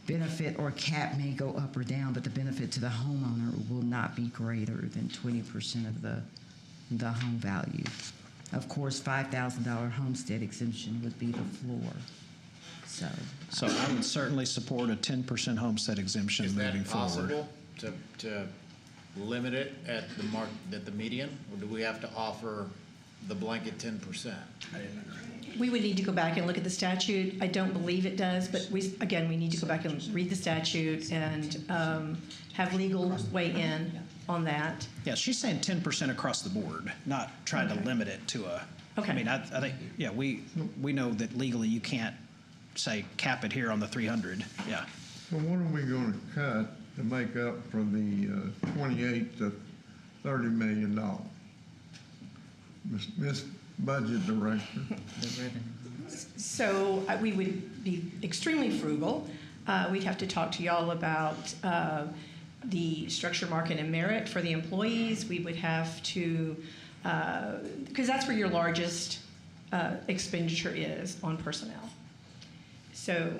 benefit or cap may go up or down, but the benefit to the homeowner will not be greater than 20% of the home value. Of course, $5,000 homestead exemption would be the floor. So I would certainly support a 10% homestead exemption moving forward. Is that possible to limit it at the median, or do we have to offer the blanket 10%? We would need to go back and look at the statute. I don't believe it does, but we need to go back and read the statute and have legal weigh in on that. Yeah, she's saying 10% across the board, not trying to limit it to a. Okay. I mean, I think, yeah, we know that legally you can't say cap it here on the 300. Yeah. So what are we going to cut to make up for the 28 to $30 million? Miss Budget Director. So we would be extremely frugal. We'd have to talk to y'all about the structure, market, and merit for the employees. We would have to, because that's where your largest expenditure is on personnel. So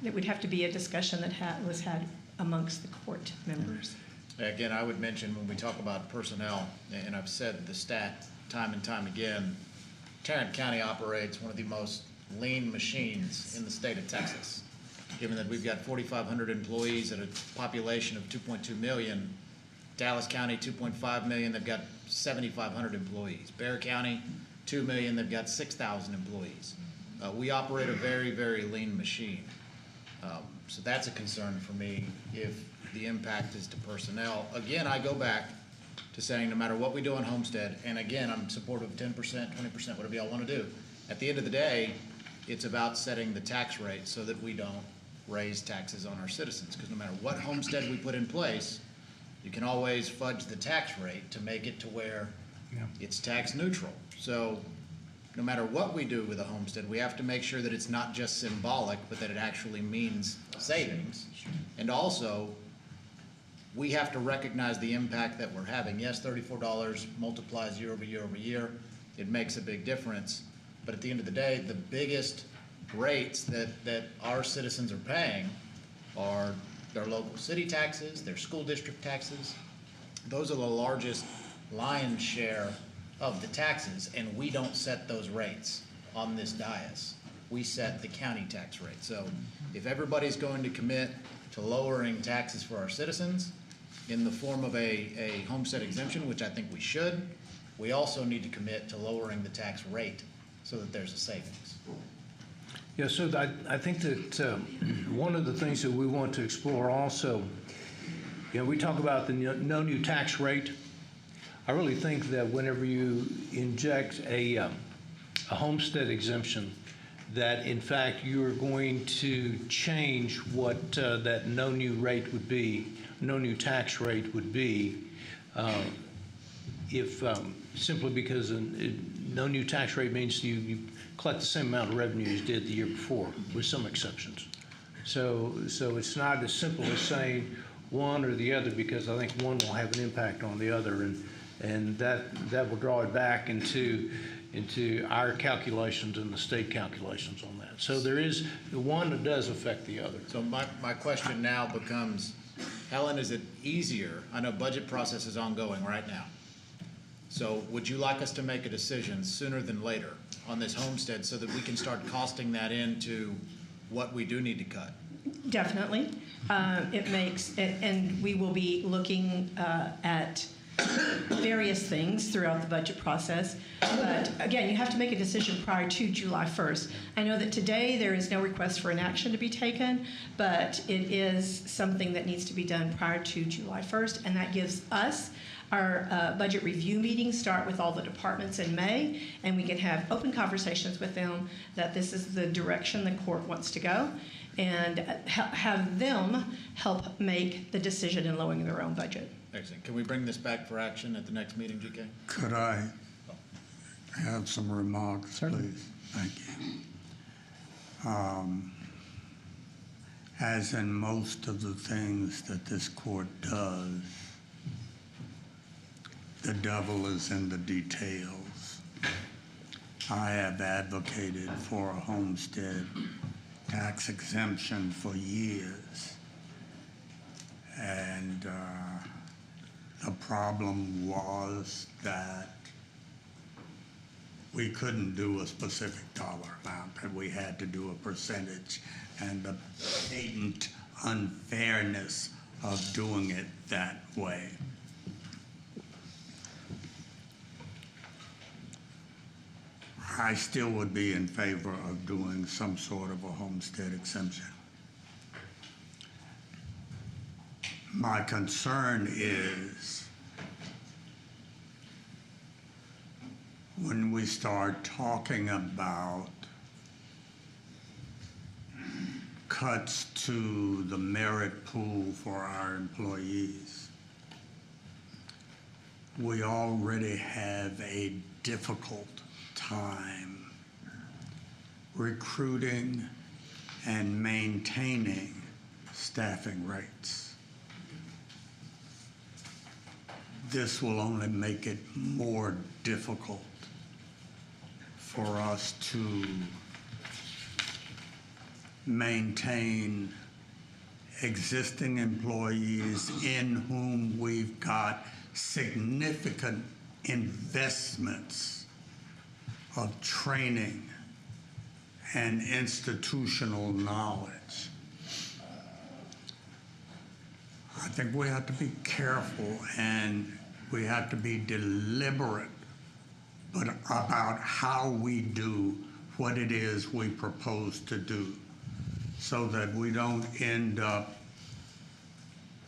it would have to be a discussion that was had amongst the court members. Again, I would mention when we talk about personnel, and I've said the stat time and time again, Tarrant County operates one of the most lean machines in the state of Texas. Given that we've got 4,500 employees at a population of 2.2 million, Dallas County 2.5 million, they've got 7,500 employees. Bexar County 2 million, they've got 6,000 employees. We operate a very, very lean machine. So that's a concern for me if the impact is to personnel. Again, I go back to saying no matter what we do on homestead, and again, I'm supportive of 10%, 20%, whatever y'all want to do. At the end of the day, it's about setting the tax rate so that we don't raise taxes on our citizens. Because no matter what homestead we put in place, you can always fudge the tax rate to make it to where it's tax neutral. So no matter what we do with a homestead, we have to make sure that it's not just symbolic, but that it actually means savings. And also, we have to recognize the impact that we're having. Yes, $34 multiplies year over year over year. it makes a big difference. But at the end of the day, the biggest rates that our citizens are paying are their local city taxes, their school district taxes. Those are the largest lion's share of the taxes, and we don't set those rates on this dais. We set the county tax rate. So if everybody's going to commit to lowering taxes for our citizens in the form of a homestead exemption, which I think we should, we also need to commit to lowering the tax rate so that there's a savings. Yeah, so I think that one of the things that we want to explore also, we talk about the no new tax rate. I really think that whenever you inject a homestead exemption, that in fact you're going to change what that no new rate would be, no new tax rate would be, if simply because no new tax rate means you collect the same amount of revenue as you did the year before, with some exceptions. So it's not as simple as saying one or the other, because I think one will have an impact on the other, and that will draw it back into our calculations and the state calculations on that. So there is the one that does affect the other. So my question now becomes, Helen, is it easier? I know budget process is ongoing right now. So would you like us to make a decision sooner than later on this homestead so that we can start costing that into what we do need to cut? Definitely. It makes it, and we will be looking at various things throughout the budget process. But again, you have to make a decision prior to July 1st. I know that today there is no request for an action to be taken, but it is something that needs to be done prior to July 1st, and that gives us our budget review meetings start with all the departments in May, and we can have open conversations with them that this is the direction the court wants to go, and have them help make the decision in lowering their own budget. Excellent. Can we bring this back for action at the next meeting, GK? Could I have some remarks, please? Thank you. As in most of the things that this court does, the devil is in the details. I have advocated for a homestead tax exemption for years, and the problem was that we couldn't do a specific dollar amount, and we had to do a percentage, and the patent unfairness of doing it that way. I still would be in favor of doing some sort of a homestead exemption. My concern is when we start talking about cuts to the merit pool for our employees, we already have a difficult time recruiting and maintaining staffing rates. This will only make it more difficult for us to maintain existing employees in whom we've got significant investments of training and institutional knowledge. I think we have to be careful and we have to be deliberate about how we do what it is we propose to do, so that we don't end up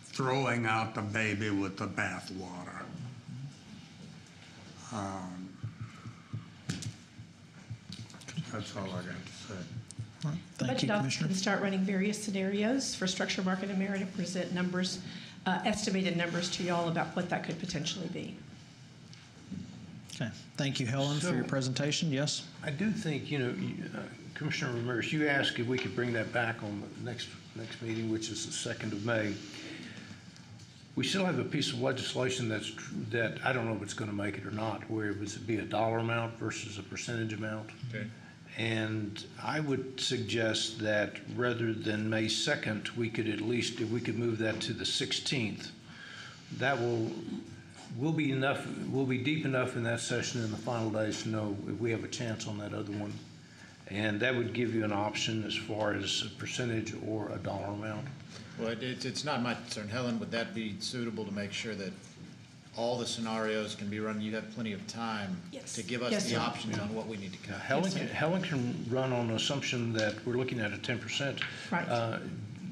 throwing out the baby with the bathwater. That's all I got to say. The budget office can start running various scenarios for structure, market, and merit and present numbers, estimated numbers to y'all about what that could potentially be. Okay. Thank you, Helen, for your presentation. Yes? I do think, Commissioner Ramirez, you asked if we could bring that back on the next meeting, which is the 2nd of May. We still have a piece of legislation that I don't know if it's going to make it or not, where it would be a dollar amount versus a percentage amount. Okay. And I would suggest that rather than May 2nd, we could at least, if we could move that to the 16th, that will be enough, we'll be deep enough in that session in the final days to know if we have a chance on that other one. And that would give you an option as far as a percentage or a dollar amount. Well, it's not my concern. Helen, would that be suitable to make sure that all the scenarios can be run? You have plenty of time Yes. to give us Yes, the sir. options on what we need to cut. Helen can run on the assumption that we're looking at a 10%. Right.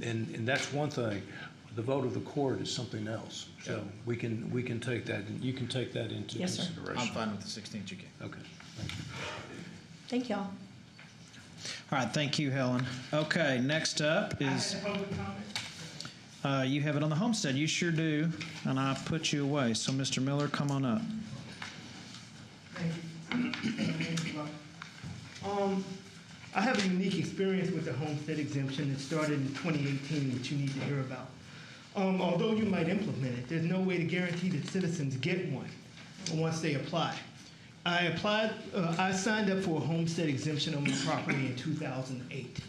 And that's one thing. The vote of the court is something else. So we can take that, and you can take that into Yes, sir. consideration. I'm fine with the 16th, you can. Okay, thank you. Thank y'all. All right, thank you, Helen. Okay, next up is, you have it on the homestead. You sure do, and I put you away. So, Mr. Miller, come on up. I have a unique experience with the homestead exemption that started in 2018, which you need to hear about. Although you might implement it, there's no way to guarantee that citizens get one once they apply. I signed up for a homestead exemption on my property in 2008.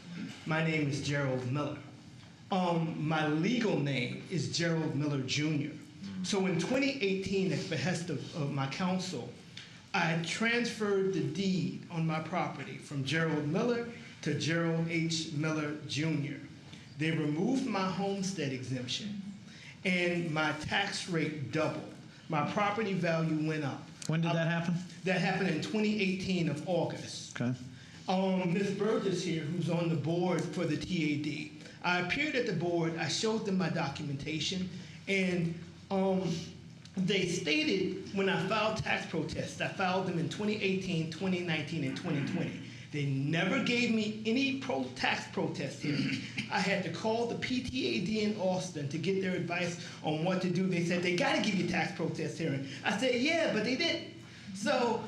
My name is Gerald Miller. My legal name is Gerald Miller Jr. So in 2018, at the behest of my counsel, I transferred the deed on my property from Gerald Miller to Gerald H. Miller Jr. They removed my homestead exemption, and my tax rate doubled. My property value went up. When did that happen? That happened in 2018 of August. Okay. Ms. Burgess here, who's on the board for the TAD, I appeared at the board, I showed them my documentation, and they stated when I filed tax protests, I filed them in 2018, 2019, and 2020. They never gave me any tax protest hearing. I had to call the PTAD in Austin to get their advice on what to do. They said, they got to give you tax protest hearing. I said, yeah, but they didn't. So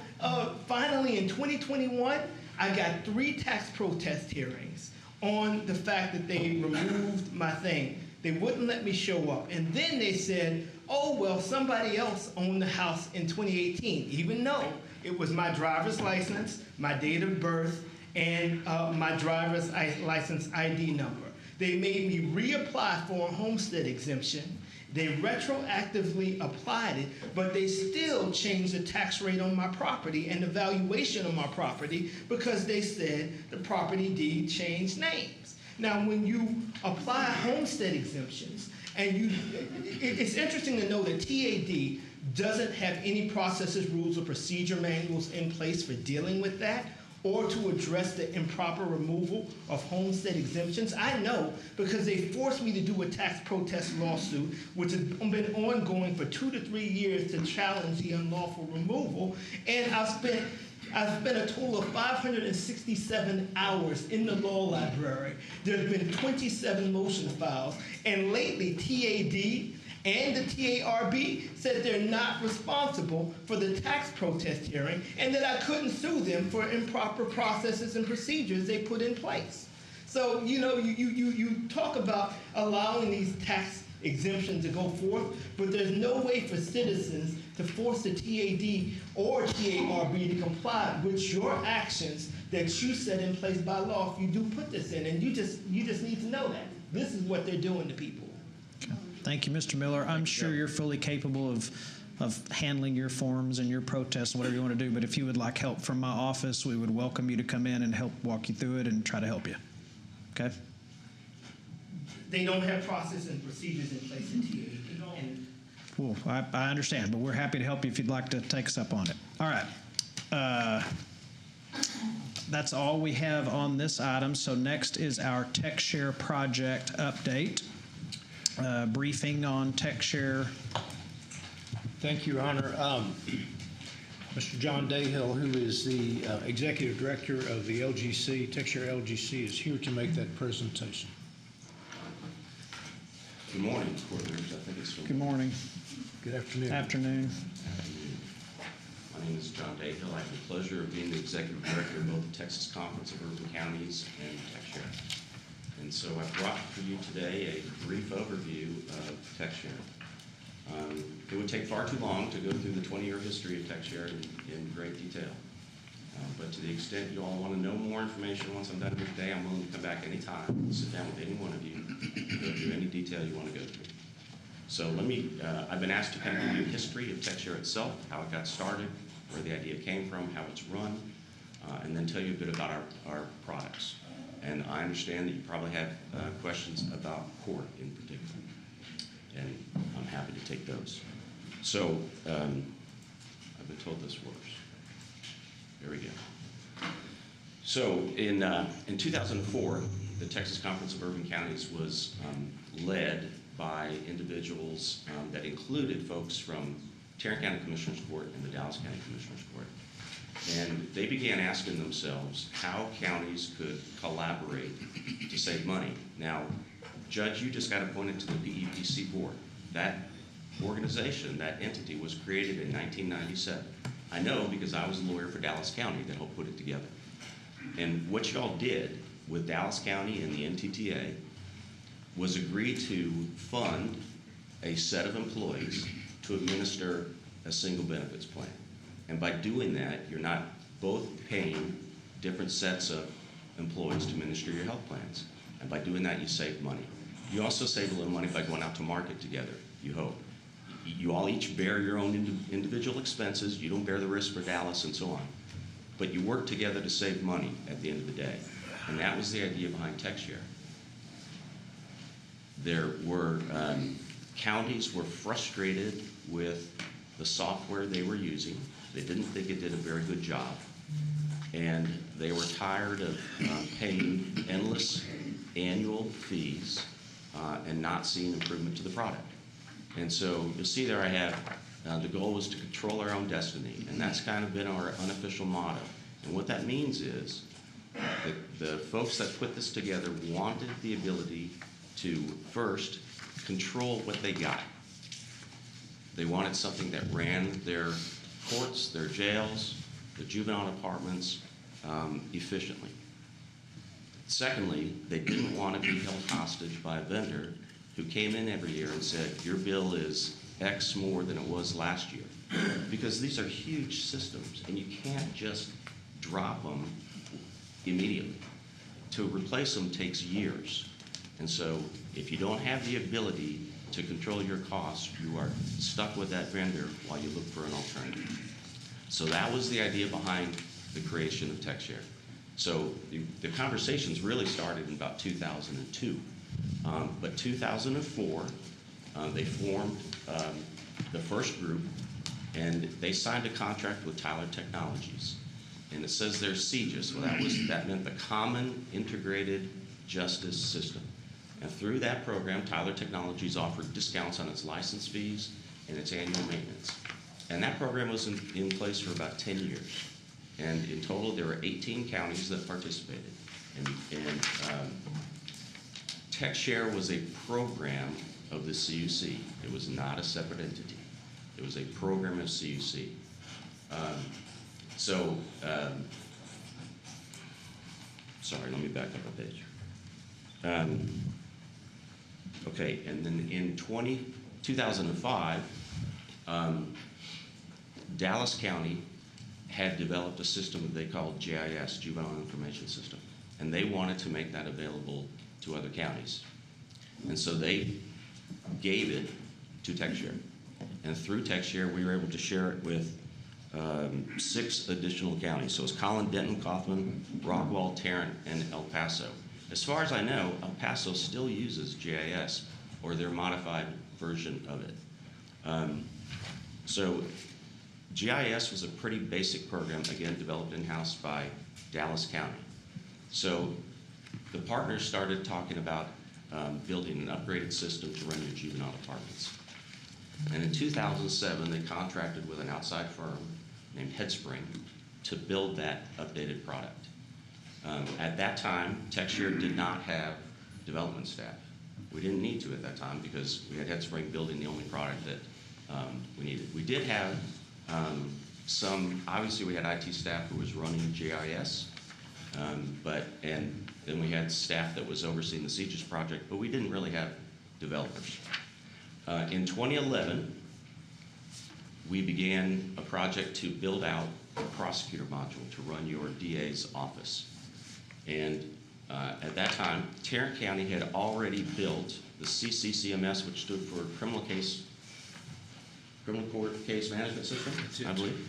finally in 2021, I got 3 tax protest hearings on the fact that they removed my thing. They wouldn't let me show up. And then they said, oh, well, somebody else owned the house in 2018, even though it was my driver's license, my date of birth, and my driver's license ID number. They made me reapply for a homestead exemption. They retroactively applied it, but they still changed the tax rate on my property and the valuation of my property because they said the property deed changed names. Now, when you apply homestead exemptions, and it's interesting to know that TAD doesn't have any processes, rules, or procedure manuals in place for dealing with that or to address the improper removal of homestead exemptions. I know because they forced me to do a tax protest lawsuit, which has been ongoing for 2 to 3 years to challenge the unlawful removal. And I've spent a total of 567 hours in the law library. There's been 27 motion files. And lately, TAD and the TARB said they're not responsible for the tax protest hearing and that I couldn't sue them for improper processes and procedures they put in place. So, you know, you talk about allowing these tax exemptions to go forth, but there's no way for citizens to force the TAD or TARB to comply with your actions that you set in place by law if you do put this in. And you just need to know that. This is what they're doing to people. Okay. Thank you, Mr. Miller. I'm sure you're fully capable of handling your forms and your protests and whatever you want to do, but if you would like help from my office, we would welcome you to come in and help walk you through it and try to help you. Okay? They don't have process and procedures in place in TAD. And Well, I understand, but we're happy to help you if you'd like to take us up on it. All right. That's all we have on this item. So next is our TechShare project update. Briefing on TechShare. Thank you, Your Honor. Mr. John Dayhill, who is the Executive Director of the LGC, TechShare LGC, is here to make that presentation. Good morning, court members. I think it's Good morning. Good afternoon. Afternoon. My name is John Dayhill. I have the pleasure of being the Executive Director of both the Texas Conference of Urban Counties and TechShare. And so I brought for you today a brief overview of TechShare. It would take far too long to go through the 20-year history of TechShare in great detail. But to the extent you all want to know more information once I'm done with the day, I'm willing to come back anytime, sit down with any one of you, go through any detail you want to go through. So let me, I've been asked to kind of give you a history of TechShare itself, how it got started, where the idea came from, how it's run, and then tell you a bit about our products. And I understand that you probably have questions about Court in particular, and I'm happy to take those. So I've been told this works. There we go. So in 2004, the Texas Conference of Urban Counties was led by individuals that included folks from Tarrant County Commissioner's Court and the Dallas County Commissioner's Court. And they began asking themselves how counties could collaborate to save money. Now, Judge, you just got appointed to the DEPC board. That organization, that entity, was created in 1997. I know because I was a lawyer for Dallas County that helped put it together. And what y'all did with Dallas County and the NTTA was agree to fund a set of employees to administer a single benefits plan. And by doing that, you're not both paying different sets of employees to administer your health plans. And by doing that, you save money. You also save a little money by going out to market together, you hope. You all each bear your own individual expenses. You don't bear the risk for Dallas and so on. But you work together to save money at the end of the day. And that was the idea behind TechShare. There were, counties were frustrated with the software they were using. They didn't think it did a very good job. And they were tired of paying endless annual fees and not seeing improvement to the product. And so you'll see there I have, the goal was to control our own destiny. And that's kind of been our unofficial motto. And what that means is that the folks that put this together wanted the ability to first control what they got. They wanted something that ran their courts, their jails, the juvenile departments efficiently. Secondly, they didn't want to be held hostage by a vendor who came in every year and said, your bill is X more than it was last year. Because these are huge systems, and you can't just drop them immediately. To replace them takes years. And so if you don't have the ability to control your costs, you are stuck with that vendor while you look for an alternative. So that was the idea behind the creation of TechShare. So the conversations really started in about 2002. But 2004, they formed the first group, and they signed a contract with Tyler Technologies. And it says there's CJIS. Well, that meant the Common Integrated Justice System. And through that program, Tyler Technologies offered discounts on its license fees and its annual maintenance. And that program was in place for about 10 years. And in total, there were 18 counties that participated. And TechShare was a program of the CUC. It was not a separate entity. It was a program of CUC. Sorry, let me back up a page. Okay, and then in 2005, Dallas County had developed a system that they called JIS, Juvenile Information System, and they wanted to make that available to other counties. And so they gave it to TechShare. And through TechShare, we were able to share it with 6 additional counties. So it's Collin, Denton, Kaufman, Rockwall, Tarrant, and El Paso. As far as I know, El Paso still uses GIS or their modified version of it. So GIS was a pretty basic program, again, developed in-house by Dallas County. So the partners started talking about building an upgraded system to run your juvenile departments. And in 2007, they contracted with an outside firm named Headspring to build that updated product. At that time, TechShare did not have development staff. We didn't need to at that time because we had Headspring building the only product that we needed. We did have obviously we had IT staff who was running GIS, and then we had staff that was overseeing the CJIS project, but we didn't really have developers. In 2011, we began a project to build out a prosecutor module to run your DA's office. And at that time, Tarrant County had already built the CCCMS, which stood for Criminal Court Case Management System, I believe.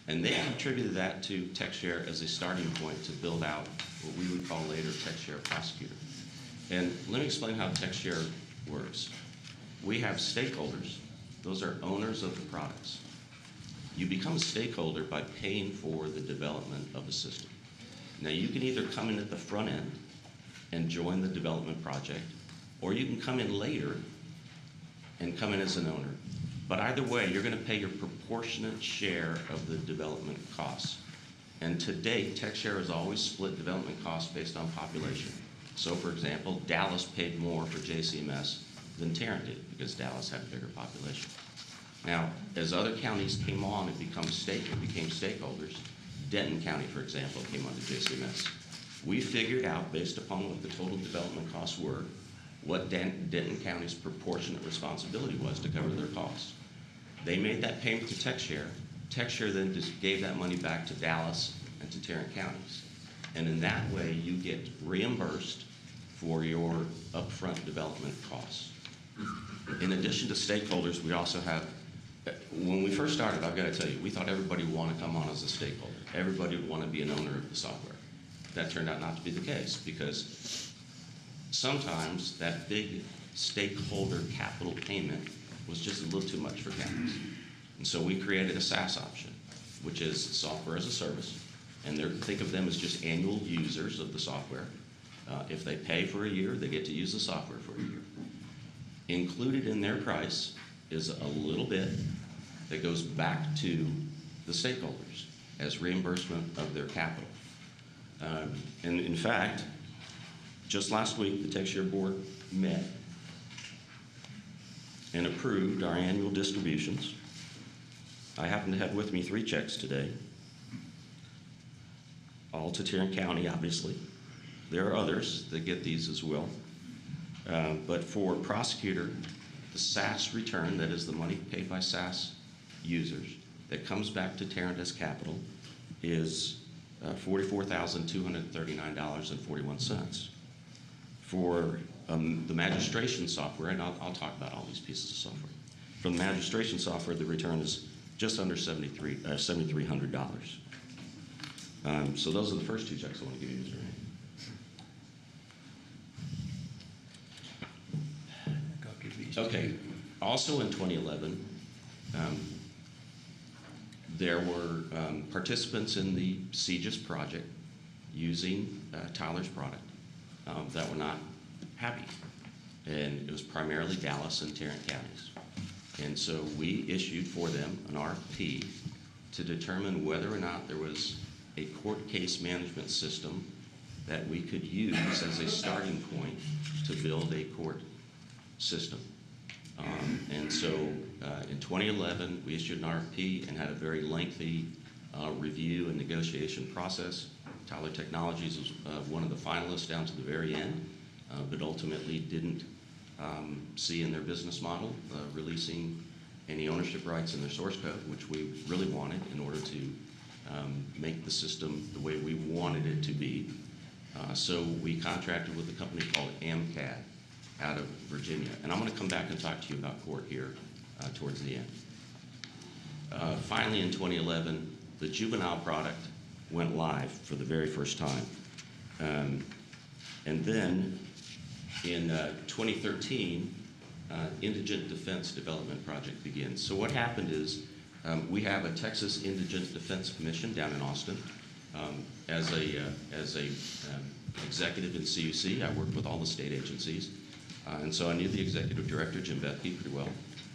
And they contributed that to TexShare as a starting point to build out what we would call later TexShare Prosecutor. And let me explain how TexShare works. We have stakeholders. Those are owners of the products. You become a stakeholder by paying for the development of the system. Now, you can either come in at the front end and join the development project, or you can come in later and come in as an owner. But either way, you're going to pay your proportionate share of the development costs. And to date, TexShare has always split development costs based on population. So, for example, Dallas paid more for JCMS than Tarrant did because Dallas had a bigger population. Now, as other counties came on and became stakeholders, Denton County, for example, came onto JCMS. We figured out, based upon what the total development costs were, what Denton County's proportionate responsibility was to cover their costs. They made that payment to TexShare. TexShare then just gave that money back to Dallas and to Tarrant counties. And in that way, you get reimbursed for your upfront development costs. In addition to stakeholders, we also have, when we first started, I've got to tell you, we thought everybody would want to come on as a stakeholder. Everybody would want to be an owner of the software. That turned out not to be the case because sometimes that big stakeholder capital payment was just a little too much for counties. And so we created a SaaS option, which is software as a service. And think of them as just annual users of the software. If they pay for a year, they get to use the software for a year. Included in their price is a little bit that goes back to the stakeholders as reimbursement of their capital. And in fact, just last week, the TexShare board met and approved our annual distributions. I happen to have with me 3 checks today, all to Tarrant County, obviously. There are others that get these as well. But for prosecutor, the SaaS return, that is the money paid by SaaS users, that comes back to Tarrant as capital, is $44,239.41. For the magistration software, and I'll talk about all these pieces of software. For the magistration software, the return is just under $7,300. So those are the first 2 checks I want to give you, Mr. Ray. Okay. Also in 2011, there were participants in the CGIS project using Tyler's product that were not happy. And it was primarily Dallas and Tarrant counties. And so we issued for them an RFP to determine whether or not there was a court case management system that we could use as a starting point to build a court system. And so in 2011, we issued an RFP and had a very lengthy review and negotiation process. Tyler Technologies was one of the finalists down to the very end, but ultimately didn't see in their business model releasing any ownership rights in their source code, which we really wanted in order to make the system the way we wanted it to be. So we contracted with a company called AMCAD out of Virginia. And I'm going to come back and talk to you about court here towards the end. Finally, in 2011, the juvenile product went live for the very first time. And then in 2013, Indigent Defense Development Project begins. So what happened is we have a Texas Indigent Defense Commission down in Austin. As a executive in CUC, I worked with all the state agencies. And so I knew the executive director, Jim Bethke, pretty well.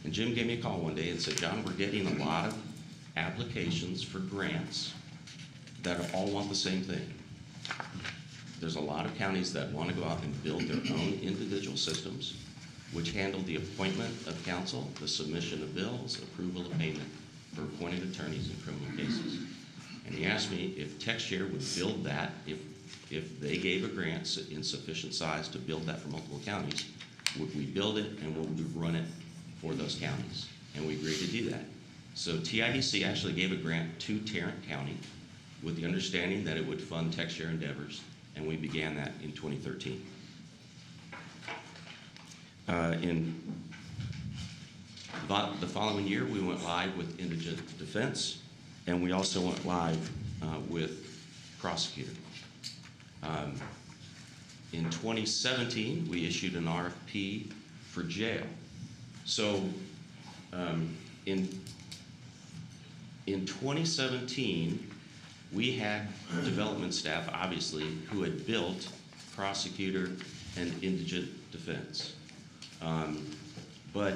And Jim gave me a call one day and said, John, we're getting a lot of applications for grants that all want the same thing. There's a lot of counties that want to go out and build their own individual systems, which handle the appointment of counsel, the submission of bills, approval of payment for appointed attorneys in criminal cases. And he asked me if TexShare would build that, if they gave a grant in sufficient size to build that for multiple counties, would we build it and would we run it for those counties, and we agreed to do that. So TIDC actually gave a grant to Tarrant County with the understanding that it would fund tech share endeavors, and we began that in 2013. In the following year, we went live with indigent defense, and we also went live with prosecutor. In 2017, we issued an RFP for jail. So in 2017, we had development staff, obviously, who had built prosecutor and indigent defense. But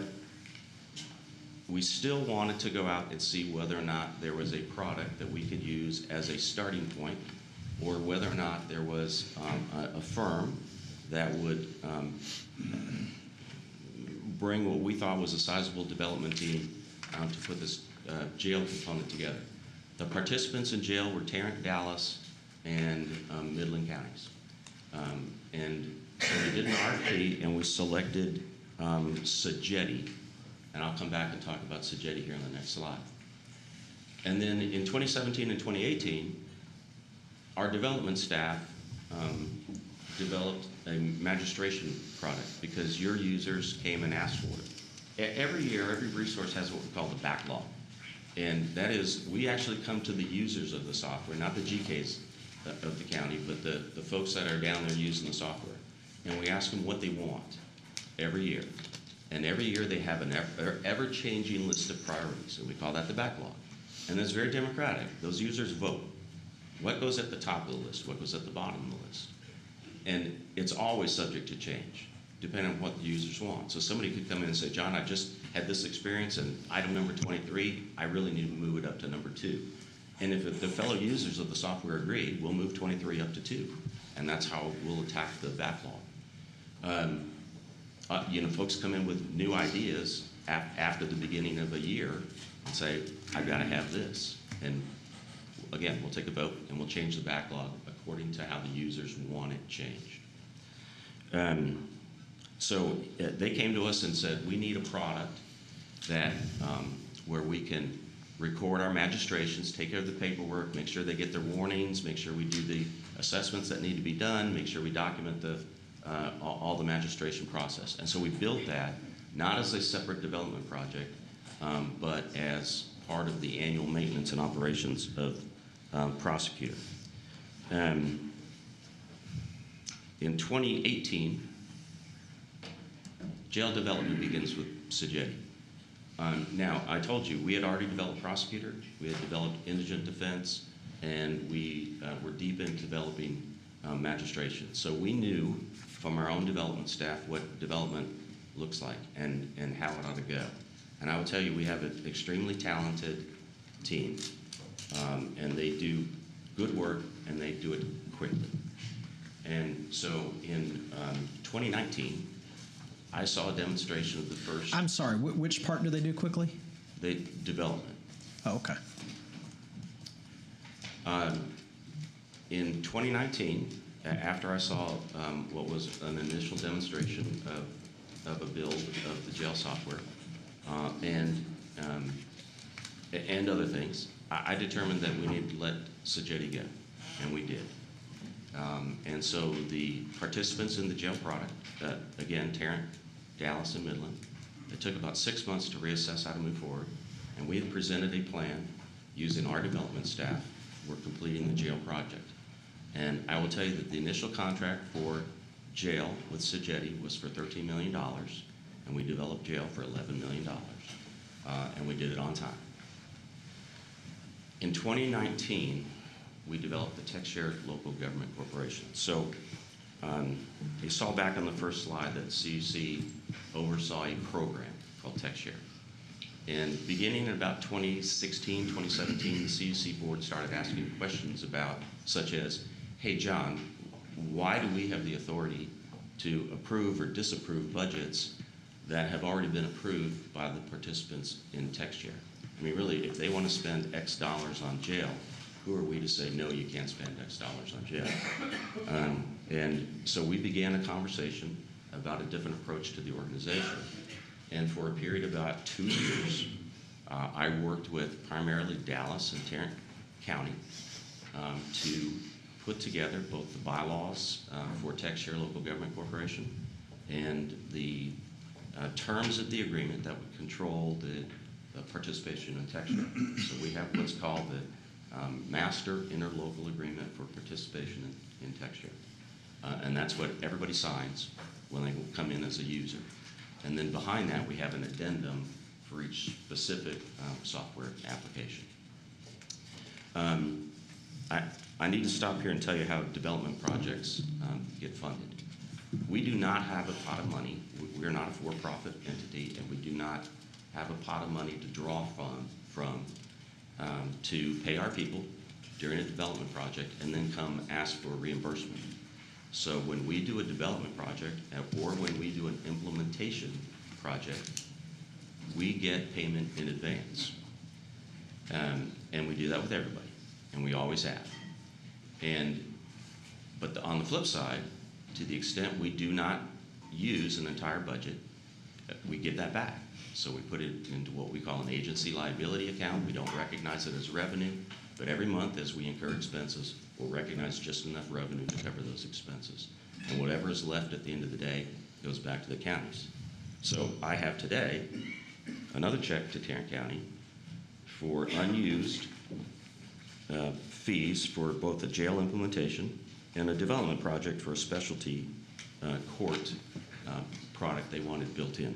we still wanted to go out and see whether or not there was a product that we could use as a starting point, or whether or not there was a firm that would bring what we thought was a sizable development team to put this jail component together. The participants in jail were Tarrant, Dallas, and Midland counties. And so we did an RFP, and we selected Sagetti, and I'll come back and talk about Sagetti here on the next slide. And then in 2017 and 2018, our development staff developed a magistration product because your users came and asked for it. Every year, every resource has what we call the backlog. And that is, we actually come to the users of the software, not the GKs of the county, but the folks that are down there using the software. And we ask them what they want every year. And every year they have an ever-changing list of priorities, and we call that the backlog. And it's very democratic. Those users vote. What goes at the top of the list? What goes at the bottom of the list? And it's always subject to change, depending on what the users want. So somebody could come in and say, John, I just had this experience, and item number 23, I really need to move it up to number 2. And if the fellow users of the software agree, we'll move 23 up to 2. And that's how we'll attack the backlog. Folks come in with new ideas after the beginning of a year and say, I've got to have this. And again, we'll take a vote and we'll change the backlog according to how the users want it changed. So they came to us and said, we need a product that where we can record our magistrations, take care of the paperwork, make sure they get their warnings, make sure we do the assessments that need to be done, make sure we document all the magistration process. And so we built that, not as a separate development project, but as part of the annual maintenance and operations of prosecutor. In 2018, jail development begins with Sagetti. Now, I told you, we had already developed prosecutor, we had developed indigent defense, and we were deep into developing magistration. So we knew from our own development staff what development looks like and how it ought to go. And I will tell you, we have an extremely talented team, and they do good work, and they do it quickly. And so in 2019, I saw a demonstration of the first... I'm sorry, which part do they do quickly? Development. Oh, okay. In 2019, after I saw what was an initial demonstration of a build of the jail software and other things, I determined that we needed to let Sagetti go, and we did. And so the participants in the jail product, again, Tarrant, Dallas, and Midland, it took about 6 months to reassess how to move forward, and we had presented a plan using our development staff. We're completing the jail project. And I will tell you that the initial contract for jail with Sagetti was for $13 million, and we developed jail for $11 million, and we did it on time. In 2019, we developed the TechShare Local Government Corporation. So you saw back on the first slide that CUC oversaw a program called TechShare. And beginning in about 2016, 2017, the CUC board started asking questions about, such as, hey, John, why do we have the authority to approve or disapprove budgets that have already been approved by the participants in TechShare? I mean, really, if they want to spend X dollars on jail, who are we to say, no, you can't spend X dollars on jail? And so we began a conversation about a different approach to the organization. And for a period of about 2 years, I worked with primarily Dallas and Tarrant County to put together both the bylaws for TechShare Local Government Corporation and the terms of the agreement that would control the participation in TechShare. So we have what's called the Master Interlocal Agreement for Participation in TechShare. And that's what everybody signs when they come in as a user. And then behind that, we have an addendum for each specific software application. I need to stop here and tell you how development projects get funded. We do not have a pot of money. We're not a for-profit entity, and we do not have a pot of money to draw from to pay our people during a development project and then come ask for reimbursement. So when we do a development project or when we do an implementation project, we get payment in advance. And we do that with everybody, and we always have. But on the flip side, to the extent we do not use an entire budget, we get that back. So we put it into what we call an agency liability account. We don't recognize it as revenue, but every month as we incur expenses, we'll recognize just enough revenue to cover those expenses. And whatever is left at the end of the day goes back to the counties. So I have today another check to Tarrant County for unused fees for both a jail implementation and a development project for a specialty court product they wanted built in.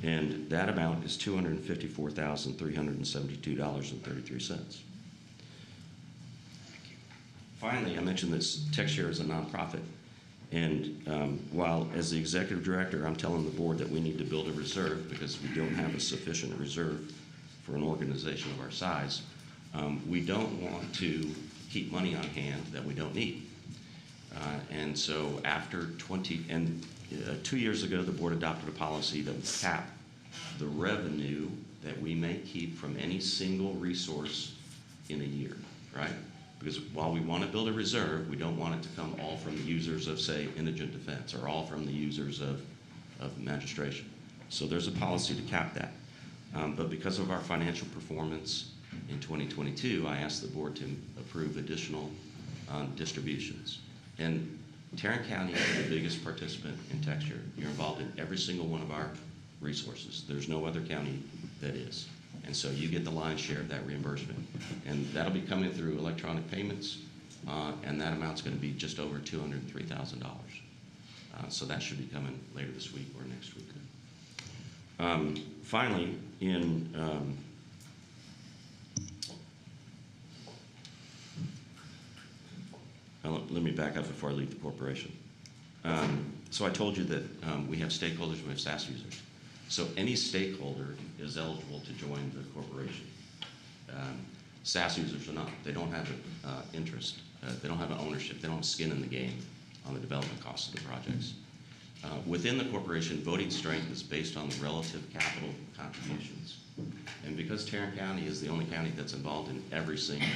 And that amount is $254,372.33. Finally, I mentioned that TechShare is a nonprofit. And while as the executive director, I'm telling the board that we need to build a reserve because we don't have a sufficient reserve for an organization of our size, we don't want to keep money on hand that we don't need. And so after 2 years ago, the board adopted a policy that would cap the revenue that we may keep from any single resource in a year, right? Because while we want to build a reserve, we don't want it to come all from the users of, say, indigent defense or all from the users of magistration. So there's a policy to cap that. But because of our financial performance in 2022, I asked the board to approve additional distributions. And Tarrant County is the biggest participant in TechShare. You're involved in every single one of our resources. There's no other county that is. And so you get the lion's share of that reimbursement. And that'll be coming through electronic payments, and that amount's going to be just over $203,000. So that should be coming later this week or next week. Finally, let me back up before I leave the corporation. So I told you that we have stakeholders, we have SaaS users. So any stakeholder is eligible to join the corporation. SaaS users are not. They don't have an interest. They don't have an ownership. They don't have skin in the game on the development costs of the projects. Within the corporation, voting strength is based on the relative capital contributions. And because Tarrant County is the only county that's involved in every single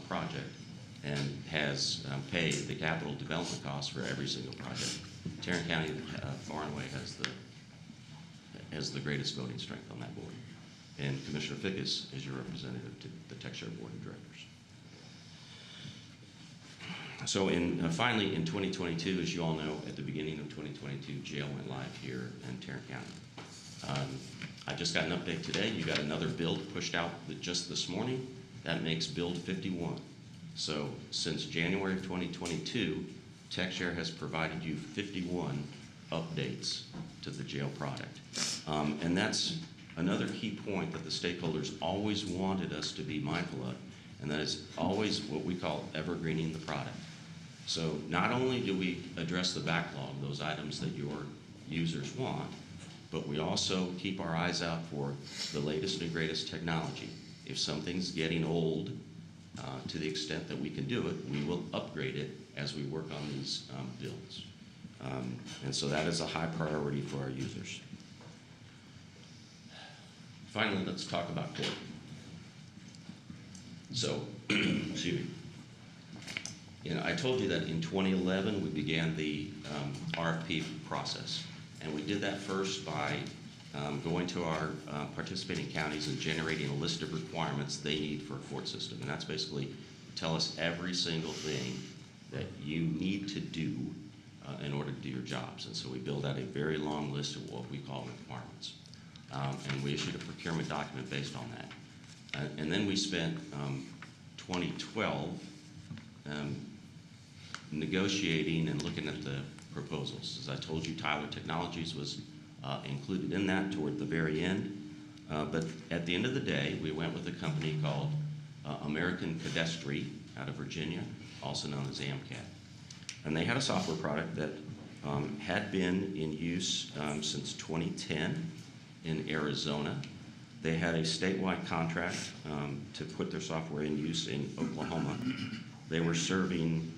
project and has paid the capital development costs for every single project, Tarrant County far and away has the greatest voting strength on that board. And Commissioner Fickus is your representative to the TechShare Board of Directors. So finally, in 2022, as you all know, at the beginning of 2022, jail went live here in Tarrant County. I just got an update today. You got another build pushed out just this morning. That makes build 51. So since January of 2022, TechShare has provided you 51 updates to the jail product. And that's another key point that the stakeholders always wanted us to be mindful of, and that is always what we call evergreening the product. So not only do we address the backlog, those items that your users want, but we also keep our eyes out for the latest and greatest technology. If something's getting old, to the extent that we can do it, we will upgrade it as we work on these builds. And so that is a high priority for our users. Finally, let's talk about court. So, excuse me. I told you that in 2011 we began the RFP process, and we did that first by going to our participating counties and generating a list of requirements they need for a court system. And that's basically tell us every single thing that you need to do in order to do your jobs. And so we build out a very long list of what we call requirements. And we issued a procurement document based on that. And then we spent 2012 negotiating and looking at the proposals. As I told you, Tyler Technologies was included in that toward the very end. But at the end of the day, we went with a company called American Cadastry out of Virginia, also known as AMCAD. And they had a software product that had been in use since 2010 in Arizona. They had a statewide contract to put their software in use in Oklahoma. They were serving,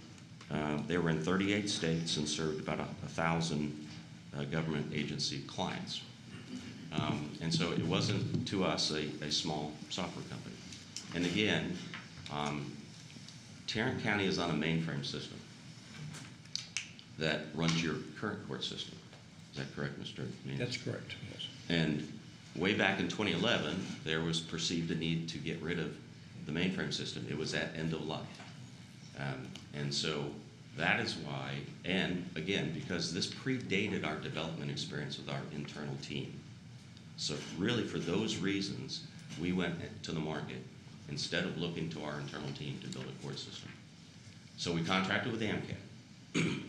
they were in 38 states and served about 1,000 government agency clients. And so it wasn't, to us, a small software company. And again, Tarrant County is on a mainframe system that runs your current court system. Is that correct, Mr. Means? That's correct, yes. And way back in 2011, there was perceived a need to get rid of the mainframe system. It was at end of life. And so that is why, and again, because this predated our development experience with our internal team. So really for those reasons, we went to the market instead of looking to our internal team to build a court system. So we contracted with AMCAD.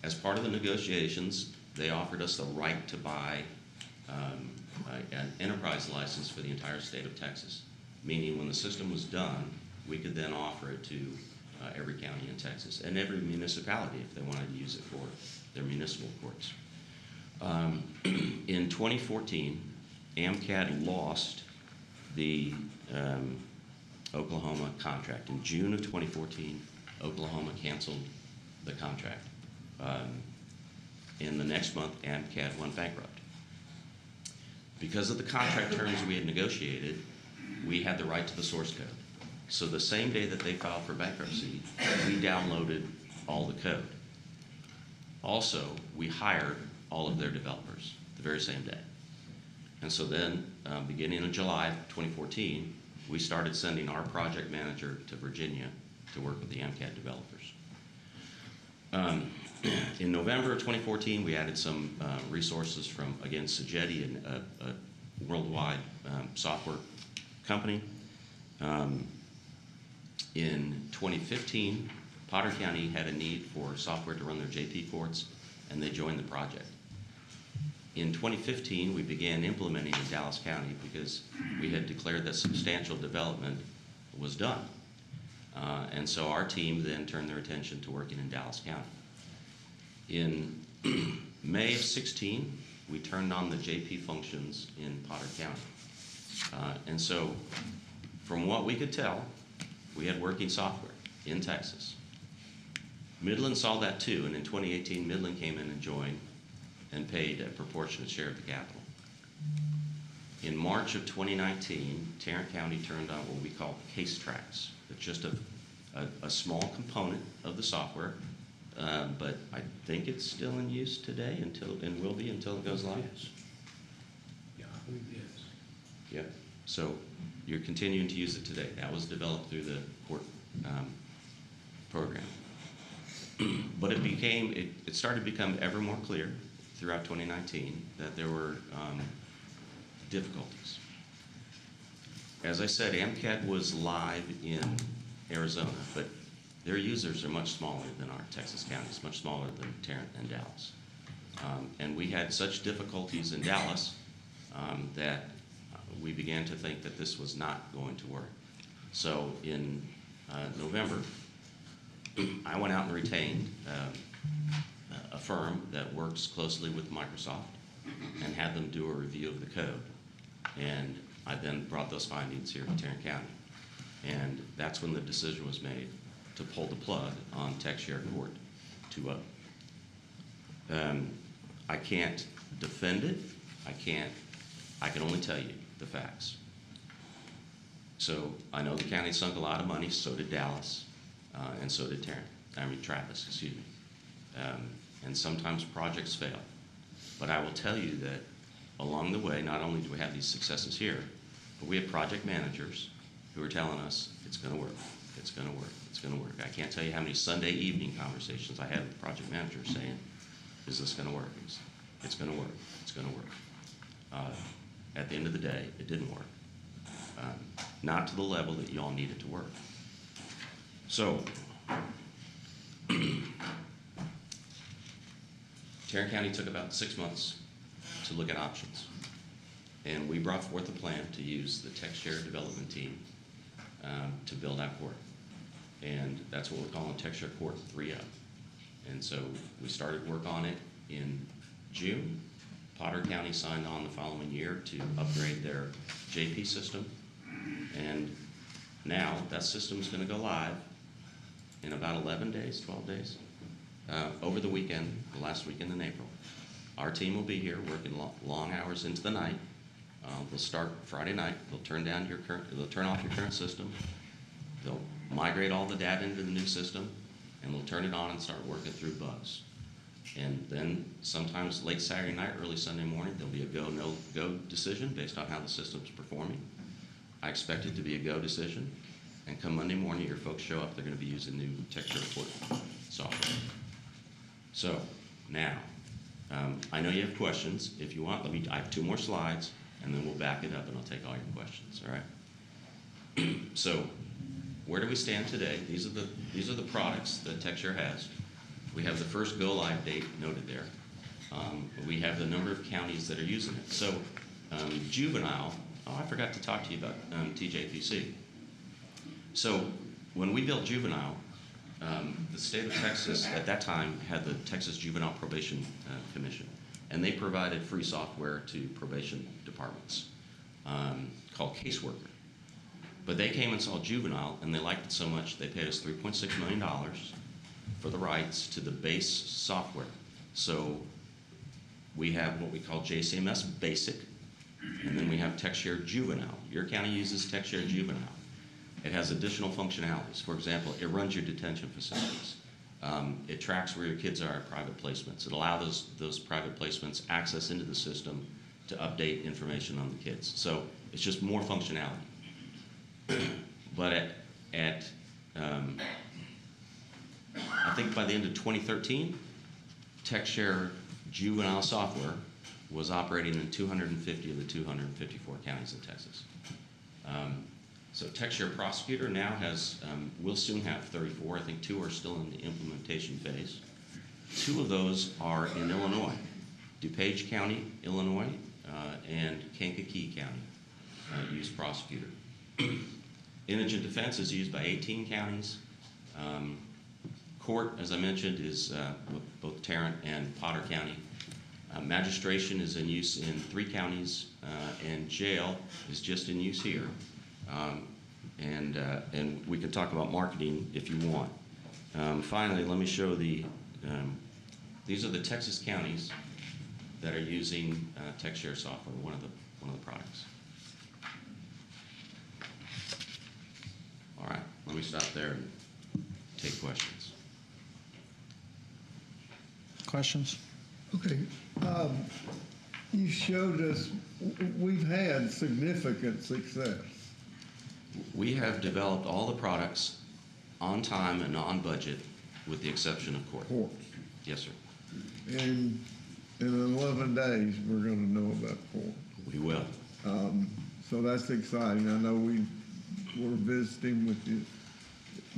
As part of the negotiations, they offered us the right to buy an enterprise license for the entire state of Texas, meaning when the system was done, we could then offer it to every county in Texas and every municipality if they wanted to use it for their municipal courts. In 2014, AMCAD lost the Oklahoma contract. In June of 2014, Oklahoma canceled the contract. In the next month, AMCAD went bankrupt. Because of the contract terms we had negotiated, we had the right to the source code. So the same day that they filed for bankruptcy, we downloaded all the code. Also, we hired all of their developers the very same day. And so then, beginning in July 2014, we started sending our project manager to Virginia to work with the AMCAD developers. In November of 2014, we added some resources from, again, Sogeti, a worldwide software company. In 2015, Potter County had a need for software to run their JP courts, and they joined the project. In 2015, we began implementing in Dallas County because we had declared that substantial development was done. And so our team then turned their attention to working in Dallas County. In May of 16, we turned on the JP functions in Potter County. And so from what we could tell, we had working software in Texas. Midland saw that too, and in 2018, Midland came in and joined and paid a proportionate share of the capital. In March of 2019, Tarrant County turned on what we call case tracks. It's just a small component of the software, but I think it's still in use today and will be until it goes live. Yeah, I believe it is. Yep. So you're continuing to use it today. That was developed through the court program. But it started to become ever more clear throughout 2019 that there were difficulties. As I said, AMCAD was live in Arizona, but their users are much smaller than our Texas counties, much smaller than Tarrant and Dallas. And we had such difficulties in Dallas that we began to think that this was not going to work. So in November, I went out and retained a firm that works closely with Microsoft and had them do a review of the code. And I then brought those findings here to Tarrant County. And that's when the decision was made to pull the plug on Tex-Share Court 2.0. I can't defend it. I can only tell you the facts. So I know the county sunk a lot of money, so did Dallas, and so did Travis, excuse me. And sometimes projects fail. But I will tell you that along the way, not only do we have these successes here, but we have project managers who are telling us it's going to work, it's going to work, it's going to work. I can't tell you how many Sunday evening conversations I had with project managers saying, is this going to work? It's going to work, it's going to work. At the end of the day, it didn't work. Not to the level that y'all need it to work. So, Tarrant County took about 6 months to look at options. And we brought forth a plan to use the TechShare development team to build out court. And that's what we're calling TechShare Court 3.0. And so we started work on it in June. Potter County signed on the following year to upgrade their JP system. And now that system's going to go live in about 11 days, 12 days, over the weekend, the last weekend in April. Our team will be here working long hours into the night. They'll start Friday night. They'll turn off your current system. They'll migrate all the data into the new system, and they'll turn it on and start working through bugs. And then sometimes late Saturday night, early Sunday morning, there'll be a go, no-go decision based on how the system's performing. I expect it to be a go decision. And come Monday morning, your folks show up, they're going to be using new TechShare Court software. So now, I know you have questions. If you want, I have 2 more slides, and then we'll back it up, and I'll take all your questions. All right. So, where do we stand today? These are the products that TechShare has. We have the first go live date noted there. We have the number of counties that are using it. So, juvenile. Oh, I forgot to talk to you about TJPC. So, when we built juvenile, the state of Texas at that time had the Texas Juvenile Probation Commission, and they provided free software to probation departments called Caseworker. But they came and saw juvenile, and they liked it so much they paid us $3.6 million for the rights to the base software. So we have what we call JCMS Basic, and then we have TechShare Juvenile. Your county uses TechShare Juvenile. It has additional functionalities. For example, it runs your detention facilities. It tracks where your kids are at private placements. It allows those private placements access into the system to update information on the kids. So it's just more functionality. But I think by the end of 2013, TechShare Juvenile software was operating in 250 of the 254 counties in Texas. So TechShare Prosecutor now will soon have 34. I think 2 are still in the implementation phase. 2 of those are in Illinois, DuPage County, Illinois, and Kankakee County use Prosecutor. Indigent Defense is used by 18 counties. Court, as I mentioned, is both Tarrant and Potter County. Magistration is in use in 3 counties, and jail is just in use here. And we can talk about marketing if you want. Finally, let me show these are the Texas counties that are using TechShare software, one of the products. All right, let me stop there and take questions. Questions? Okay. You showed us we've had significant success. We have developed all the products on time and on budget, with the exception of court. Yes, sir. And in 11 days, we're going to know about court. We will. So that's exciting. I know we were visiting with you.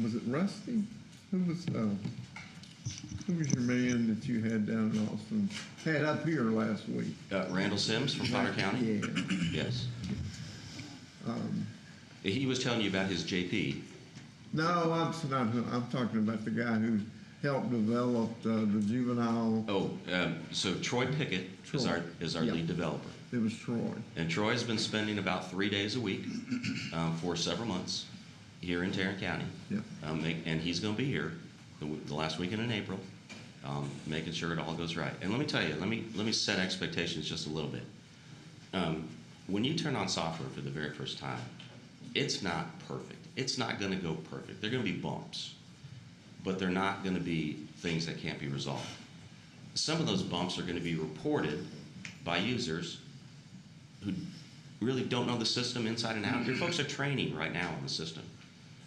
Was it Rusty? Who was your man that you had down in Austin? Had up here last week. Randall Sims from Potter County? Yeah. Yes. He was telling you about his JP. No, I'm talking about the guy who helped develop the juvenile. Oh, so Troy Pickett is our lead developer. It was Troy. And Troy's been spending about 3 days a week for several months here in Tarrant County. Yep. And he's going to be here the last weekend in April, making sure it all goes right. And let me tell you, let me set expectations just a little bit. When you turn on software for the very first time, it's not perfect. It's not going to go perfect. There are going to be bumps, but they're not going to be things that can't be resolved. Some of those bumps are going to be reported by users who really don't know the system inside and out. Your folks are training right now on the system,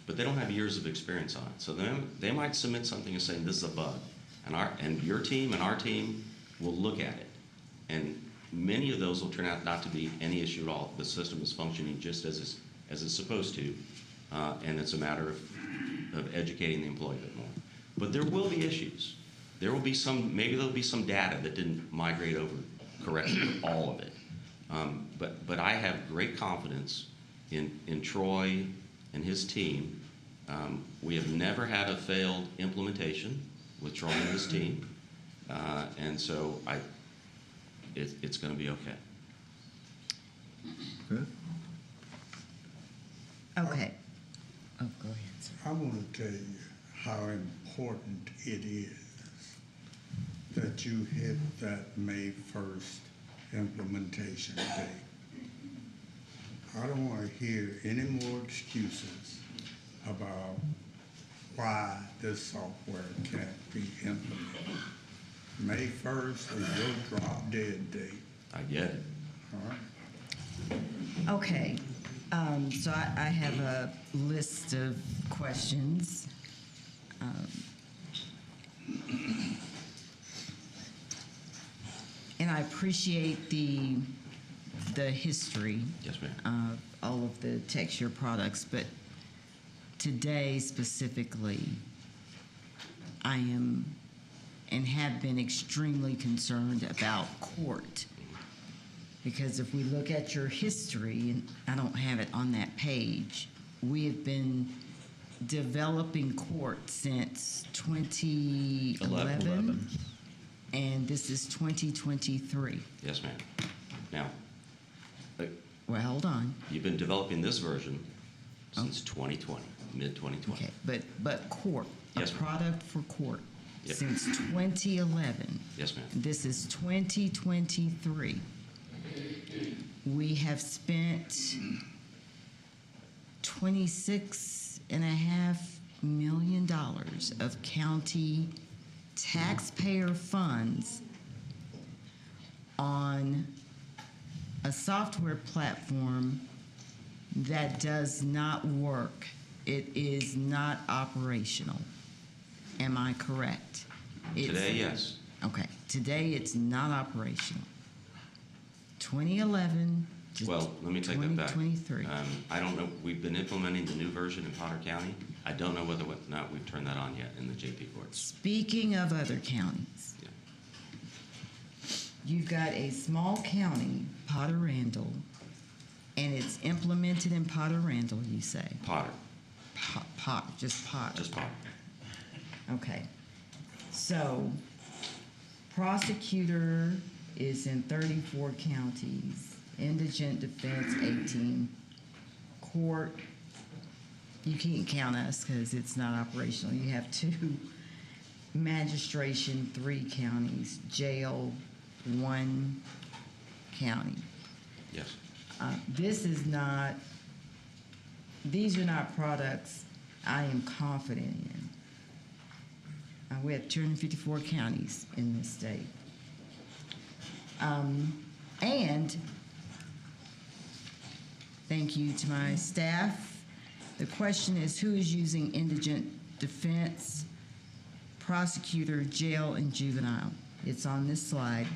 but they don't have years of experience on it. So they might submit something and say, this is a bug. And your team and our team will look at it. And many of those will turn out not to be any issue at all. The system is functioning just as it's supposed to, and it's a matter of educating the employee a bit more. But there will be issues. There will be maybe there'll be some data that didn't migrate over correctly, all of it. But I have great confidence in Troy and his team. We have never had a failed implementation with Troy and his team, and so it's going to be okay. Good. Okay. Oh, go ahead, sir. I want to tell you how important it is that you hit that May 1st implementation date. I don't want to hear any more excuses about why this software can't be implemented. May 1st is your drop dead date. I get it. All right. Okay, so I have a list of questions. And I appreciate the history Yes, ma'am. of all of the Texture products, but today specifically, I am and have been extremely concerned about court. Because if we look at your history, and I don't have it on that page, we have been developing court since 2011, and this is 2023. Yes, ma'am. Now, well, hold on. you've been developing this version since 2020, mid-2020. Okay, but court, Yes, a ma'am. product for court, Yep. since 2011. Yes, ma'am. This is 2023. We have spent $26.5 million of county taxpayer funds on a software platform that does not work. It is not operational. Am I correct? Today, yes. Okay. Today, it's not operational. 2011 to Well, let me take that back. 2023. I don't know. We've been implementing the new version in Potter County. I don't know whether or not we've turned that on yet in the JP courts. Speaking of other counties, Yeah. you've got a small county, Potter Randall, and it's implemented in Potter Randall, you say? Potter. Just Potter. Just Potter. Okay. So, prosecutor is in 34 counties, indigent defense 18, court, you can't count us because it's not operational. You have 2, magistration 3 counties, jail 1 county. Yes. These are not products I am confident in. We have 254 counties in this state. And thank you to my staff. The question is, who is using indigent defense, prosecutor, jail, and juvenile? It's on this slide.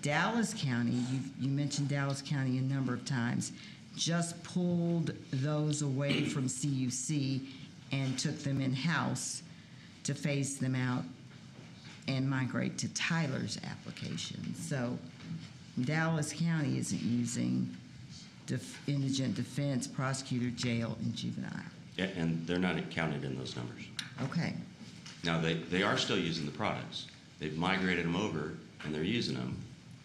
Dallas County, you mentioned Dallas County a number of times, just pulled those away from CUC and took them in-house to phase them out and migrate to Tyler's application. So Dallas County isn't using indigent defense, prosecutor, jail, and juvenile. Yeah, and they're not counted in those numbers. Okay. Now, they are still using the products. They've migrated them over, and they're using them.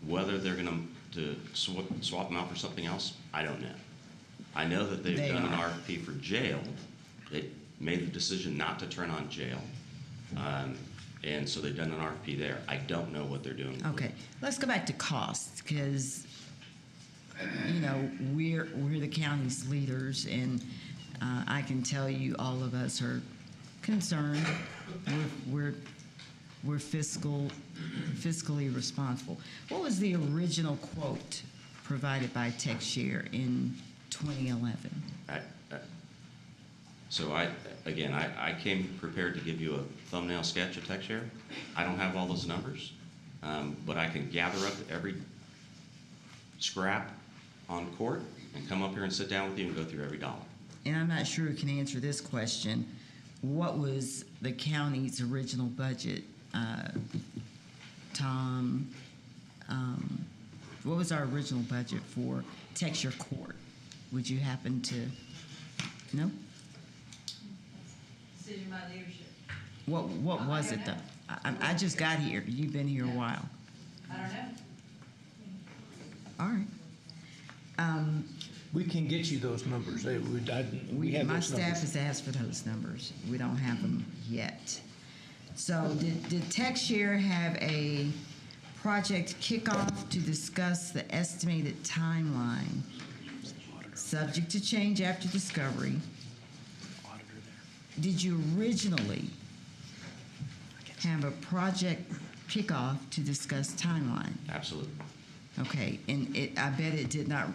Whether they're going to swap them out for something else, I don't know. I know that they've done an RFP for jail. They made the decision not to turn on jail, and so they've done an RFP there. I don't know what they're doing. Okay. Let's go back to costs, because we're the county's leaders, and I can tell you all of us are concerned. We're fiscally responsible. What was the original quote provided by TechShare in 2011? So I came prepared to give you a thumbnail sketch of TechShare. I don't have all those numbers, but I can gather up every scrap on court and come up here and sit down with you and go through every dollar. And I'm not sure who can answer this question. What was the county's original budget? Tom, what was our original budget for TechShare Court? Would you happen to know? Decision by leadership. What was it though? I just got here. You've been here a while. I don't know. All right. We can get you those numbers. We have My those staff numbers. has asked for those numbers. We don't have them yet. So did TechShare have a project kickoff to discuss the estimated timeline, subject to change after discovery? Did you originally have a project kickoff to discuss timeline? Absolutely. Okay, and I bet it did not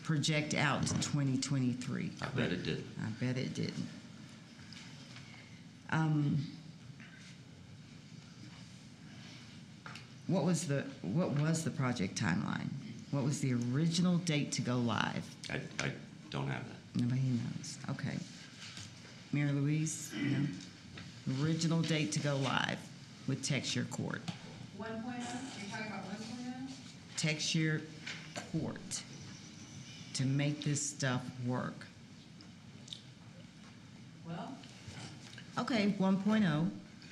project out to 2023. I bet it did. I bet it didn't. What was the project timeline? What was the original date to go live? I don't have that. Nobody knows. Okay. Mary Louise, no? Original date to go live with TechShare Court. 1.0? You're talking about 1.0? TechShare Court to make this stuff work. Well, Okay, 1.0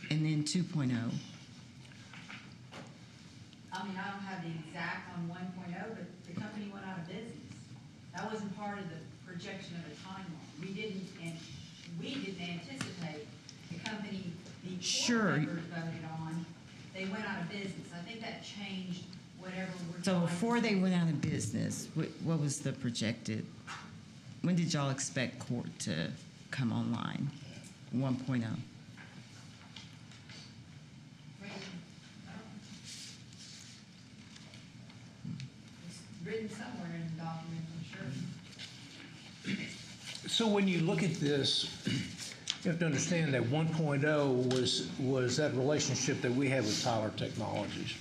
and then 2.0. I mean, I don't have the exact on 1.0, but the company went out of business. That wasn't part of the projection of a timeline. We didn't anticipate the company the board Sure. members voted on. They went out of business. I think that changed whatever we're So trying before to they went out of business, what was the projected, when did y'all expect court to come online? 1.0. It's written somewhere in the document, I'm sure. So when you look at this, you have to understand that 1.0 was that relationship that we had with Tyler Technologies.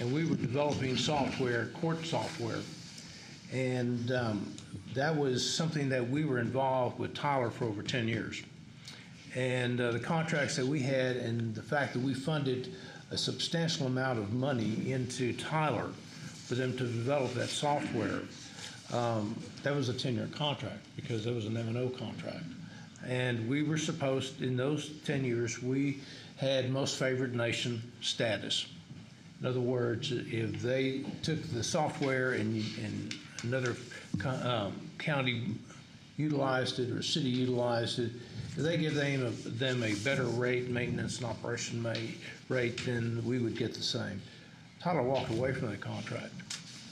And we were developing software, court software. And that was something that we were involved with Tyler for over 10 years. And the contracts that we had and the fact that we funded a substantial amount of money into Tyler for them to develop that software, that was a 10-year contract because it was an M&O contract. And we were supposed, in those 10 years, we had most favored nation status. In other words, if they took the software and another county utilized it or city utilized it, if they give them a better rate, maintenance and operation rate, then we would get the same. Tyler walked away from that contract.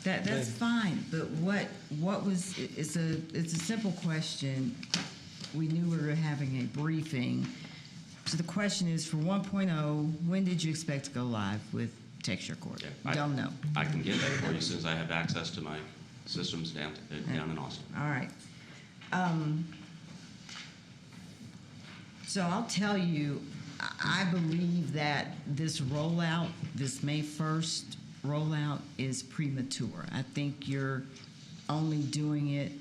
That's fine, but what was, it's a simple question. We knew we were having a briefing. So the question is, for 1.0, when did you expect to go live with TechShare Court? Yeah, Don't know. I can get that for you since I have access to my systems down in Austin. All right. So I'll tell you, I believe that this rollout, this May 1st rollout is premature. I think you're only doing it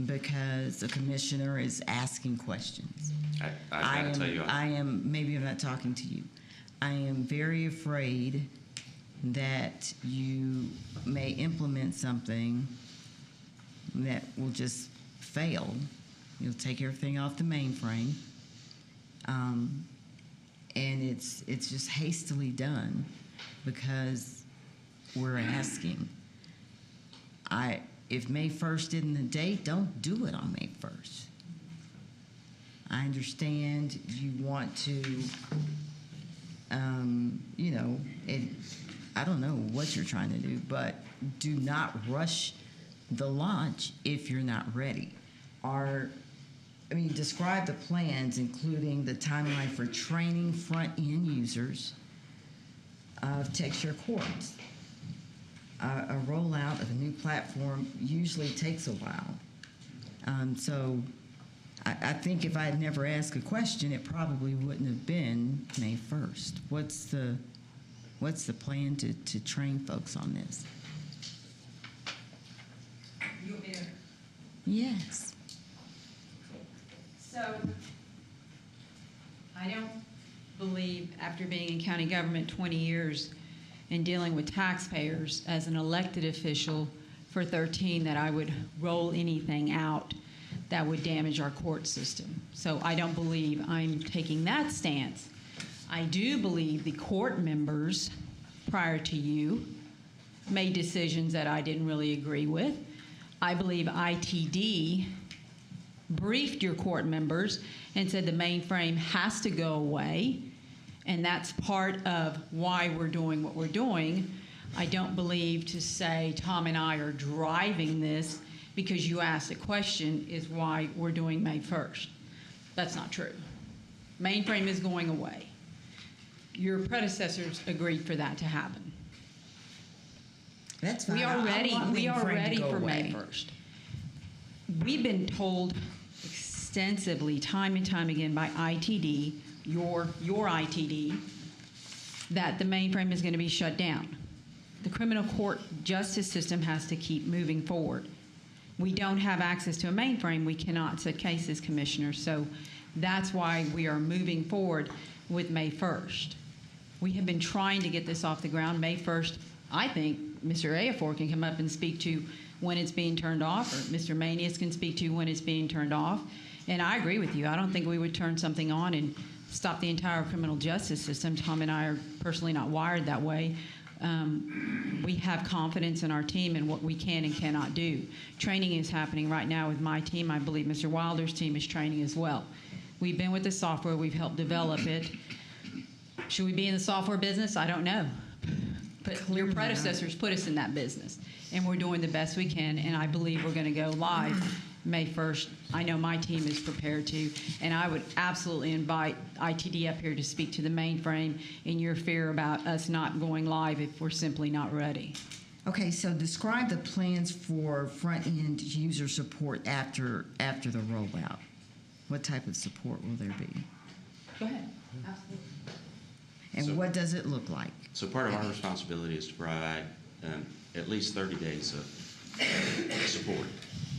because the commissioner is asking questions. I gotta tell you, maybe I'm not talking to you. I am very afraid that you may implement something that will just fail. You'll take everything off the mainframe, and it's just hastily done because we're asking. If May 1st isn't the date, don't do it on May 1st. I understand you want to, I don't know what you're trying to do, but do not rush the launch if you're not ready. Describe the plans, including the timeline for training front-end users of TechShare Courts. a rollout of a new platform usually takes a while. So I think if I had never asked a question, it probably wouldn't have been May 1st. What's the plan to train folks on this? You want me to? Yes. So, I don't believe, after being in county government 20 years and dealing with taxpayers as an elected official for 13, that I would roll anything out that would damage our court system. So I don't believe I'm taking that stance. I do believe the court members prior to you made decisions that I didn't really agree with. I believe ITD briefed your court members and said the mainframe has to go away, and that's part of why we're doing what we're doing. I don't believe to say Tom and I are driving this because you asked a question is why we're doing May 1st. That's not true. Mainframe is going away. Your predecessors agreed for that to happen. That's fine. We are ready. I want We are mainframe to ready go for May away. 1st. We've been told extensively, time and time again, by ITD, your ITD, that the mainframe is going to be shut down. The criminal court justice system has to keep moving forward. We don't have access to a mainframe. We cannot set cases, Commissioner. So that's why we are moving forward with May 1st. We have been trying to get this off the ground. May 1st, I think Mr. Ayafor can come up and speak to when it's being turned off, or Mr. Manius can speak to when it's being turned off. And I agree with you. I don't think we would turn something on and stop the entire criminal justice system. Tom and I are personally not wired that way. We have confidence in our team and what we can and cannot do. Training is happening right now with my team. I believe Mr. Wilder's team is training as well. We've been with the software. We've helped develop it. Should we be in the software business? I don't know. But your predecessors put us in that business, and we're doing the best we can, and I believe we're going to go live May 1st. I know my team is prepared to, and I would absolutely invite ITD up here to speak to the mainframe and your fear about us not going live if we're simply not ready. Okay, so describe the plans for front-end user support after the rollout. What type of support will there be? Go ahead. Absolutely. And what does it look like? So part of our responsibility is to provide at least 30 days of support,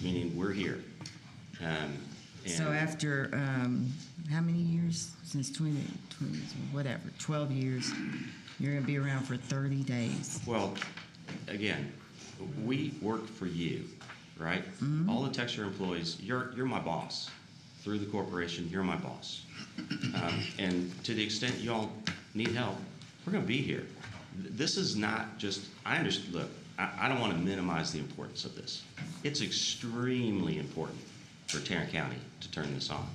meaning we're here. So after how many years? Since 20, whatever, 12 years, you're going to be around for 30 days. Well, again, we work for you, right? Mm-hmm. All the Texture employees, you're my boss. Through the corporation, you're my boss. And to the extent y'all need help, we're going to be here. This is not just, I understand, look, I don't want to minimize the importance of this. It's extremely important for Tarrant County to turn this on.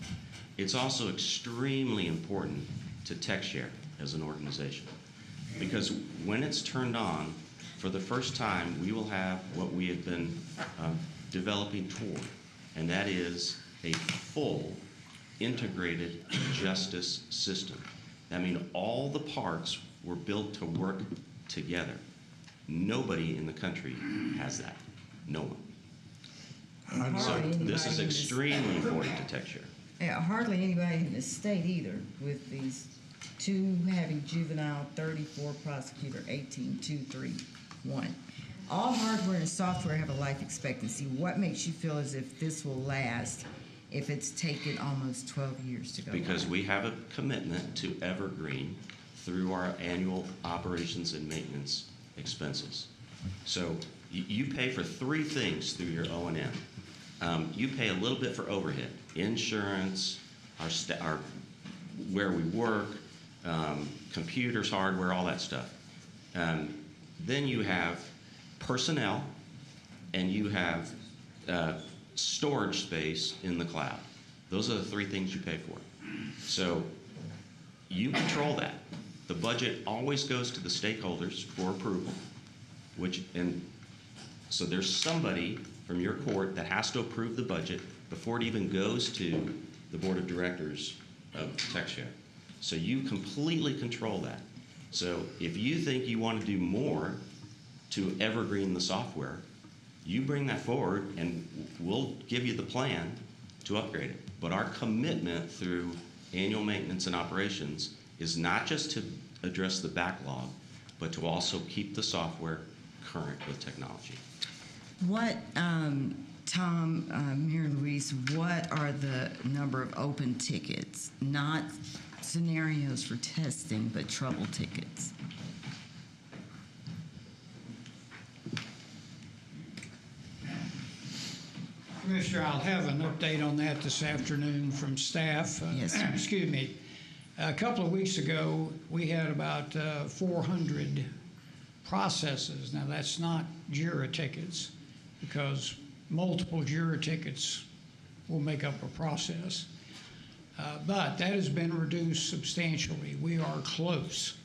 It's also extremely important to TechShare as an organization, because when it's turned on, for the first time, we will have what we have been developing toward, and that is a full integrated justice system. I mean, all the parts were built to work together. Nobody in the country has that. No one. So this is extremely important to TechShare. Yeah, hardly anybody in the state either, with these 2 having juvenile, 34 prosecutor, 18, 2, 3, 1. All hardware and software have a life expectancy. What makes you feel as if this will last if it's taken almost 12 years to go Because live? we have a commitment to Evergreen through our annual operations and maintenance expenses. So you pay for 3 things through your O&M. You pay a little bit for overhead, insurance, our where we work, computers, hardware, all that stuff. Then you have personnel, and you have storage space in the cloud. Those are the 3 things you pay for. So you control that. The budget always goes to the stakeholders for approval, so there's somebody from your court that has to approve the budget before it even goes to the board of directors of TechShare. So you completely control that. So if you think you want to do more to evergreen the software, you bring that forward and we'll give you the plan to upgrade it. But our commitment through annual maintenance and operations is not just to address the backlog, but to also keep the software current with technology. What, Tom, Mayor Luis, what are the number of open tickets? Not scenarios for testing, but trouble tickets. Commissioner, I'll have an update on that this afternoon from staff. Yes, sir. Excuse me. A couple of weeks ago, we had about 400 processes. Now, that's not JIRA tickets, because multiple JIRA tickets will make up a process. But that has been reduced substantially. We are close.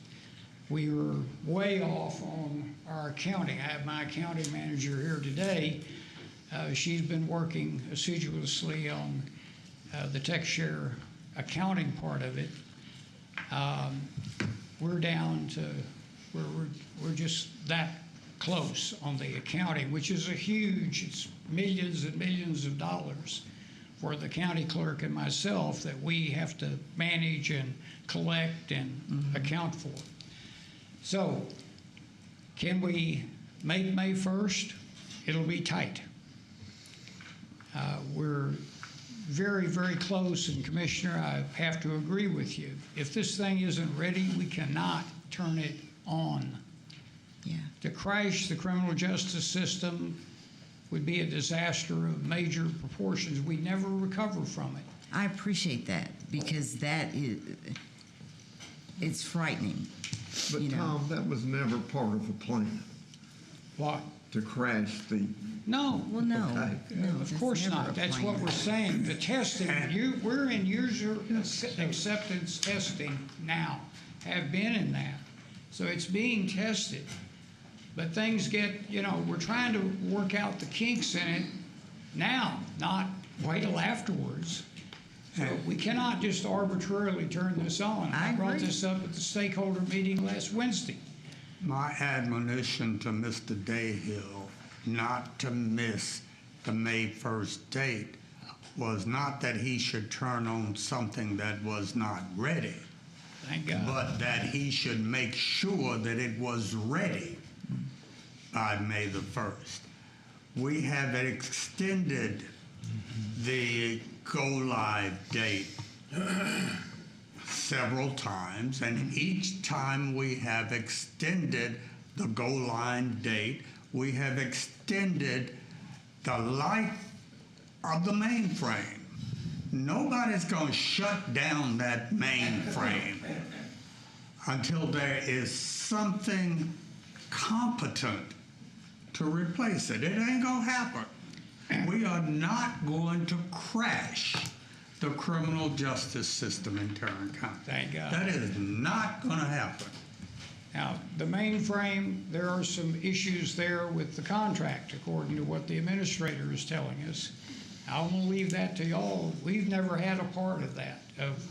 We were way off on our accounting. I have my accounting manager here today. She's been working assiduously on the TechShare accounting part of it. We're down to, we're just that close on the accounting, which is a huge, it's millions and millions of dollars for the county clerk and myself that we have to manage and collect and account for. So, can we make May 1st? It'll be tight. We're very, very close, and Commissioner, I have to agree with you. If this thing isn't ready, we cannot turn it on. Yeah. To crash the criminal justice system would be a disaster of major proportions. We never recover from it. I appreciate that, because that is, it's frightening. But Tom, that was never part of the plan. What? To crash the. No. Well, no. Okay. No, Of that's course never not. a That's plan. what we're saying. The testing, we're in user acceptance testing now, have been in that. So it's being tested. But things get, we're trying to work out the kinks in it now, not wait till afterwards. So we cannot just arbitrarily turn this on. I brought agree. this up at the stakeholder meeting last Wednesday. My admonition to Mr. Dayhill not to miss the May 1st date was not that he should turn on something that was not ready, Thank God. but that he should make sure that it was ready by May the 1st. We have extended the go-live date several times, and each time we have extended the go-live date, we have extended the life of the mainframe. Nobody's going to shut down that mainframe until there is something competent to replace it. It ain't going to happen. We are not going to crash the criminal justice system in Tarrant County. Thank God. That is not going to happen. Now, the mainframe, there are some issues there with the contract, according to what the administrator is telling us. I'm going to leave that to y'all. We've never had a part of that, of,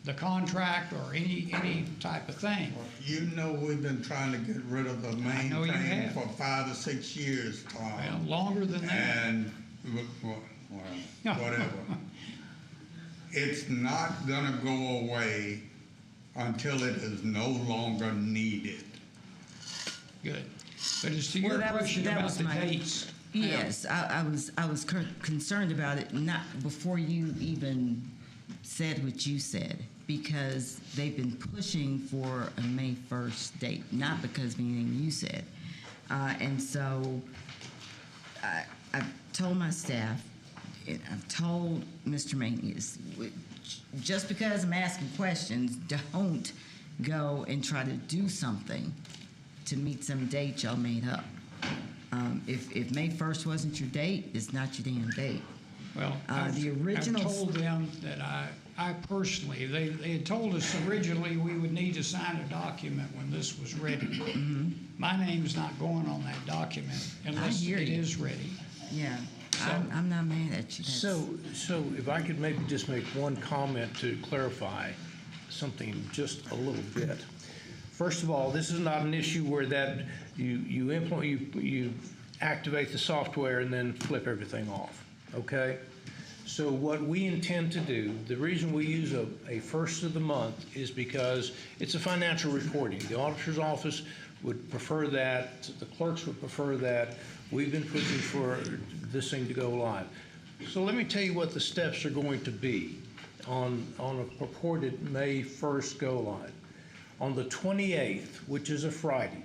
the contract or any type of thing. You know we've been trying to get rid of the know you mainframe have. for 5 or 6 years, Tom. Well, longer than that. And, whatever. It's not going to go away until it is no longer needed. Good. But as to your question about the dates. Yes, I was concerned about it, not before you even said what you said, because they've been pushing for a May 1st date, not because of anything you said. And so I've told my staff, and I've told Mr. Manius, just because I'm asking questions, don't go and try to do something to meet some date y'all made up. If May 1st wasn't your date, it's not your damn date. Well, the original. I've told them that I personally, they had told us originally we would need to sign a document when this was ready. Mm-hmm. My name's not going on that document unless it is ready. Yeah, So, I'm not mad at you. So if I could maybe just make one comment to clarify something just a little bit. First of all, this is not an issue where that you activate the software and then flip everything off, okay? So what we intend to do, the reason we use a first of the month is because it's a financial reporting. The auditor's office would prefer that, the clerks would prefer that. We've been pushing for this thing to go live. So let me tell you what the steps are going to be on a purported May 1st go live. On the 28th, which is a Friday,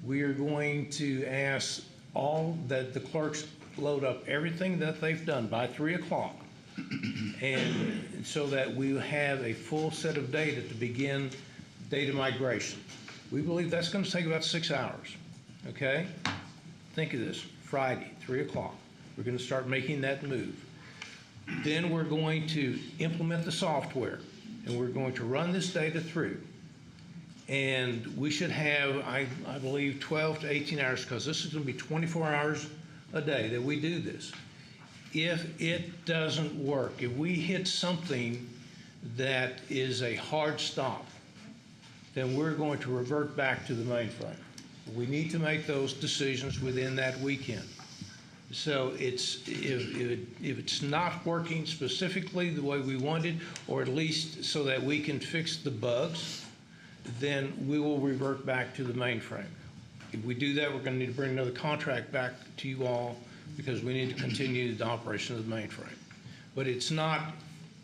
we are going to ask all that the clerks load up everything that they've done by 3 o'clock, and so that we have a full set of data to begin data migration. We believe that's going to take about 6 hours, okay? Think of this, Friday, 3 o'clock. We're going to start making that move. Then we're going to implement the software, and we're going to run this data through. And we should have, I believe, 12 to 18 hours, because this is going to be 24 hours a day that we do this. If it doesn't work, if we hit something that is a hard stop, then we're going to revert back to the mainframe. We need to make those decisions within that weekend. So if it's not working specifically the way we wanted, or at least so that we can fix the bugs, then we will revert back to the mainframe. If we do that, we're going to need to bring another contract back to you all, because we need to continue the operation of the mainframe. But it's not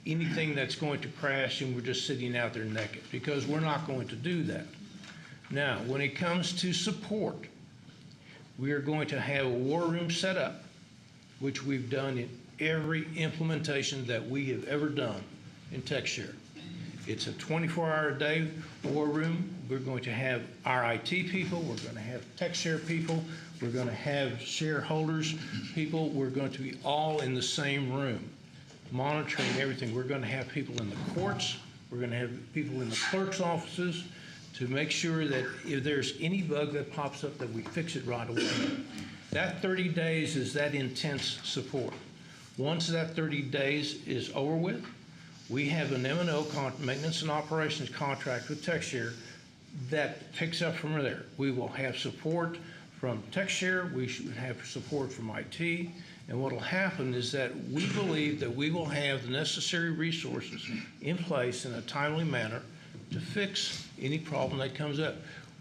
anything that's going to crash and we're just sitting out there naked, because we're not going to do that. Now, when it comes to support, we are going to have a war room set up, which we've done in every implementation that we have ever done in TechShare. It's a 24-hour-a-day war room. We're going to have our IT people. We're going to have TechShare people. We're going to have shareholders people. We're going to be all in the same room, monitoring everything. We're going to have people in the courts. We're going to have people in the clerk's offices to make sure that if there's any bug that pops up, that we fix it right away. That 30 days is that intense support. Once that 30 days is over with, we have an M&O, maintenance and operations contract with TechShare that picks up from there. We will have support from TechShare. We should have support from IT. And what will happen is that we believe that we will have the necessary resources in place in a timely manner to fix any problem that comes up.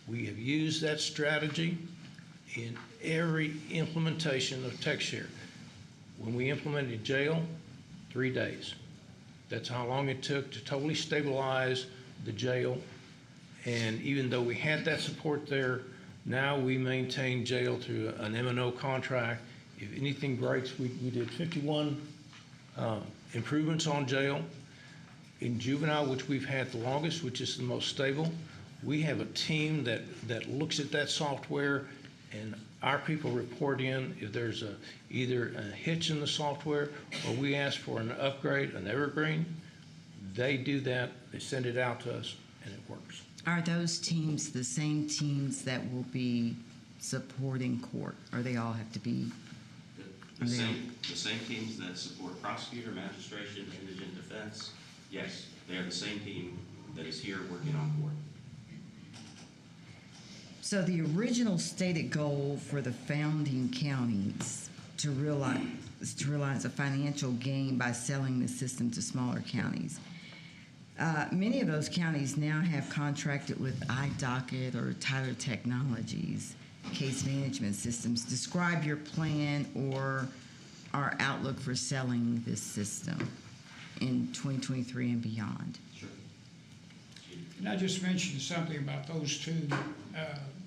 We have used that strategy in every implementation of TechShare. When we implemented jail, 3 days. That's how long it took to totally stabilize the jail. And even though we had that support there, now we maintain jail through an M&O contract. If anything breaks, we did 51 improvements on jail. In juvenile, which we've had the longest, which is the most stable, we have a team that looks at that software, and our people report in if there's either a hitch in the software or we ask for an upgrade, an evergreen. They do that, they send it out to us, and it works. Are those teams the same teams that will be supporting court, or they all have to be? The same teams that support prosecutor, magistration, indigent defense, yes, they are the same team that is here working on court. So the original stated goal for the founding counties to realize a financial gain by selling the system to smaller counties. Many of those counties now have contracted with iDocket or Tyler Technologies case management systems. Describe your plan or our outlook for selling this system in 2023 and beyond. Sure. Can I just mention something about those two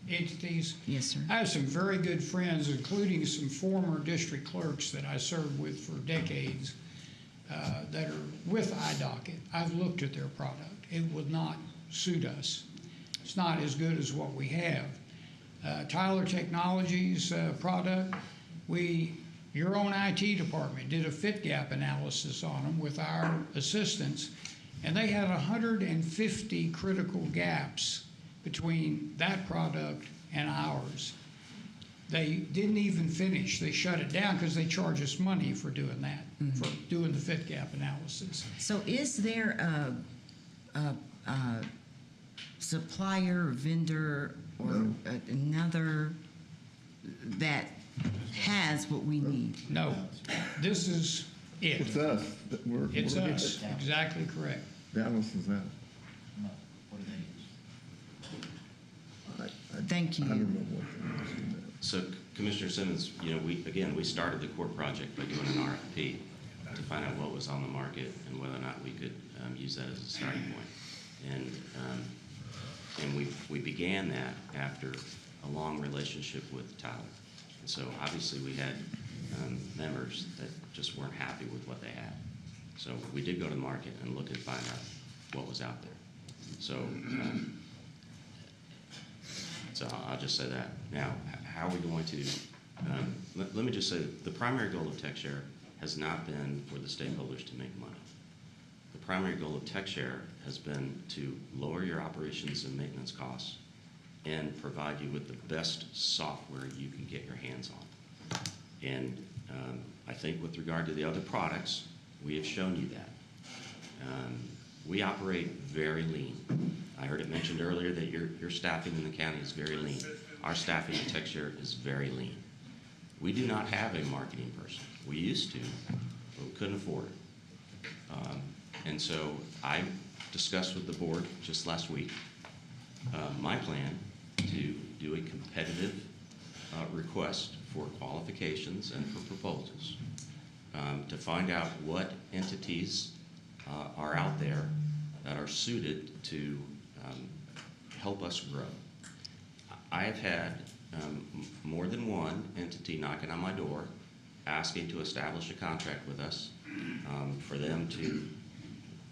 entities? Yes, sir. I have some very good friends, including some former district clerks that I served with for decades, that are with iDocket. I've looked at their product. It would not suit us. It's not as good as what we have. Tyler Technologies product, your own IT department did a fit gap analysis on them with our assistance, and they had 150 critical gaps between that product and ours. They didn't even finish. They shut it down because they charge us money for doing that, for doing the fit gap analysis. So is there supplier or vendor or another that has what we need? No, this is it. It's us. It's us, exactly correct. Dallas is us. Thank you. I don't know what So Commissioner Simmons, we started the court project by doing an RFP to find out what was on the market and whether or not we could use that as a starting point. And we began that after a long relationship with Tyler. And so obviously we had members that just weren't happy with what they had. So we did go to the market and look and find out what was out there. So I'll just say that. Now, how are we going to, let me just say, the primary goal of TechShare has not been for the stakeholders to make money. The primary goal of TechShare has been to lower your operations and maintenance costs and provide you with the best software you can get your hands on. And I think with regard to the other products, we have shown you that. We operate very lean. I heard it mentioned earlier that your staffing in the county is very lean. Our staffing at TechShare is very lean. We do not have a marketing person. We used to, but we couldn't afford it. And so I discussed with the board just last week my plan to do a competitive request for qualifications and for proposals to find out what entities are out there that are suited to help us grow. I have had more than one entity knocking on my door asking to establish a contract with us for them to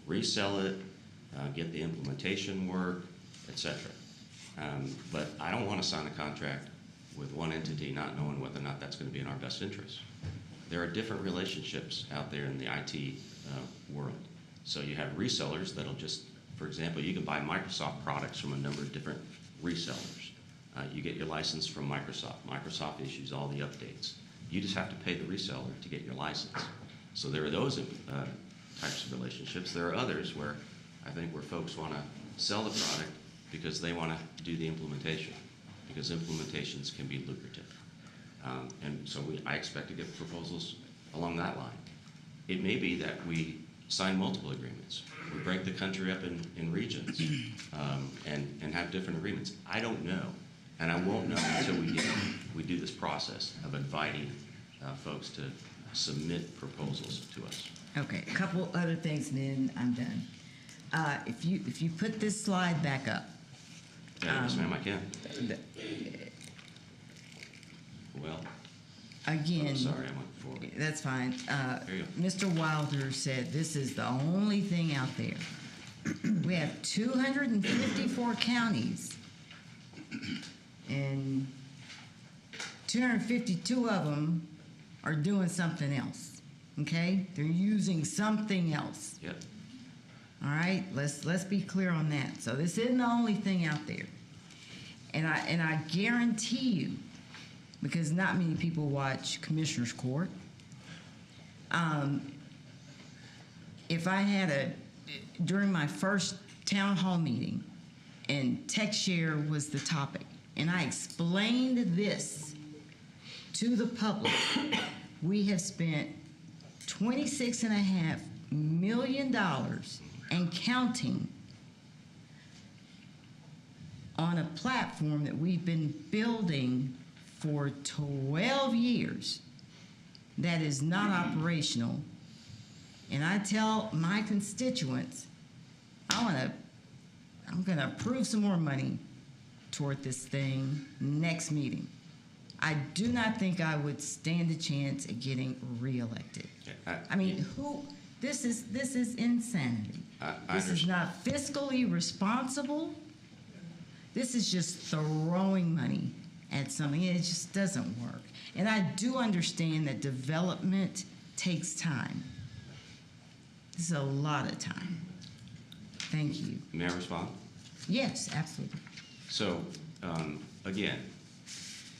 resell it, get the implementation work, etc. But I don't want to sign a contract with one entity not knowing whether or not that's going to be in our best interest. There are different relationships out there in the IT world. So you have resellers that'll just, for example, you can buy Microsoft products from a number of different resellers. You get your license from Microsoft. Microsoft issues all the updates. You just have to pay the reseller to get your license. So there are those types of relationships. There are others where I think where folks want to sell the product because they want to do the implementation, because implementations can be lucrative. And so I expect to get proposals along that line. It may be that we sign multiple agreements. We break the country up in regions and have different agreements. I don't know, and I won't know until we do this process of inviting folks to submit proposals to us. Okay, a couple other things, and then I'm done. If you put this slide back up. Yes, ma'am, I can. Well. Again. I'm sorry, I went forward. That's fine. There you go. Mr. Wilder said this is the only thing out there. We have 254 counties, and 252 of them are doing something else. Okay, they're using something else. Yep. All right, let's be clear on that. So this isn't the only thing out there, and I guarantee you, because not many people watch Commissioner's Court. If I had during my first town hall meeting, and TechShare was the topic, and I explained this to the public, we have spent $26.5 million and counting on a platform that we've been building for 12 years that is not operational. And I tell my constituents, I'm gonna approve some more money toward this thing next meeting. I do not think I would stand a chance at getting reelected. I mean, this is insanity. This is not fiscally responsible. This is just throwing money at something. It just doesn't work. And I do understand that development takes time. This is a lot of time. Thank you. May I respond? Yes, absolutely. So, again,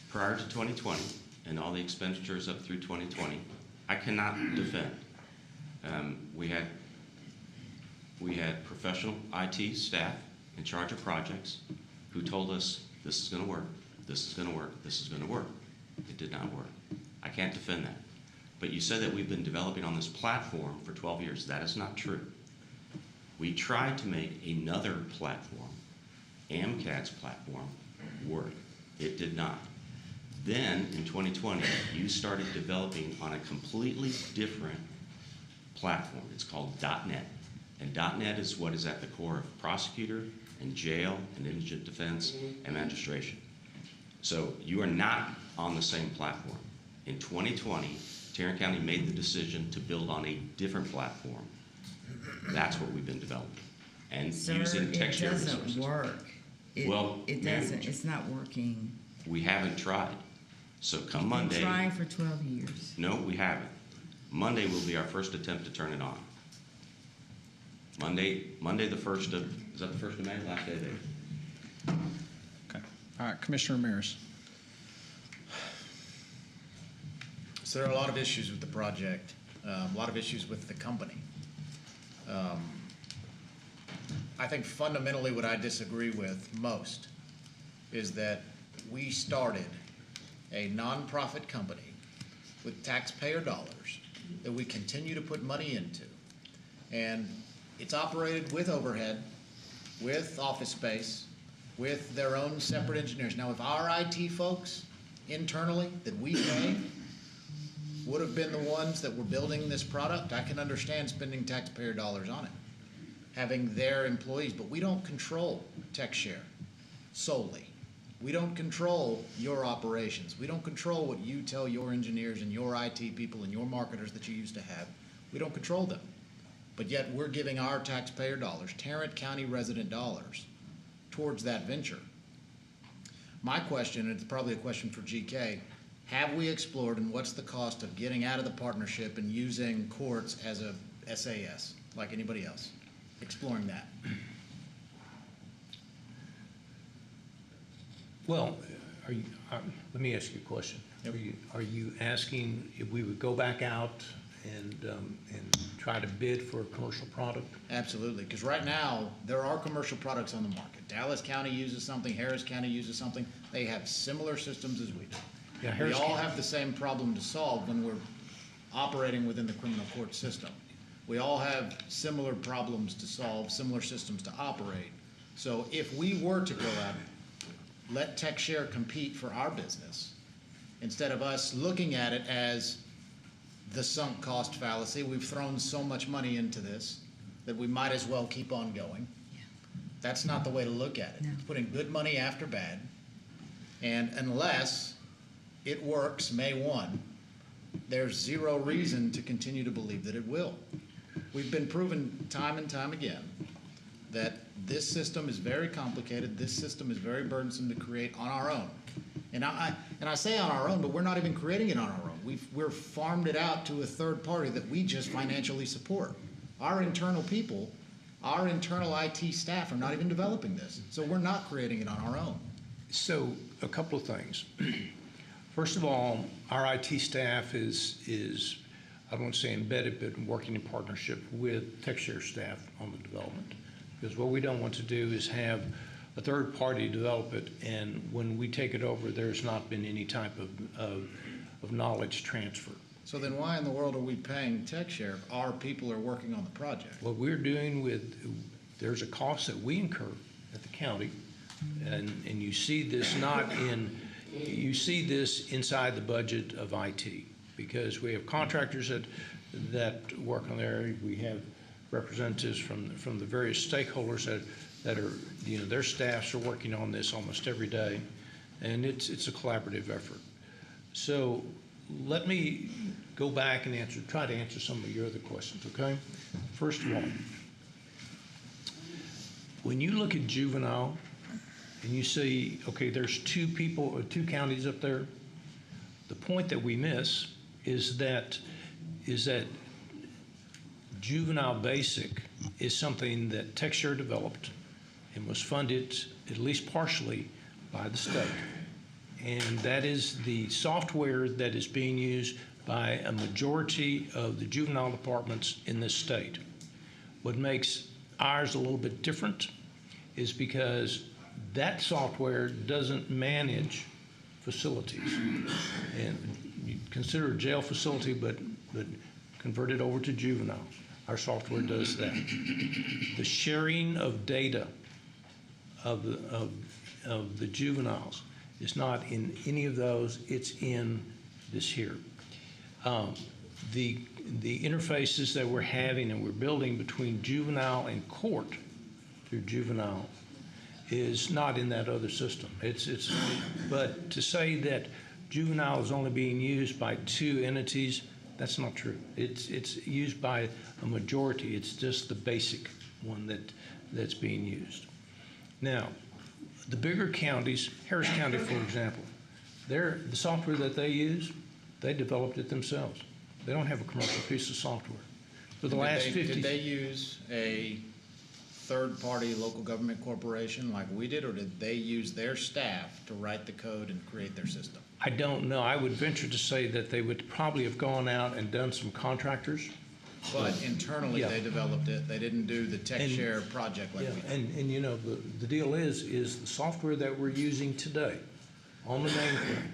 prior to 2020 and all the expenditures up through 2020, I cannot defend. We had professional IT staff in charge of projects who told us this is going to work, this is going to work, this is going to work. It did not work. I can't defend that. But you said that we've been developing on this platform for 12 years. That is not true. We tried to make another platform, AMCAD's platform, work. It did not. Then, in 2020, you started developing on a completely different platform. It's called .NET. And .NET is what is at the core of prosecutor and jail and indigent defense and magistration. So you are not on the same platform. In 2020, Tarrant County made the decision to build on a different platform. That's what we've been developing. And using tech share resources. It doesn't work. It doesn't. It's not working. We haven't tried. So come Monday. We've been trying for 12 years. No, we haven't. Monday will be our first attempt to turn it on. Monday the 1st of, is that the 1st of May? Last day of April. Okay. All right, Commissioner Ramirez. So there are a lot of issues with the project, a lot of issues with the company. I think fundamentally what I disagree with most is that we started a nonprofit company with taxpayer dollars that we continue to put money into. And it's operated with overhead, with office space, with their own separate engineers. Now, if our IT folks internally that we pay would have been the ones that were building this product, I can understand spending taxpayer dollars on it, having their employees, but we don't control TechShare solely. We don't control your operations. We don't control what you tell your engineers and your IT people and your marketers that you used to have. We don't control them. But yet we're giving our taxpayer dollars, Tarrant County resident dollars, towards that venture. My question, and it's probably a question for GK, have we explored and what's the cost of getting out of the partnership and using courts as a SAS, like anybody else? Exploring that. Well, let me ask you a question. Yep. Are you asking if we would go back out and try to bid for a commercial product? Absolutely, because right now, there are commercial products on the market. Dallas County uses something, Harris County uses something. They have similar systems as we do. Yeah, We all have the same problem to solve when we're operating within the criminal court system. We all have similar problems to solve, similar systems to operate. So if we were to go out, let TechShare compete for our business, instead of us looking at it as the sunk cost fallacy, we've thrown so much money into this that we might as well keep on going. That's not the way to look at it. No. It's putting good money after bad. And unless it works May 1, there's zero reason to continue to believe that it will. We've been proven time and time again that this system is very complicated, this system is very burdensome to create on our own. And I say on our own, but we're not even creating it on our own. We're farmed it out to a third party that we just financially support. Our internal people, our internal IT staff are not even developing this. So we're not creating it on our own. So a couple of things. First of all, our IT staff is I don't want to say embedded, but working in partnership with TechShare staff on the development. Because what we don't want to do is have a third party develop it, and when we take it over, there's not been any type of knowledge transfer. So then why in the world are we paying TechShare if our people are working on the project? What we're doing there's a cost that we incur at the county, and you see this you see this inside the budget of IT, because we have contractors that work on there. We have representatives from the various stakeholders that are, their staffs are working on this almost every day, and it's a collaborative effort. So let me go back and try to answer some of your other questions, okay? First of all, when you look at juvenile and you see, okay, there's two counties up there, the point that we miss is that juvenile basic is something that TechShare developed and was funded at least partially by the state. And that is the software that is being used by a majority of the juvenile departments in this state. What makes ours a little bit different is because that software doesn't manage facilities. And you consider a jail facility, but convert it over to juvenile. Our software does that. The sharing of data of the juveniles is not in any of those. It's in this here. The interfaces that we're having and we're building between juvenile and court through juvenile is not in that other system. But to say that juvenile is only being used by 2 entities, that's not true. It's used by a majority. It's just the basic one that's being used. Now, the bigger counties, Harris County, for example, the software that they use, they developed it themselves. They don't have a commercial piece of software. For the last 50 Did they use a third-party local government corporation like we did, or did they use their staff to write the code and create their system? I don't know. I would venture to say that they would probably have gone out and done some contractors. But internally, Yeah. they developed it. They didn't do the TechShare project like we did. And you know, the deal is the software that we're using today on the mainframe,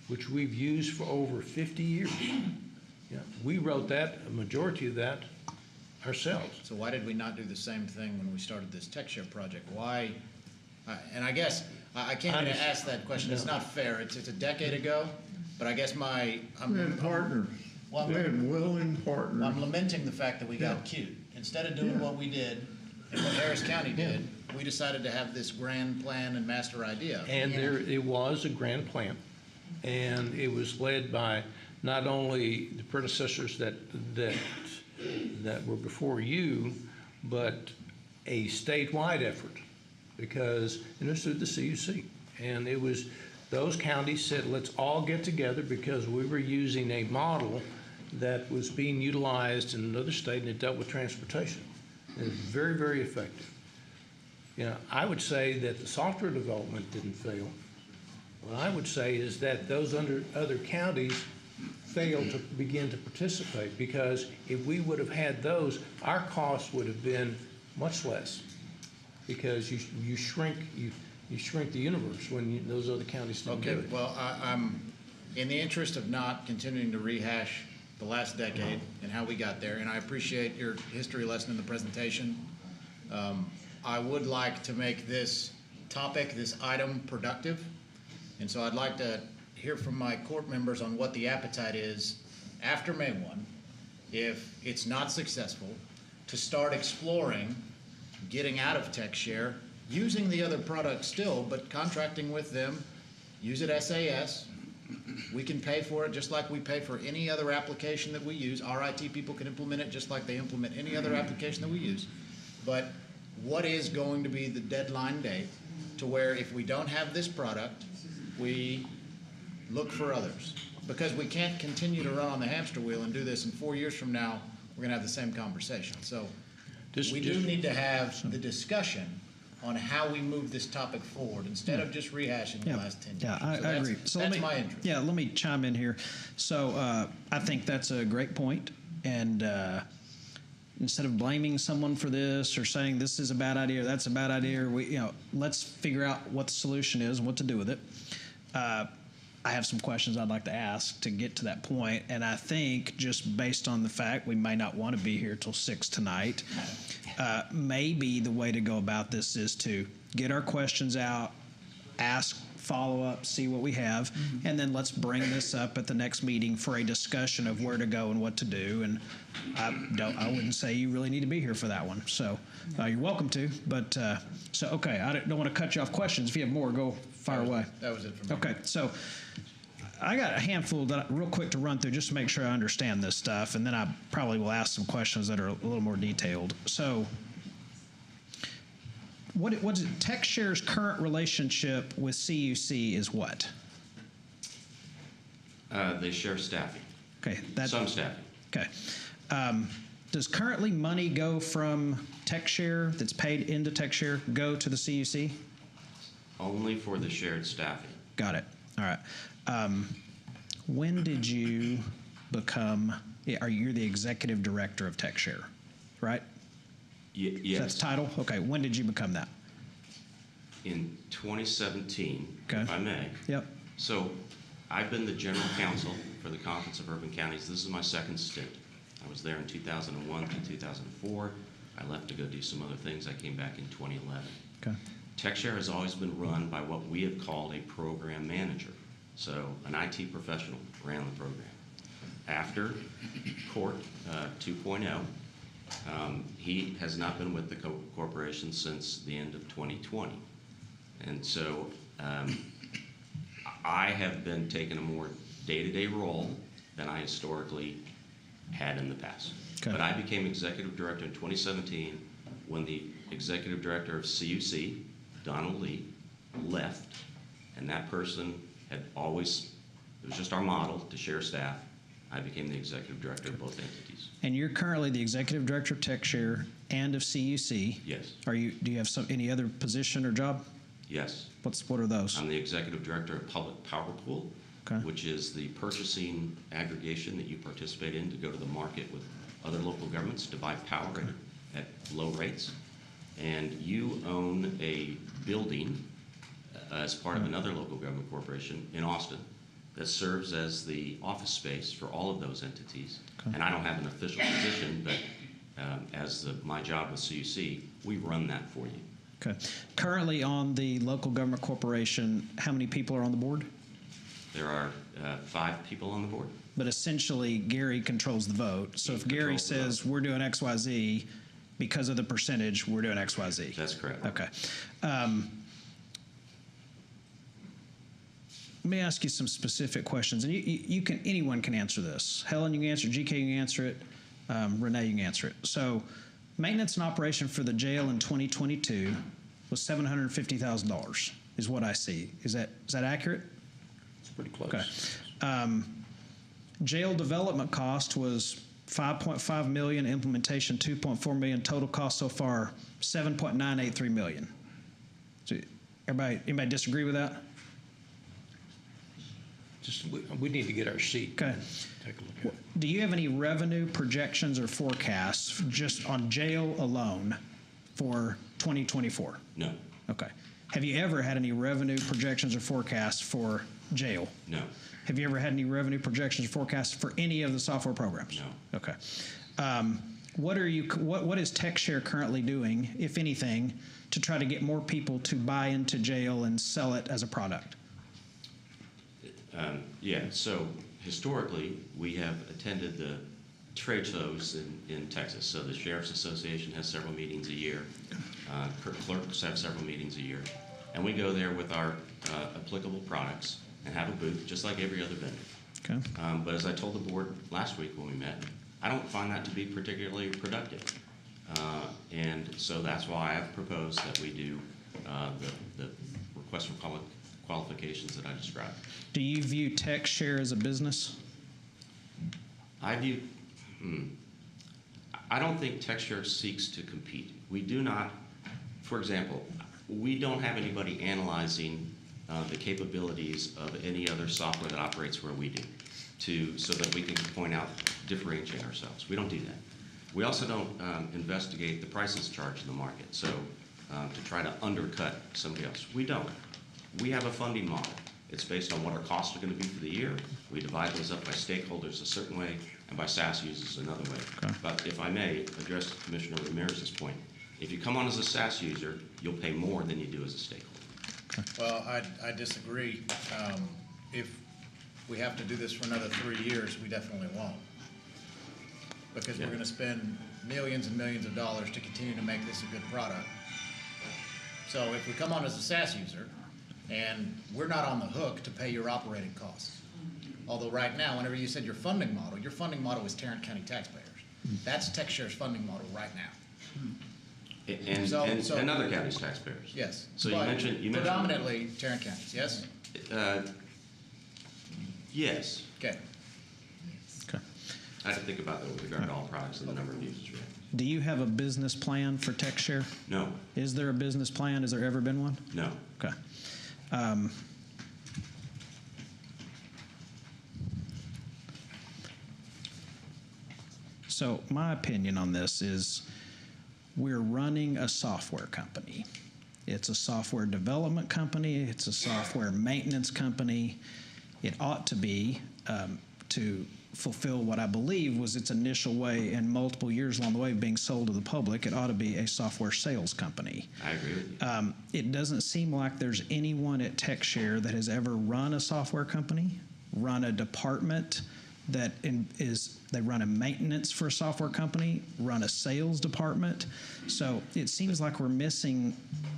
which we've used for over 50 years. Yeah, we wrote that, a majority of that, ourselves. So why did we not do the same thing when we started this TechShare project? Why? And I guess I can't even ask that question. It's not fair. It's a decade ago, but I guess We had partners. We had willing partners. I'm lamenting the fact that we got cute. Instead of doing what we did and what Harris County did, we decided to have this grand plan and master idea. And it was a grand plan, and it was led by not only the predecessors that were before you, but a statewide effort, because and this is the CUC, and it was those counties said, let's all get together because we were using a model that was being utilized in another state, and it dealt with transportation. It was very, very effective. You know, I would say that the software development didn't fail. What I would say is that those other counties failed to begin to participate, because if we would have had those, our costs would have been much less, because you shrink the universe when those other counties didn't do it. Well, I'm in the interest of not continuing to rehash the last decade and how we got there, and I appreciate your history lesson in the presentation. I would like to make this topic, this item, productive, and so I'd like to hear from my court members on what the appetite is after May 1, if it's not successful, to start exploring getting out of TechShare, using the other products still, but contracting with them, use it SAS. We can pay for it just like we pay for any other application that we use. Our IT people can implement it just like they implement any other application that we use. But what is going to be the deadline date to where if we don't have this product, we look for others? Because we can't continue to run on the hamster wheel and do this, and 4 years from now, we're going to have the same conversation. So we do need to have the discussion on how we move this topic forward instead of just rehashing the last 10 years. Yeah, I agree. So that's my interest. Yeah, let me chime in here. So I think that's a great point, and instead of blaming someone for this or saying this is a bad idea or that's a bad idea, let's figure out what the solution is and what to do with it. I have some questions I'd like to ask to get to that point, and I think just based on the fact we may not want to be here till 6 tonight, maybe the way to go about this is to get our questions out, ask, follow up, see what we have, and then let's bring this up at the next meeting for a discussion of where to go and what to do. And I wouldn't say you really need to be here for that one, so you're welcome to. But okay, I don't want to cut you off questions. If you have more, go fire away. That was it for me. Okay, so I got a handful that real quick to run through just to make sure I understand this stuff, and then I probably will ask some questions that are a little more detailed. So what's it? TechShare's current relationship with CUC is what? They share staffing. Okay, Some staffing. Okay. Does currently money go from TechShare that's paid into TechShare go to the CUC? Only for the shared staffing. Got it. All right. When did you become? You're the executive director of TechShare, right? Yes. That's title. Okay. When did you become that? In 2017, Okay. if I may. Yep. So I've been the general counsel for the Conference of Urban Counties. This is my second stint. I was there in 2001 to 2004. I left to go do some other things. I came back in 2011. Okay. TechShare has always been run by what we have called a program manager. So an IT professional ran the program. After Court 2.0, he has not been with the corporation since the end of 2020. And so I have been taking a more day-to-day role than I historically had in the past. Okay. But I became executive director in 2017 when the executive director of CUC, Donald Lee, left, and that person had always, it was just our model to share staff. I became the executive director of both entities. And you're currently the executive director of TechShare and of CUC. Yes. Do you have any other position or job? Yes. What are those? I'm the executive director of Public Power Pool, Okay. which is the purchasing aggregation that you participate in to go to the market with other local governments to buy power at low rates. And you own a building as part of another local government corporation in Austin that serves as the office space for all of those entities. Okay. And I don't have an official position, but my job with CUC, we run that for you. Okay. Currently on the local government corporation, how many people are on the board? There are 5 people on the board. But essentially, Gary controls the vote. So if Gary says we're doing X, Y, Z, because of the percentage, we're doing X, Y, Z. That's correct. Okay. Let me ask you some specific questions, and anyone can answer this. Helen, you can answer. GK, you can answer it. Renee, you can answer it. So, maintenance and operation for the jail in 2022 was $750,000, is what I see. Is that accurate? It's pretty close. Okay. Jail development cost was $5.5 million, implementation $2.4 million, total cost so far $7.983 million. So anybody disagree with that? We need to get our sheet. Okay. Take a look at it. Do you have any revenue projections or forecasts just on jail alone for 2024? No. Okay. Have you ever had any revenue projections or forecasts for jail? No. Have you ever had any revenue projections or forecasts for any of the software programs? No. Okay. What is TechShare currently doing, if anything, to try to get more people to buy into jail and sell it as a product? So historically, we have attended the trade shows in Texas. So the Sheriff's Association has several meetings a year. Clerks have several meetings a year. And we go there with our applicable products and have a booth, just like every other vendor. Okay. But as I told the board last week when we met, I don't find that to be particularly productive. And so that's why I've proposed that we do the request for qualifications that I described. Do you view TechShare as a business? I don't think TechShare seeks to compete. We do not, for example, we don't have anybody analyzing the capabilities of any other software that operates where we do, so that we can point out, differentiate ourselves. We don't do that. We also don't investigate the prices charged in the market, so to try to undercut somebody else. We don't. We have a funding model. It's based on what our costs are going to be for the year. We divide those up by stakeholders a certain way and by SaaS users another way. Okay. But if I may address Commissioner Ramirez's point, if you come on as a SaaS user, you'll pay more than you do as a stakeholder. Well, I disagree. If we have to do this for another 3 years, we definitely won't. Because we're going to spend millions and millions of dollars to continue to make this a good product. So if we come on as a SaaS user, and we're not on the hook to pay your operating costs. Although right now, whenever you said your funding model is Tarrant County taxpayers. That's TechShare's funding model right now. And other counties' taxpayers. Yes. So But you mentioned predominantly Tarrant counties, yes? Yes. Okay. Okay. I had to think about that with regard to all products and the number of users we have. Do you have a business plan for TechShare? No. Is there a business plan? Has there ever been one? No. Okay. So my opinion on this is we're running a software company. It's a software development company. It's a software maintenance company. It ought to be to fulfill what I believe was its initial way and multiple years along the way being sold to the public. It ought to be a software sales company. I agree with you. It doesn't seem like there's anyone at TechShare that has ever run a software company, run a department that they run a maintenance for a software company, run a sales department. So it seems like we're missing,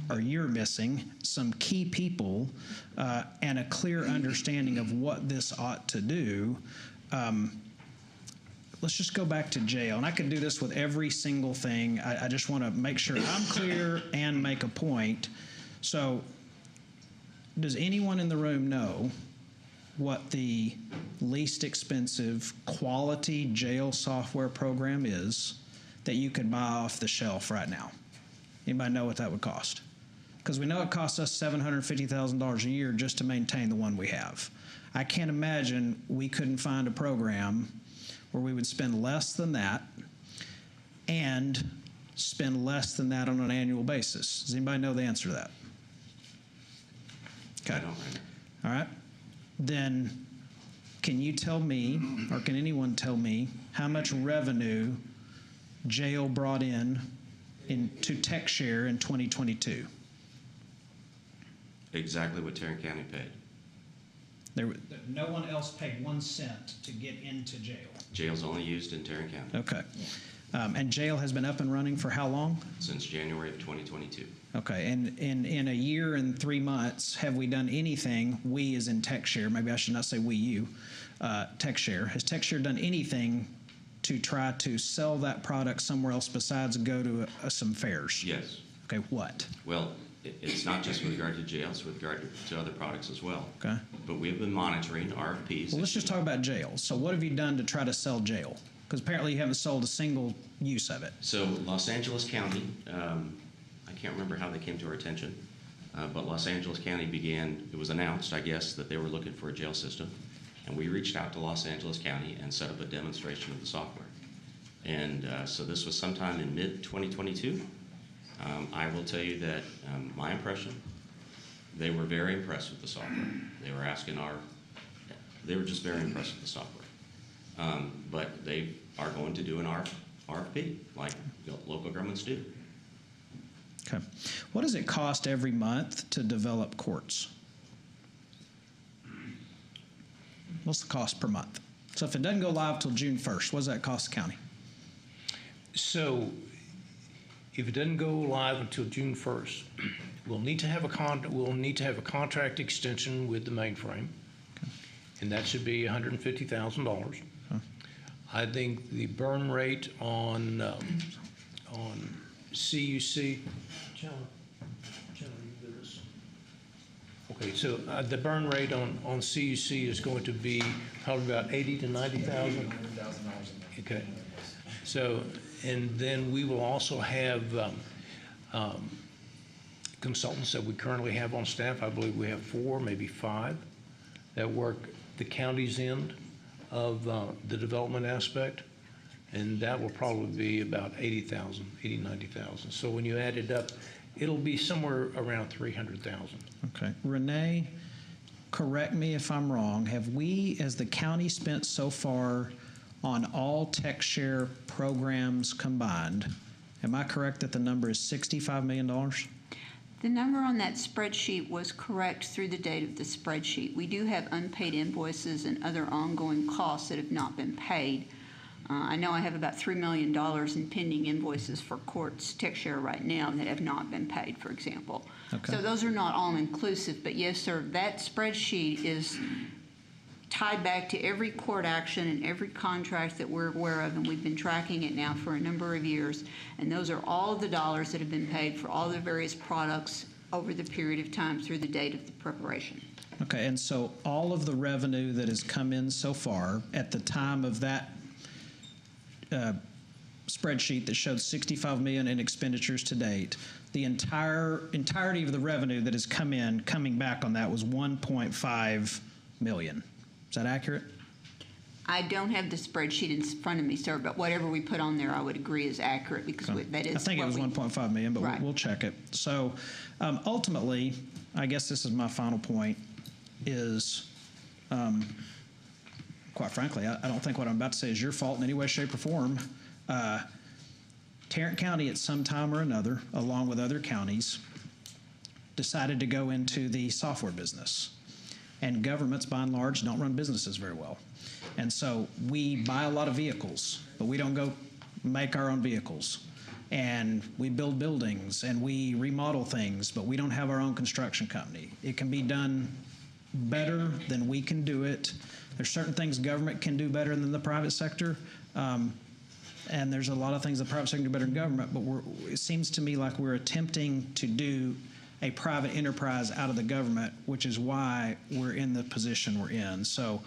or you're missing, some key people and a clear understanding of what this ought to do. Let's just go back to jail. And I could do this with every single thing. I just want to make sure I'm clear and make a point. So does anyone in the room know what the least expensive quality jail software program is that you could buy off the shelf right now? Anybody know what that would cost? Because we know it costs us $750,000 a year just to maintain the one we have. I can't imagine we couldn't find a program where we would spend less than that and spend less than that on an annual basis. Does anybody know the answer to that? Okay. I don't right now. All right. Then can you tell me, or can anyone tell me, how much revenue jail brought in to TechShare in 2022? Exactly what Tarrant County paid. No one else paid 1 cent to get into jail. Jail's only used in Tarrant County. Okay. And jail has been up and running for how long? Since January of 2022. Okay. And in a year and 3 months, have we done anything, we as in TechShare, maybe I should not say we, you, TechShare, has TechShare done anything to try to sell that product somewhere else besides go to some fairs? Yes. Okay, what? Well, it's not just with regard to jail, it's with regard to other products as well. Okay. But we've been monitoring RFPs. Well, let's just talk about jail. So what have you done to try to sell jail? Because apparently you haven't sold a single use of it. So Los Angeles County, I can't remember how they came to our attention, but Los Angeles County it was announced, I guess, that they were looking for a jail system. And we reached out to Los Angeles County and set up a demonstration of the software. And so this was sometime in mid-2022. I will tell you that my impression, they were very impressed with the software. They were just very impressed with the software. But they are going to do an RFP, like local governments do. Okay. What does it cost every month to develop courts? What's the cost per month? So if it doesn't go live till June 1st, what does that cost the county? So if it doesn't go live until June 1st, we'll need to have a contract extension with the mainframe, and that should be $150,000. I think the burn rate on CUC. Okay, so the burn rate on CUC is going to be probably about $80,000 to $90,000. Okay, so and then we will also have consultants that we currently have on staff. I believe we have 4, maybe 5, that work the county's end of the development aspect, and that will probably be about $80,000, $90,000. So when you add it up, it'll be somewhere around $300,000. Okay. Renee, correct me if I'm wrong. Have we, as the county, spent so far on all TechShare programs combined, am I correct that the number is $65 million? The number on that spreadsheet was correct through the date of the spreadsheet. We do have unpaid invoices and other ongoing costs that have not been paid. I know I have about $3 million in pending invoices for courts, TechShare right now, that have not been paid, for example. Okay. So those are not all inclusive, but yes, sir, that spreadsheet is tied back to every court action and every contract that we're aware of, and we've been tracking it now for a number of years. And those are all of the dollars that have been paid for all the various products over the period of time through the date of the preparation. Okay, and so all of the revenue that has come in so far at the time of that spreadsheet that showed $65 million in expenditures to date, the entirety of the revenue that has come in, coming back on that, was $1.5 million. Is that accurate? I don't have the spreadsheet in front of me, sir, but whatever we put on there, I would agree is accurate because that is. I think it was 1.5 million, but Right. we'll check it. So ultimately, I guess this is my final point, is quite frankly, I don't think what I'm about to say is your fault in any way, shape, or form. Tarrant County at some time or another, along with other counties, decided to go into the software business. And governments, by and large, don't run businesses very well. And so we buy a lot of vehicles, but we don't go make our own vehicles. And we build buildings and we remodel things, but we don't have our own construction company. It can be done better than we can do it. There's certain things government can do better than the private sector. And there's a lot of things the private sector can do better than government, but it seems to me like we're attempting to do a private enterprise out of the government, which is why we're in the position we're in. So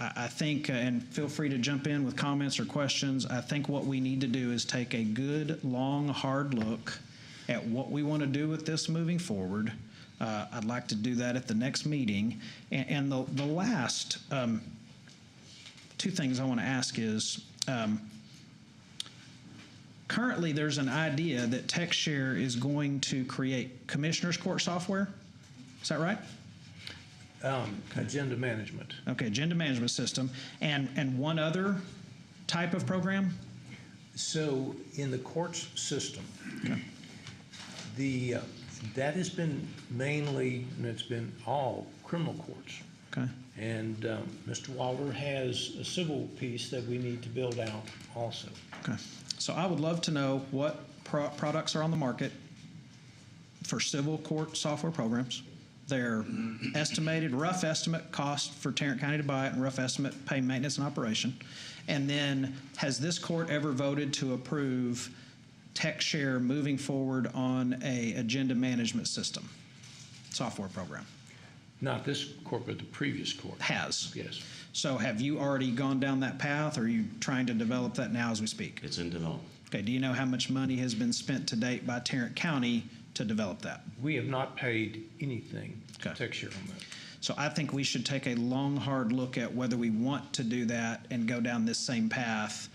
I think, and feel free to jump in with comments or questions, I think what we need to do is take a good, long, hard look at what we want to do with this moving forward. I'd like to do that at the next meeting. And the last two things I want to ask is, currently there's an idea that TexShare is going to create Commissioners Court software. Is that right? Agenda management. Okay, agenda management system. And one other type of program? So in the courts system, that has been mainly, and it's been all criminal courts. Okay. And Mr. Waller has a civil piece that we need to build out also. Okay. So I would love to know what products are on the market for civil court software programs, their estimated, rough estimate cost for Tarrant County to buy it, and rough estimate pay maintenance and operation. And then, has this court ever voted to approve TexShare moving forward on a agenda management system software program? Not this court, but the previous court. Has. Yes. So have you already gone down that path, or are you trying to develop that now as we speak? It's in development. Okay, do you know how much money has been spent to date by Tarrant County to develop that? We have not paid anything to TexShare on that. So I think we should take a long, hard look at whether we want to do that and go down this same path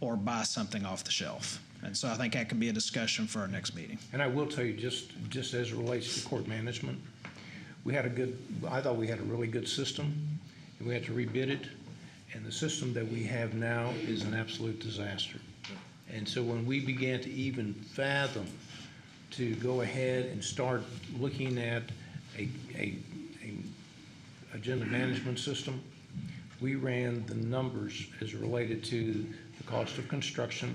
or buy something off the shelf. And so I think that could be a discussion for our next meeting. And I will tell you, just as it relates to court management, I thought we had a really good system, and we had to rebid it, and the system that we have now is an absolute disaster. And so when we began to even fathom to go ahead and start looking at a agenda management system, we ran the numbers as related to the cost of construction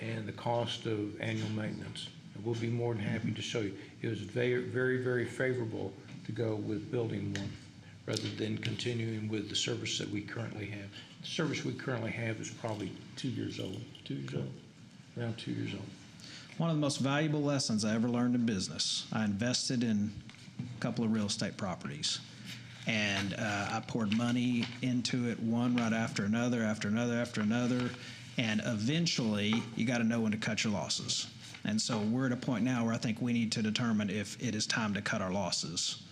and the cost of annual maintenance. And we'll be more than happy to show you. It was very, very, very favorable to go with building one rather than continuing with the service that we currently have. The service we currently have is probably 2 years old. 2 years old? Around 2 years old. One of the most valuable lessons I ever learned in business, I invested in a couple of real estate properties. And I poured money into it, one right after another, after another, after another. And eventually, you got to know when to cut your losses. And so we're at a point now where I think we need to determine if it is time to cut our losses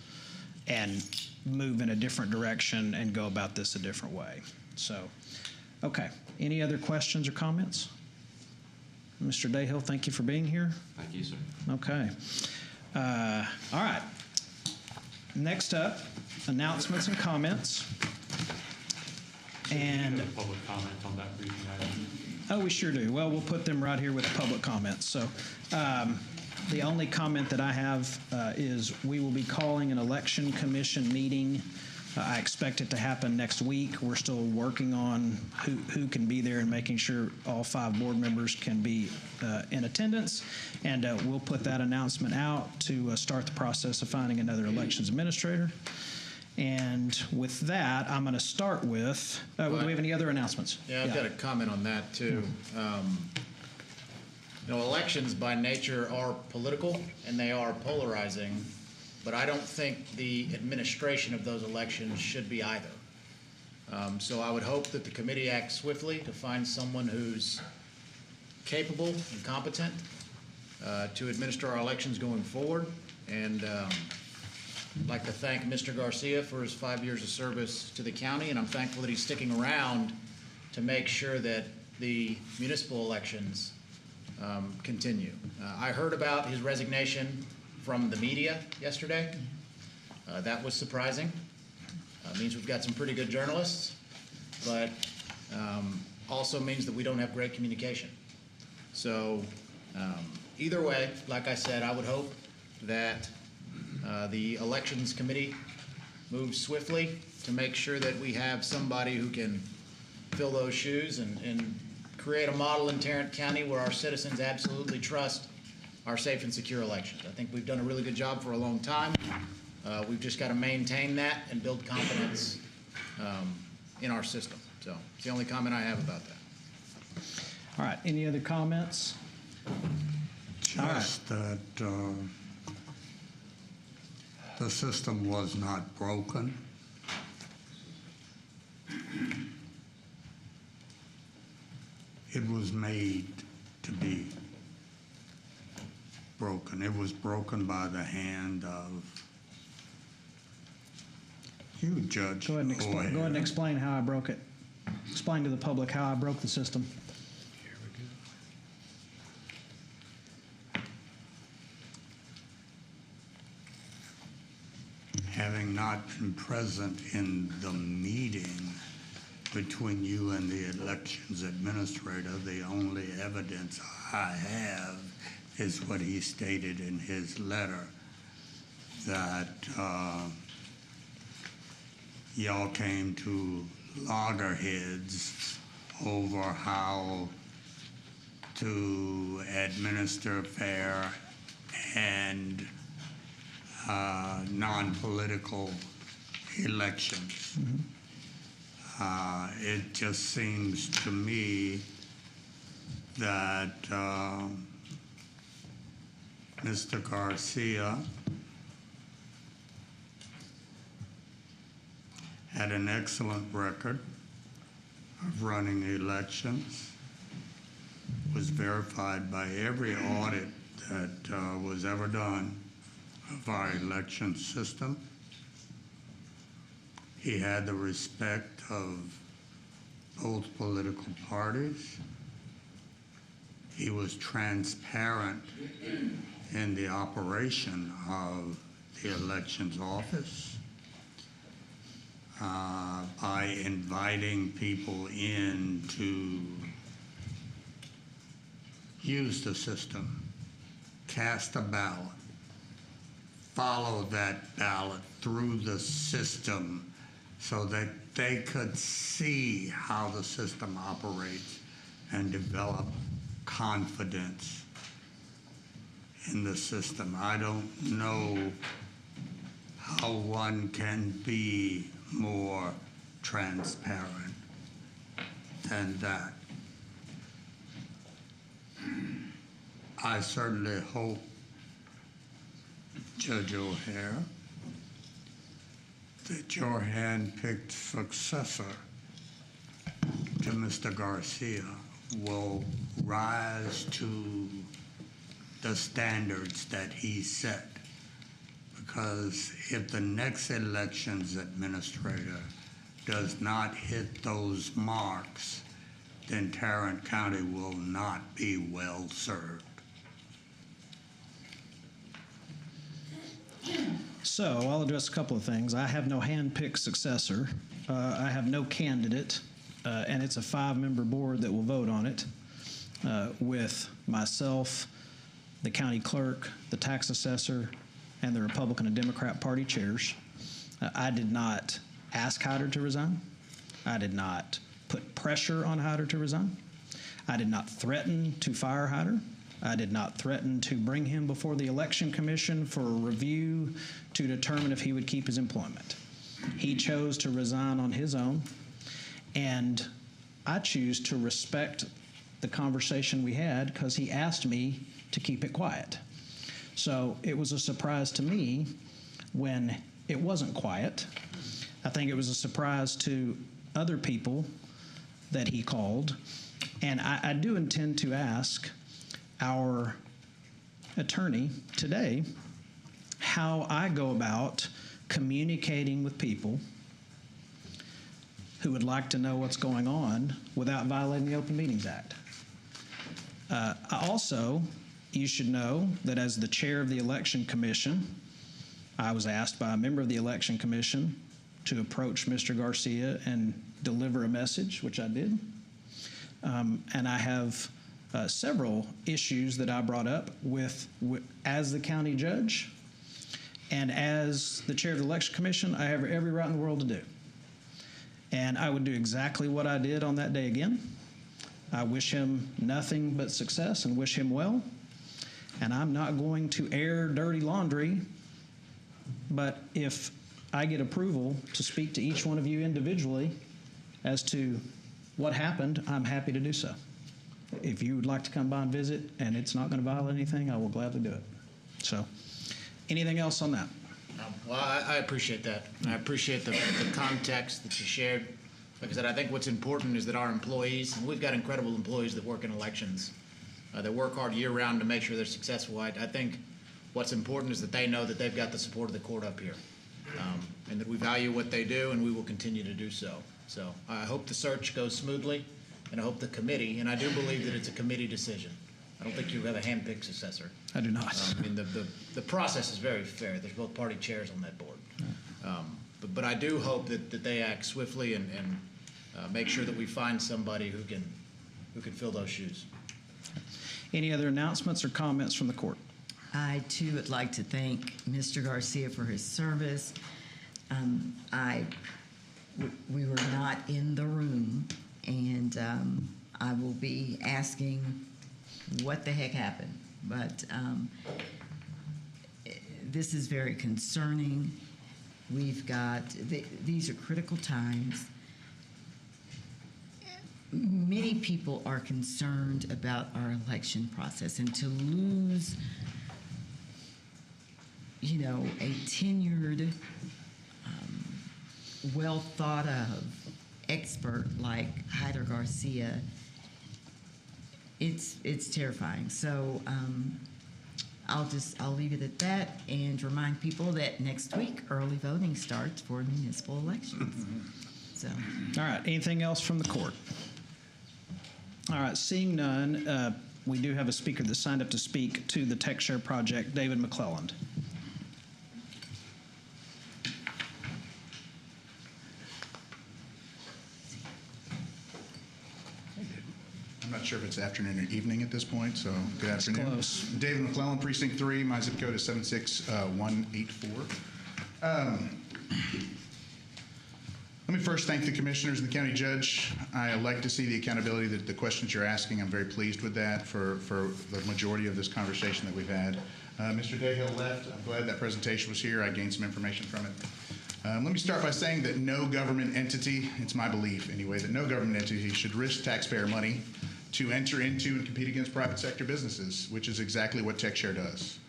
and move in a different direction and go about this a different way. So, okay. Any other questions or comments? Mr. Dayhill, thank you for being here. Thank you, sir. Okay. All right. Next up, announcements and comments. And public comment on that briefing item. Oh, we sure do. Well, we'll put them right here with the public comments. So the only comment that I have is we will be calling an election commission meeting. I expect it to happen next week. We're still working on who can be there and making sure all 5 board members can be in attendance. And we'll put that announcement out to start the process of finding another elections administrator. And with that, I'm going to start with, do we have any other announcements? Yeah, I've got a comment on that too. Elections by nature are political and they are polarizing, but I don't think the administration of those elections should be either. So I would hope that the committee acts swiftly to find someone who's capable and competent to administer our elections going forward. And I'd like to thank Mr. Garcia for his 5 years of service to the county, and I'm thankful that he's sticking around to make sure that the municipal elections continue. I heard about his resignation from the media yesterday. That was surprising. Means we've got some pretty good journalists, but also means that we don't have great communication. So either way, like I said, I would hope that the Elections Committee moves swiftly to make sure that we have somebody who can fill those shoes and create a model in Tarrant County where our citizens absolutely trust our safe and secure elections. I think we've done a really good job for a long time. We've just got to maintain that and build confidence in our system. So it's the only comment I have about that. All right, any other comments? Just that the system was not broken. It was made to be broken. It was broken by the hand of you, Judge. Go ahead and explain how I broke it. Explain to the public how I broke the system. Having not been present in the meeting between you and the elections administrator, the only evidence I have is what he stated in his letter, that y'all came to loggerheads over how to administer fair and non-political elections. It just seems to me that Mr. Garcia had an excellent record of running elections, was verified by every audit that was ever done of our election system. He had the respect of both political parties. He was transparent in the operation of the elections office by inviting people in to use the system, cast a ballot, follow that ballot through the system so that they could see how the system operates and develop confidence in the system. I don't know how one can be more transparent than that. I certainly hope, Judge O'Hare, that your hand-picked successor to Mr. Garcia will rise to the standards that he set. Because if the next elections administrator does not hit those marks, then Tarrant County will not be well served. So I'll address a couple of things. I have no hand-picked successor. I have no candidate, and it's a 5-member board that will vote on it with myself, the county clerk, the tax assessor, and the Republican and Democrat Party chairs. I did not ask Hyder to resign. I did not put pressure on Hyder to resign. I did not threaten to fire Hyder. I did not threaten to bring him before the Election Commission for a review to determine if he would keep his employment. He chose to resign on his own, and I choose to respect the conversation we had because he asked me to keep it quiet. So it was a surprise to me when it wasn't quiet. I think it was a surprise to other people that he called, and I do intend to ask our attorney today how I go about communicating with people who would like to know what's going on without violating the Open Meetings Act. Also, you should know that as the chair of the Election Commission, I was asked by a member of the Election Commission to approach Mr. Garcia and deliver a message, which I did. And I have several issues that I brought up as the county judge and as the chair of the Election Commission. I have every right in the world to do. And I would do exactly what I did on that day again. I wish him nothing but success and wish him well. And I'm not going to air dirty laundry, but if I get approval to speak to each one of you individually as to what happened, I'm happy to do so. If you would like to come by and visit and it's not going to violate anything, I will gladly do it. So, anything else on that? Well, I appreciate that. I appreciate the context that you shared. Like I said, I think what's important is that our employees, and we've got incredible employees that work in elections, that work hard year-round to make sure they're successful. I think what's important is that they know that they've got the support of the court up here, and that we value what they do, and we will continue to do so. So I hope the search goes smoothly, and I hope the committee, and I do believe that it's a committee decision. I don't think you have a hand-picked successor. I do not. I mean, the process is very fair. There's both party chairs on that board. But I do hope that they act swiftly and make sure that we find somebody who can fill those shoes. Any other announcements or comments from the court? I, too, would like to thank Mr. Garcia for his service. We were not in the room, and I will be asking what the heck happened. But this is very concerning. We've got, these are critical times. Many people are concerned about our election process, and to lose, you know, a tenured, well thought of expert like Hyder Garcia, it's terrifying. So I'll leave it at that and remind people that next week early voting starts for municipal elections. So. All right. Anything else from the court? All right. Seeing none, we do have a speaker that signed up to speak to the TechShare project, David McClelland. I'm not sure if it's afternoon or evening at this point, so good afternoon. Close. David McClelland, Precinct 3. My zip code is 76184. Let me first thank the commissioners and the county judge. I like to see the accountability that the questions you're asking. I'm very pleased with that for the majority of this conversation that we've had. Mr. Dayhill left. I'm glad that presentation was here. I gained some information from it. Let me start by saying that no government entity, it's my belief anyway, that no government entity should risk taxpayer money to enter into and compete against private sector businesses, which is exactly what TechShare does.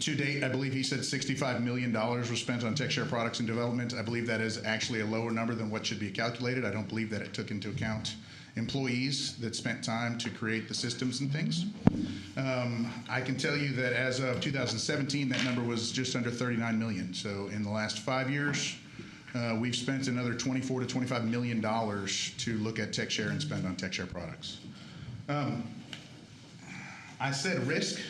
To date, I believe he said $65 million was spent on TechShare products and development. I believe that is actually a lower number than what should be calculated. I don't believe that it took into account employees that spent time to create the systems and things. I can tell you that as of 2017, that number was just under $39 million. So in the last 5 years, we've spent another $24 to $25 million to look at TechShare and spend on TechShare products. I said risk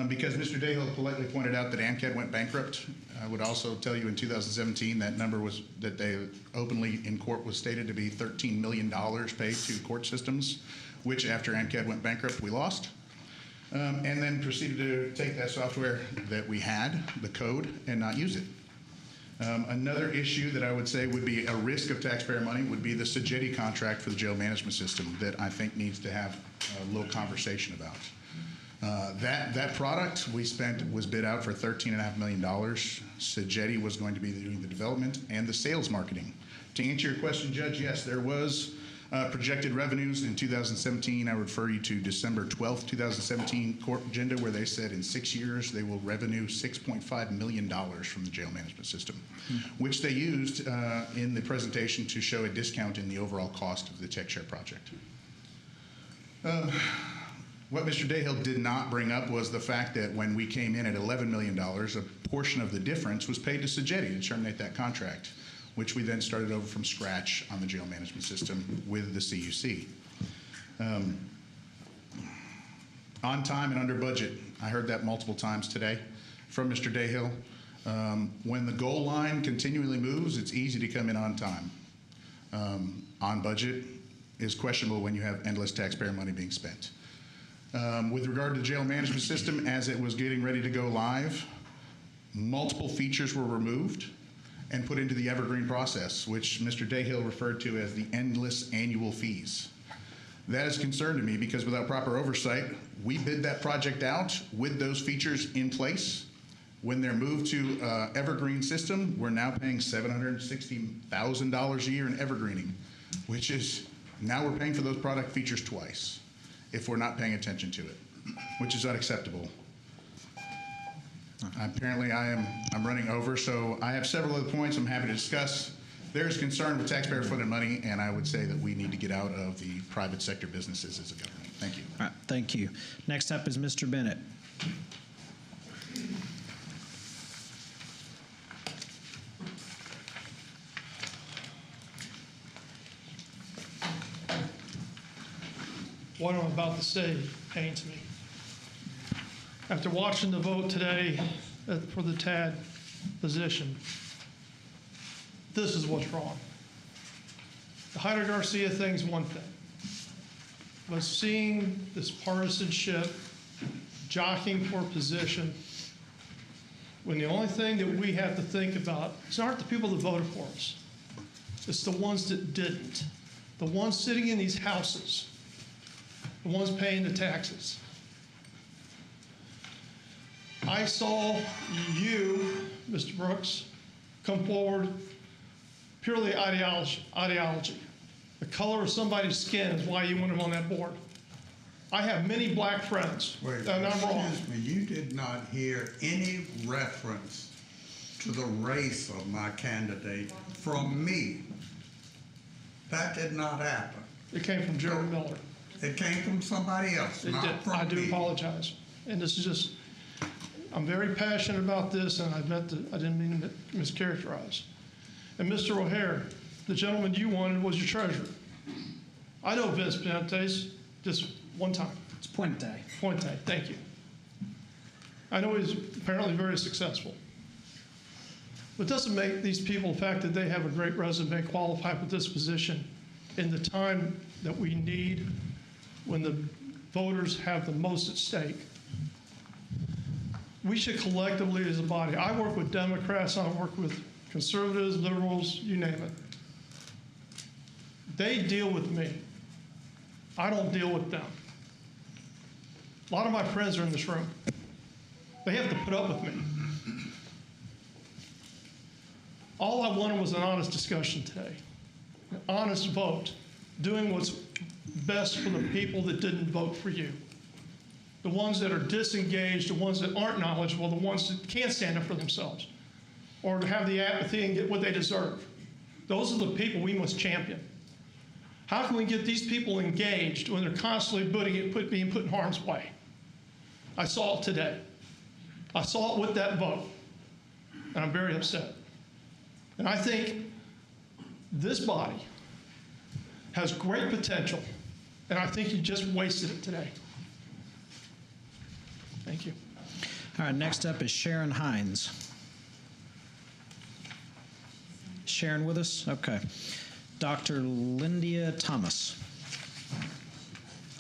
because Mr. Dayhill politely pointed out that AMCAD went bankrupt. I would also tell you in 2017 that number was that they openly in court was stated to be $13 million paid to court systems, which after AMCAD went bankrupt we lost. And then proceeded to take that software that we had, the code, and not use it. Another issue that I would say would be a risk of taxpayer money would be the Sagetti contract for the jail management system that I think needs to have a little conversation about. That product was bid out for $13.5 million. Sagetti was going to be doing the development and the sales marketing. To answer your question, Judge, yes, there was projected revenues in 2017. I refer you to December 12th, 2017 court agenda where they said in 6 years they will revenue $6.5 million from the jail management system, which they used in the presentation to show a discount in the overall cost of the TechShare project. What Mr. Dayhill did not bring up was the fact that when we came in at $11 million, a portion of the difference was paid to Sagetti to terminate that contract, which we then started over from scratch on the jail management system with the CUC. On time and under budget. I heard that multiple times today from Mr. Dayhill. When the goal line continually moves, it's easy to come in on time. On budget is questionable when you have endless taxpayer money being spent. With regard to the jail management system, as it was getting ready to go live, multiple features were removed and put into the evergreen process, which Mr. Dayhill referred to as the endless annual fees. That is a concern to me because without proper oversight, we bid that project out with those features in place. When they're moved to evergreen system, we're now paying $760,000 a year in evergreening, which is now we're paying for those product features twice if we're not paying attention to it, which is unacceptable. Apparently I'm running over, so I have several other points I'm happy to discuss. There's concern with taxpayer-funded money, and I would say that we need to get out of the private sector businesses as a government. Thank you. All right, thank you. Next up is Mr. Bennett. What I'm about to say pains me. After watching the vote today for the TAD position, this is what's wrong. The Hyder Garcia thing's one thing, but seeing this partisanship, jockeying for position, when the only thing that we have to think about aren't the people that voted for us. It's the ones that didn't. The ones sitting in these houses, the ones paying the taxes. I saw you, Mr. Brooks, come forward purely ideology. The color of somebody's skin is why you went on that board. I have many black friends, and I'm wrong. Excuse me, you did not hear any reference to the race of my candidate from me. That did not happen. It came from Gerald Miller. It came from somebody else, not from me. I do apologize. And this is just, I'm very passionate about this, and I didn't mean to mischaracterize. And Mr. O'Hare, the gentleman you wanted was your treasurer. I know Vince Puentes just one time. It's Puente. Puente, thank you. I know he's apparently very successful. But it doesn't make these people, the fact that they have a great resume, qualify for this position in the time that we need when the voters have the most at stake. We should collectively as a body, I work with Democrats, I work with conservatives, liberals, you name it. They deal with me. I don't deal with them. A lot of my friends are in this room. They have to put up with me. All I wanted was an honest discussion today, an honest vote, doing what's best for the people that didn't vote for you. The ones that are disengaged, the ones that aren't knowledgeable, the ones that can't stand up for themselves or have the apathy and get what they deserve. Those are the people we must champion. How can we get these people engaged when they're constantly being put in harm's way? I saw it today. I saw it with that vote, and I'm very upset. And I think this body has great potential, and I think you just wasted it today. Thank you. All right, next up is Sharon Hines. Sharon with us? Okay. Dr. Lyndia Thomas.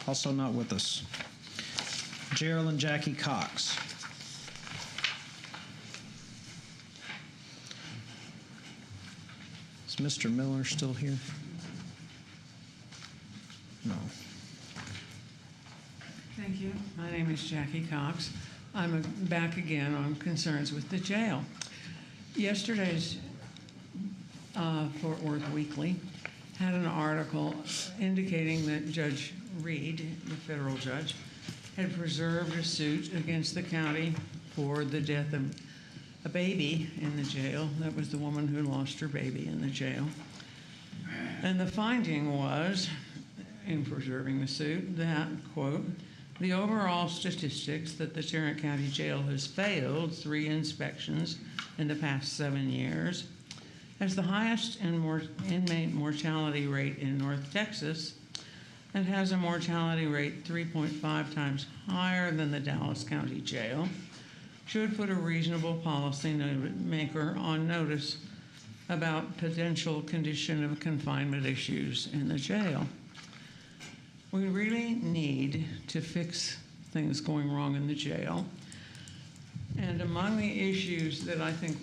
Also not with us. Gerald and Jackie Cox. Is Mr. Miller still here? No. Thank you. My name is Jackie Cox. I'm back again on concerns with the jail. Yesterday's Fort Worth Weekly had an article indicating that Judge Reed, the federal judge, had preserved a suit against the county for the death of a baby in the jail. That was the woman who lost her baby in the jail. And the finding was, in preserving the suit, that, quote, The overall statistics that the Tarrant County Jail has failed 3 inspections in the past 7 years, has the highest inmate mortality rate in North Texas, and has a mortality rate 3.5 times higher than the Dallas County Jail, should put a reasonable policy maker on notice about potential condition of confinement issues in the jail. We really need to fix things going wrong in the jail. And among the issues that I think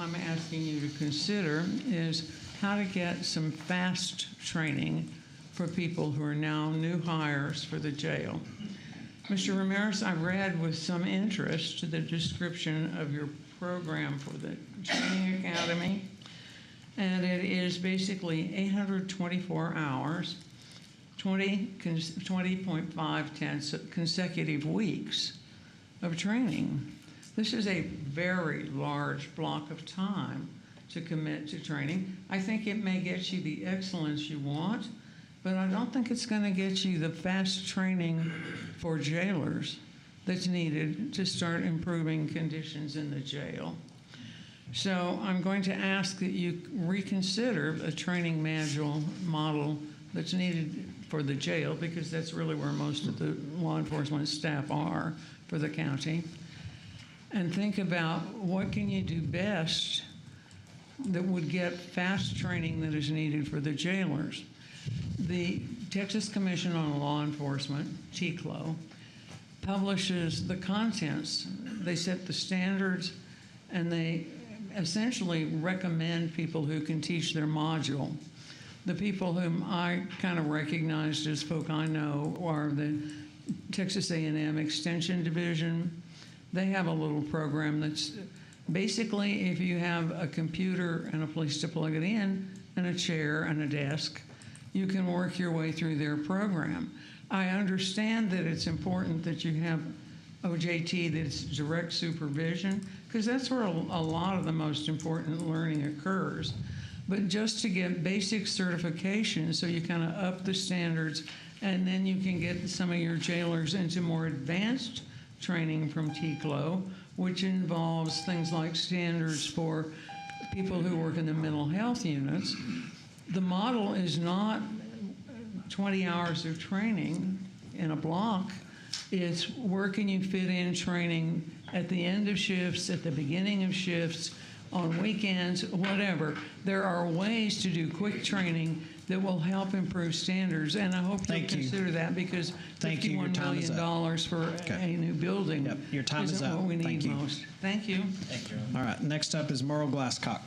I'm asking you to consider is how to get some fast training for people who are now new hires for the jail. Mr. Ramirez, I read with some interest the description of your program for the Training Academy, and it is basically 824 hours, 20.5 consecutive weeks of training. This is a very large block of time to commit to training. I think it may get you the excellence you want, but I don't think it's going to get you the fast training for jailers that's needed to start improving conditions in the jail. So I'm going to ask that you reconsider a training manual model that's needed for the jail, because that's really where most of the law enforcement staff are for the county. And think about what can you do best that would get fast training that is needed for the jailers. The Texas Commission on Law Enforcement, TCLO, publishes the contents. They set the standards, and they essentially recommend people who can teach their module. The people whom I kind of recognized as folk I know are the Texas A&M Extension Division. They have a little program that's basically, if you have a computer and a place to plug it in and a chair and a desk, you can work your way through their program. I understand that it's important that you have OJT, that's direct supervision, because that's where a lot of the most important learning occurs. But just to get basic certification, so you kind of up the standards, and then you can get some of your jailers into more advanced training from TCLO, which involves things like standards for people who work in the mental health units. The model is not 20 hours of training in a block. It's where can you fit in training at the end of shifts, at the beginning of shifts, on weekends, whatever. There are ways to do quick training that will help improve standards, and I hope you'll consider that, because $51 million for a new building your time is isn't up. what we need Thank you. most. Thank you. Thank you. All right, next up is Merle Glasscock.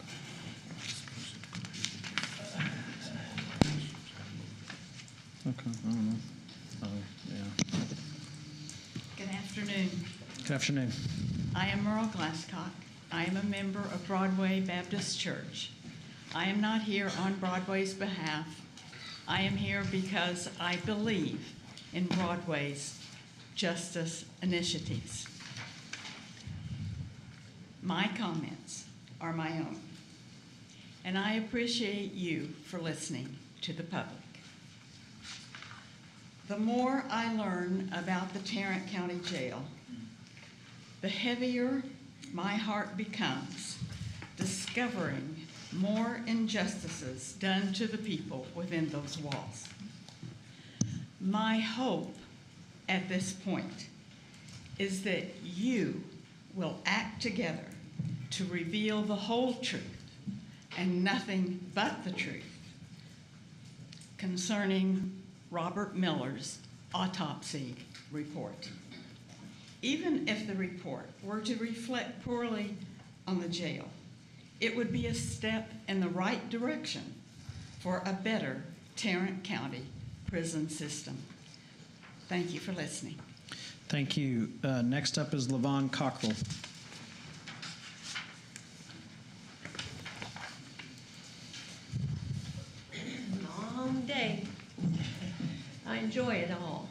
Okay, I don't know. Oh, yeah. Good afternoon. Good afternoon. I am Merle Glasscock. I am a member of Broadway Baptist Church. I am not here on Broadway's behalf. I am here because I believe in Broadway's justice initiatives. My comments are my own, and I appreciate you for listening to the public. The more I learn about the Tarrant County Jail, the heavier my heart becomes, discovering more injustices done to the people within those walls. My hope at this point is that you will act together to reveal the whole truth and nothing but the truth concerning Robert Miller's autopsy report. Even if the report were to reflect poorly on the jail, it would be a step in the right direction for a better Tarrant County prison system. Thank you for listening. Thank you. Next up is Levon Cockrell. Long day. I enjoy it all,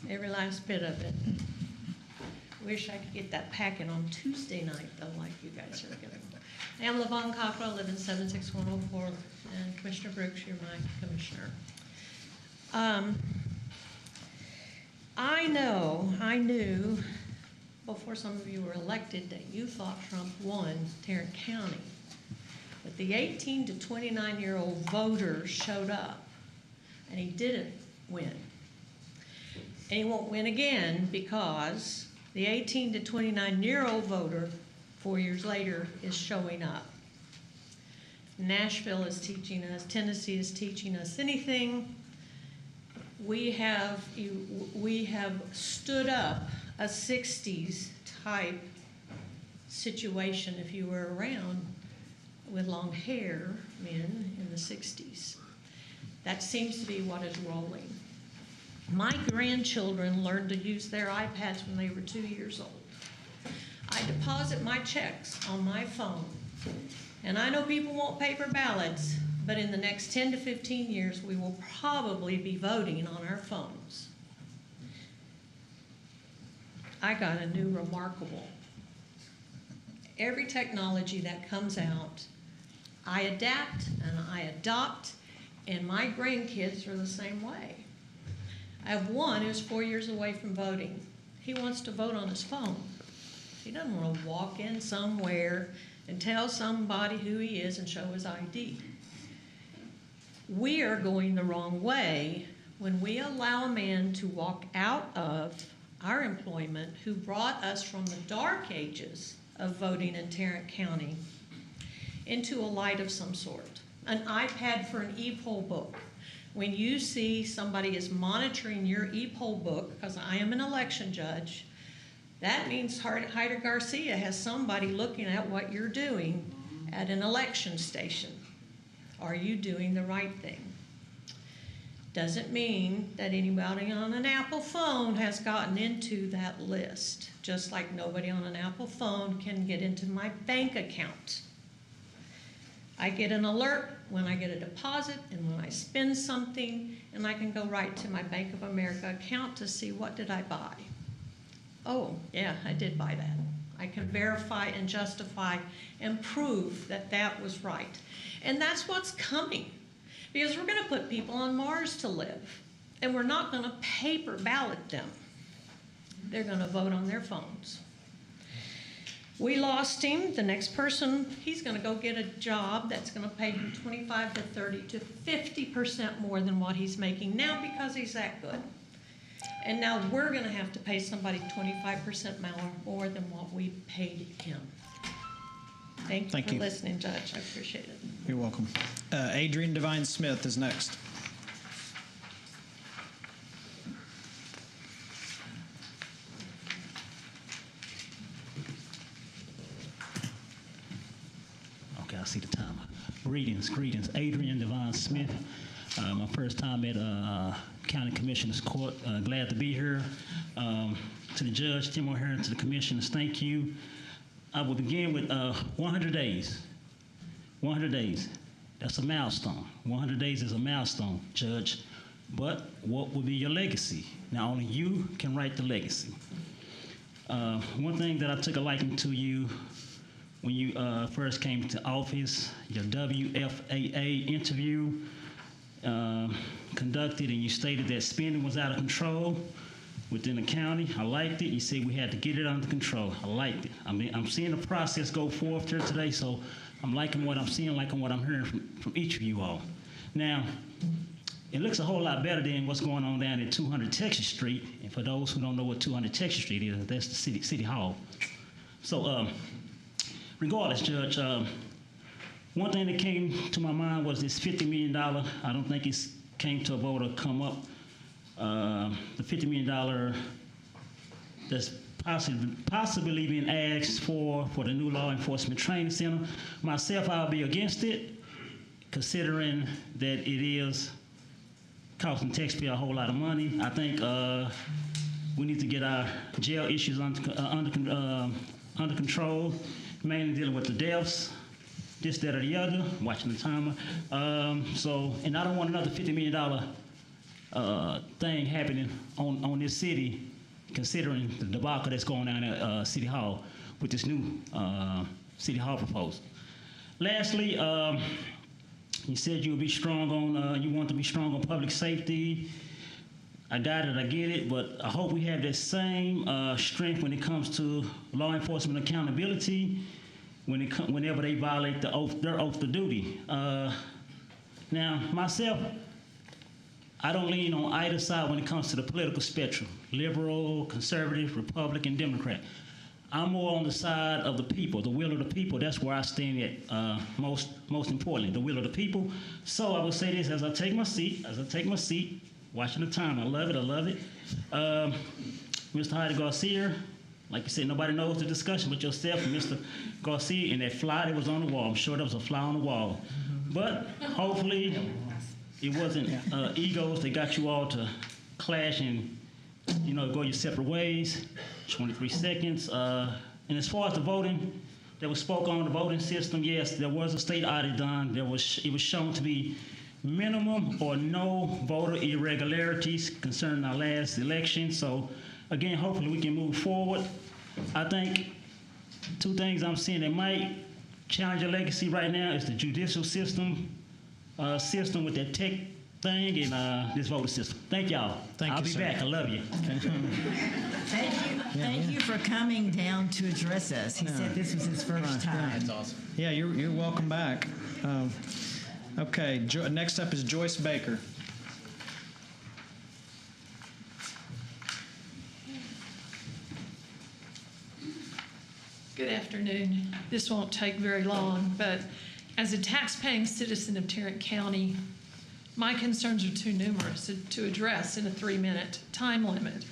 every last bit of it. Wish I could get that packet on Tuesday night, though, like you guys are going to. I am Levon Cockrell, live in 76104, and Commissioner Brooks, you're my commissioner. I knew before some of you were elected that you thought Trump won Tarrant County. But the 18 to 29-year-old voters showed up, and he didn't win. And he won't win again because the 18 to 29-year-old voter 4 years later is showing up. Nashville is teaching us, Tennessee is teaching us anything. We have stood up a 60s type situation if you were around with long hair, men in the 60s. That seems to be what is rolling. My grandchildren learned to use their iPads when they were 2 years old. I deposit my checks on my phone. And I know people want paper ballots, but in the next 10 to 15 years, we will probably be voting on our phones. I got a new remarkable. Every technology that comes out, I adapt and I adopt, and my grandkids are the same way. I have one who's 4 years away from voting. He wants to vote on his phone. He doesn't want to walk in somewhere and tell somebody who he is and show his ID. We are going the wrong way when we allow a man to walk out of our employment who brought us from the dark ages of voting in Tarrant County into a light of some sort. An iPad for an e-poll book. When you see somebody is monitoring your e-poll book, because I am an election judge, that means Hyder Garcia has somebody looking at what you're doing at an election station. Are you doing the right thing? Doesn't mean that anybody on an Apple phone has gotten into that list, just like nobody on an Apple phone can get into my bank account. I get an alert when I get a deposit and when I spend something, and I can go right to my Bank of America account to see what did I buy. Oh, yeah, I did buy that. I can verify and justify and prove that that was right. And that's what's coming, because we're going to put people on Mars to live, and we're not going to paper ballot them. They're going to vote on their phones. We lost him. The next person, he's going to go get a job that's going to pay him 25 to 30 to 50% more than what he's making now because he's that good. And now we're going to have to pay somebody 25% more than what we paid him. Thank you for listening, Judge. I appreciate it. You're welcome. Adrian Devine Smith is next. Okay, I see the timer. Greetings. Adrian Devine Smith. My first time at County Commissioner's Court. Glad to be here. To the judge, Tim O'Hara, to the commissioners, thank you. I will begin with 100 days. 100 days. That's a milestone. 100 days is a milestone, Judge. But what will be your legacy? Now, only you can write the legacy. One thing that I took a liking to you when you first came to office, your WFAA interview conducted, and you stated that spending was out of control within the county. I liked it. You said we had to get it under control. I liked it. I mean, I'm seeing the process go forth here today, so I'm liking what I'm seeing, liking what I'm hearing from each of you all. Now, it looks a whole lot better than what's going on down at 200 Texas Street. And for those who don't know what 200 Texas Street is, that's the city hall. So, regardless, Judge, one thing that came to my mind was this $50 million. I don't think it came to a vote or come up. The $50 million that's possibly being asked for the new law enforcement training center. Myself, I'll be against it, considering that it is costing taxpayers a whole lot of money. I think we need to get our jail issues under control, mainly dealing with the deaths, this, that, or the other. I'm watching the timer. And I don't want another $50 million thing happening on this city, considering the debacle that's going on at City Hall with this new City Hall proposal. Lastly, you said you would be strong on, you want to be strong on public safety. I got it, I get it, but I hope we have that same strength when it comes to law enforcement accountability whenever they violate their oath of duty. Now, myself, I don't lean on either side when it comes to the political spectrum, liberal, conservative, Republican, Democrat. I'm more on the side of the people, the will of the people. That's where I stand at, most importantly, the will of the people. So I will say this as I take my seat, watching the time. I love it. Mr. Heidi Garcia, like you said, nobody knows the discussion but yourself and Mr. Garcia and that fly that was on the wall. I'm sure there was a fly on the wall. But hopefully it wasn't egos that got you all to clash and, go your separate ways. 23 seconds. And as far as the voting that was spoke on, the voting system, yes, there was a state audit done. It was shown to be minimum or no voter irregularities concerning our last election. So, again, hopefully we can move forward. I think two things I'm seeing that might challenge your legacy right now is the judicial system with that tech thing and this voter system. Thank y'all. I'll be back. I love you. Thank you for coming down to address us. He said this was his first time. That's awesome. Yeah, you're welcome back. Okay, next up is Joyce Baker. Good afternoon. This won't take very long, but as a tax-paying citizen of Tarrant County, my concerns are too numerous to address in a 3-minute time limit.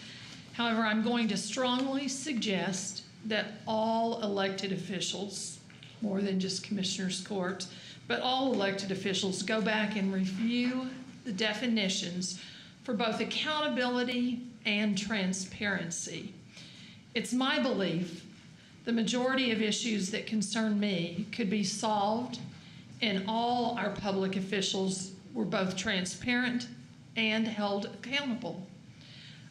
However, I'm going to strongly suggest that all elected officials, more than just Commissioners Court, but all elected officials go back and review the definitions for both accountability and transparency. It's my belief the majority of issues that concern me could be solved and all our public officials were both transparent and held accountable.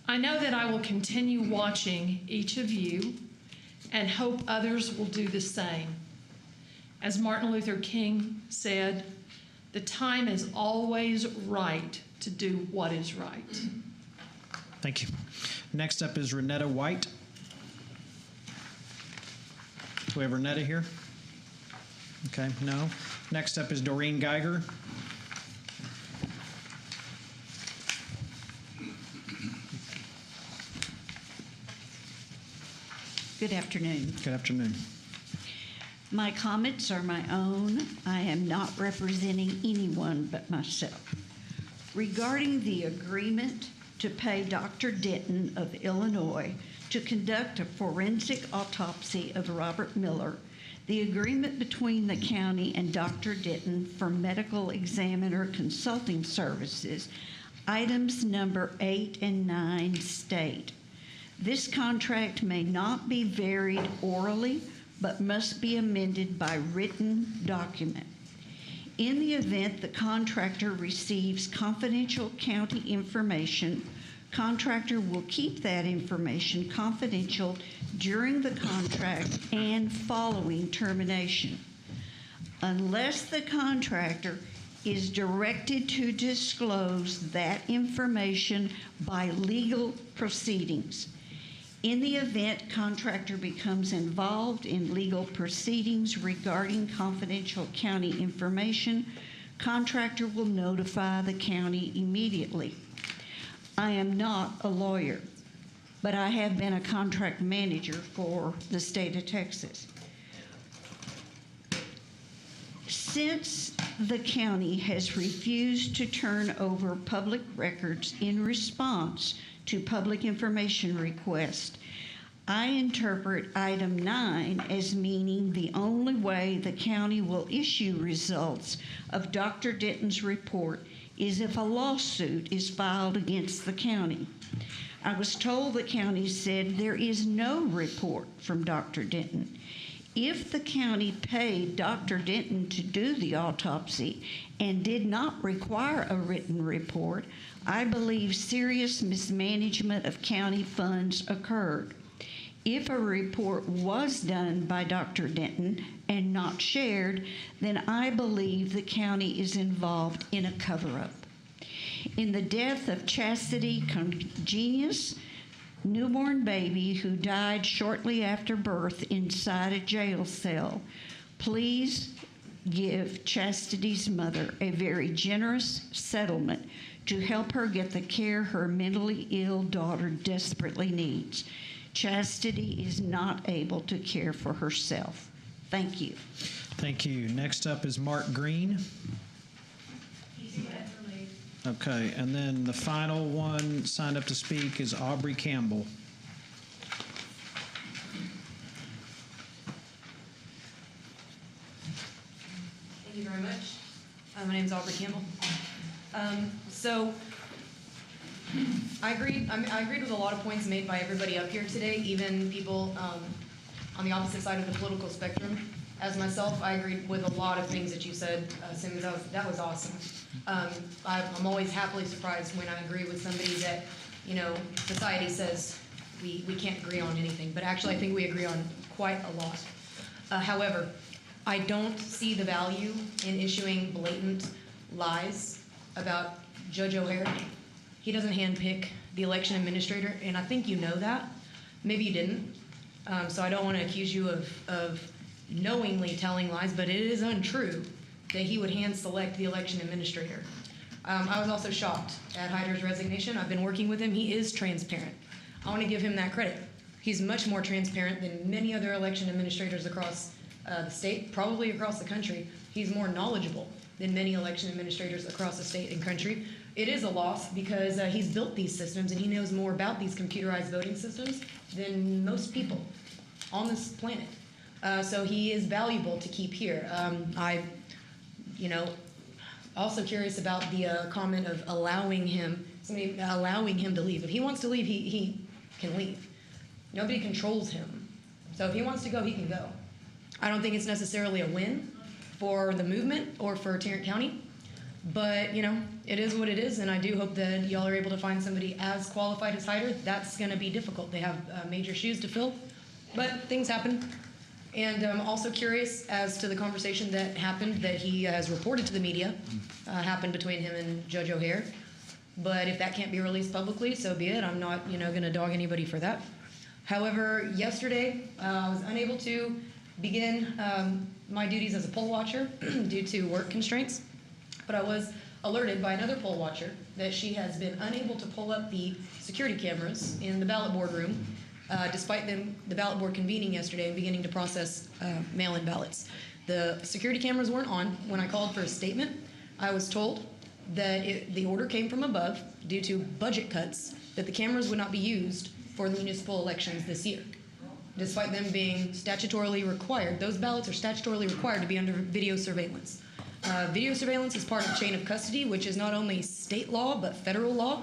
I know that I will continue watching each of you and hope others will do the same. As Martin Luther King said, the time is always right to do what is right. Thank you. Next up is Renetta White. Do we have Renetta here? Okay, no. Next up is Doreen Geiger. Good afternoon. Good afternoon. My comments are my own. I am not representing anyone but myself. Regarding the agreement to pay Dr. Denton of Illinois to conduct a forensic autopsy of Robert Miller, the agreement between the county and Dr. Denton for medical examiner consulting services, items number 8 and 9 state, this contract may not be varied orally, but must be amended by written document. In the event the contractor receives confidential county information, contractor will keep that information confidential during the contract and following termination. Unless the contractor is directed to disclose that information by legal proceedings. In the event contractor becomes involved in legal proceedings regarding confidential county information, contractor will notify the county immediately. I am not a lawyer, but I have been a contract manager for the state of Texas. Since the county has refused to turn over public records in response to public information requests, I interpret item 9 as meaning the only way the county will issue results of Dr. Denton's report is if a lawsuit is filed against the county. I was told the county said there is no report from Dr. Denton. If the county paid Dr. Denton to do the autopsy and did not require a written report, I believe serious mismanagement of county funds occurred. If a report was done by Dr. Denton and not shared, then I believe the county is involved in a cover-up. in the death of Chastity Congenius, newborn baby who died shortly after birth inside a jail cell. Please give Chastity's mother a very generous settlement to help her get the care her mentally ill daughter desperately needs. Chastity is not able to care for herself. Thank you. Thank you. Next up is Mark Green. Okay, and then the final one signed up to speak is Aubrey Campbell. Thank you very much. My name is Aubrey Campbell. So I agreed with a lot of points made by everybody up here today, even people on the opposite side of the political spectrum. As myself, I agreed with a lot of things that you said, Simmons. That was awesome. I'm always happily surprised when I agree with somebody that, you know, society says we can't agree on anything, but actually I think we agree on quite a lot. However, I don't see the value in issuing blatant lies about Judge O'Hare. He doesn't handpick the election administrator, and I think you know that. Maybe you didn't. So I don't want to accuse you of knowingly telling lies, but it is untrue that he would hand select the election administrator. I was also shocked at Hyder's resignation. I've been working with him. He is transparent. I want to give him that credit. He's much more transparent than many other election administrators across the state, probably across the country. He's more knowledgeable than many election administrators across the state and country. It is a loss because he's built these systems and he knows more about these computerized voting systems than most people on this planet. So he is valuable to keep here. Also curious about the comment of allowing him to leave. If he wants to leave, he can leave. Nobody controls him. So if he wants to go, he can go. I don't think it's necessarily a win for the movement or for Tarrant County, but you know, it is what it is, and I do hope that y'all are able to find somebody as qualified as Hyder. That's going to be difficult. They have major shoes to fill, but things happen. And I'm also curious as to the conversation that happened that he has reported to the media happened between him and Judge O'Hare. But if that can't be released publicly, so be it. I'm not, going to dog anybody for that. However, yesterday I was unable to begin my duties as a poll watcher due to work constraints. But I was alerted by another poll watcher that she has been unable to pull up the security cameras in the ballot board room, despite the ballot board convening yesterday and beginning to process mail-in ballots. The security cameras weren't on. When I called for a statement, I was told that the order came from above due to budget cuts, that the cameras would not be used for the municipal elections this year. Despite them being statutorily required, those ballots are statutorily required to be under video surveillance. Video surveillance is part of chain of custody, which is not only state law, but federal law.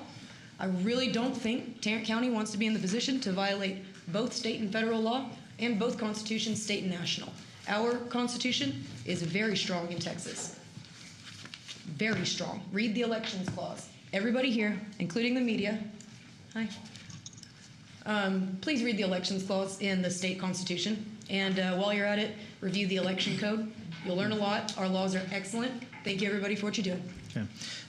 I really don't think Tarrant County wants to be in the position to violate both state and federal law and both constitutions, state and national. Our Constitution is very strong in Texas. Very strong. Read the elections clause. Everybody here, including the media, hi. Please read the elections clause in the state constitution. And while you're at it, review the election code. You'll learn a lot. Our laws are excellent. Thank you, everybody, for what you do. Okay.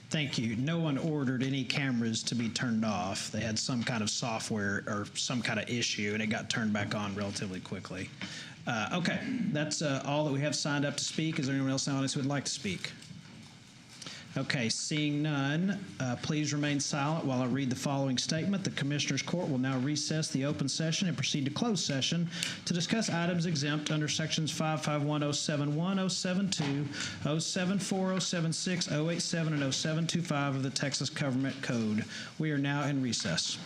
Thank you. No one ordered any cameras to be turned off. They had some kind of software or some kind of issue, and it got turned back on relatively quickly. Okay, that's all that we have signed up to speak. Is there anyone else in the audience who would like to speak? Okay, seeing none, please remain silent while I read the following statement. The Commissioners Court will now recess the open session and proceed to closed session to discuss items exempt under sections 551, 071, 072, 074, 076, 087, and 0725 of the Texas Government Code. We are now in recess.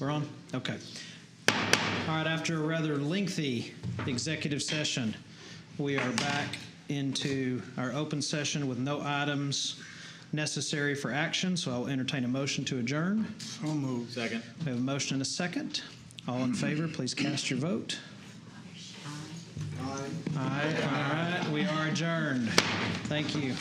We're on? Okay. All right, after a rather lengthy executive session, we are back into our open session with no items necessary for action, so I'll entertain a motion to adjourn. So moved. Second. We have a motion and a second. All in favor, please cast your vote. Aye. All right, we are adjourned. Thank you.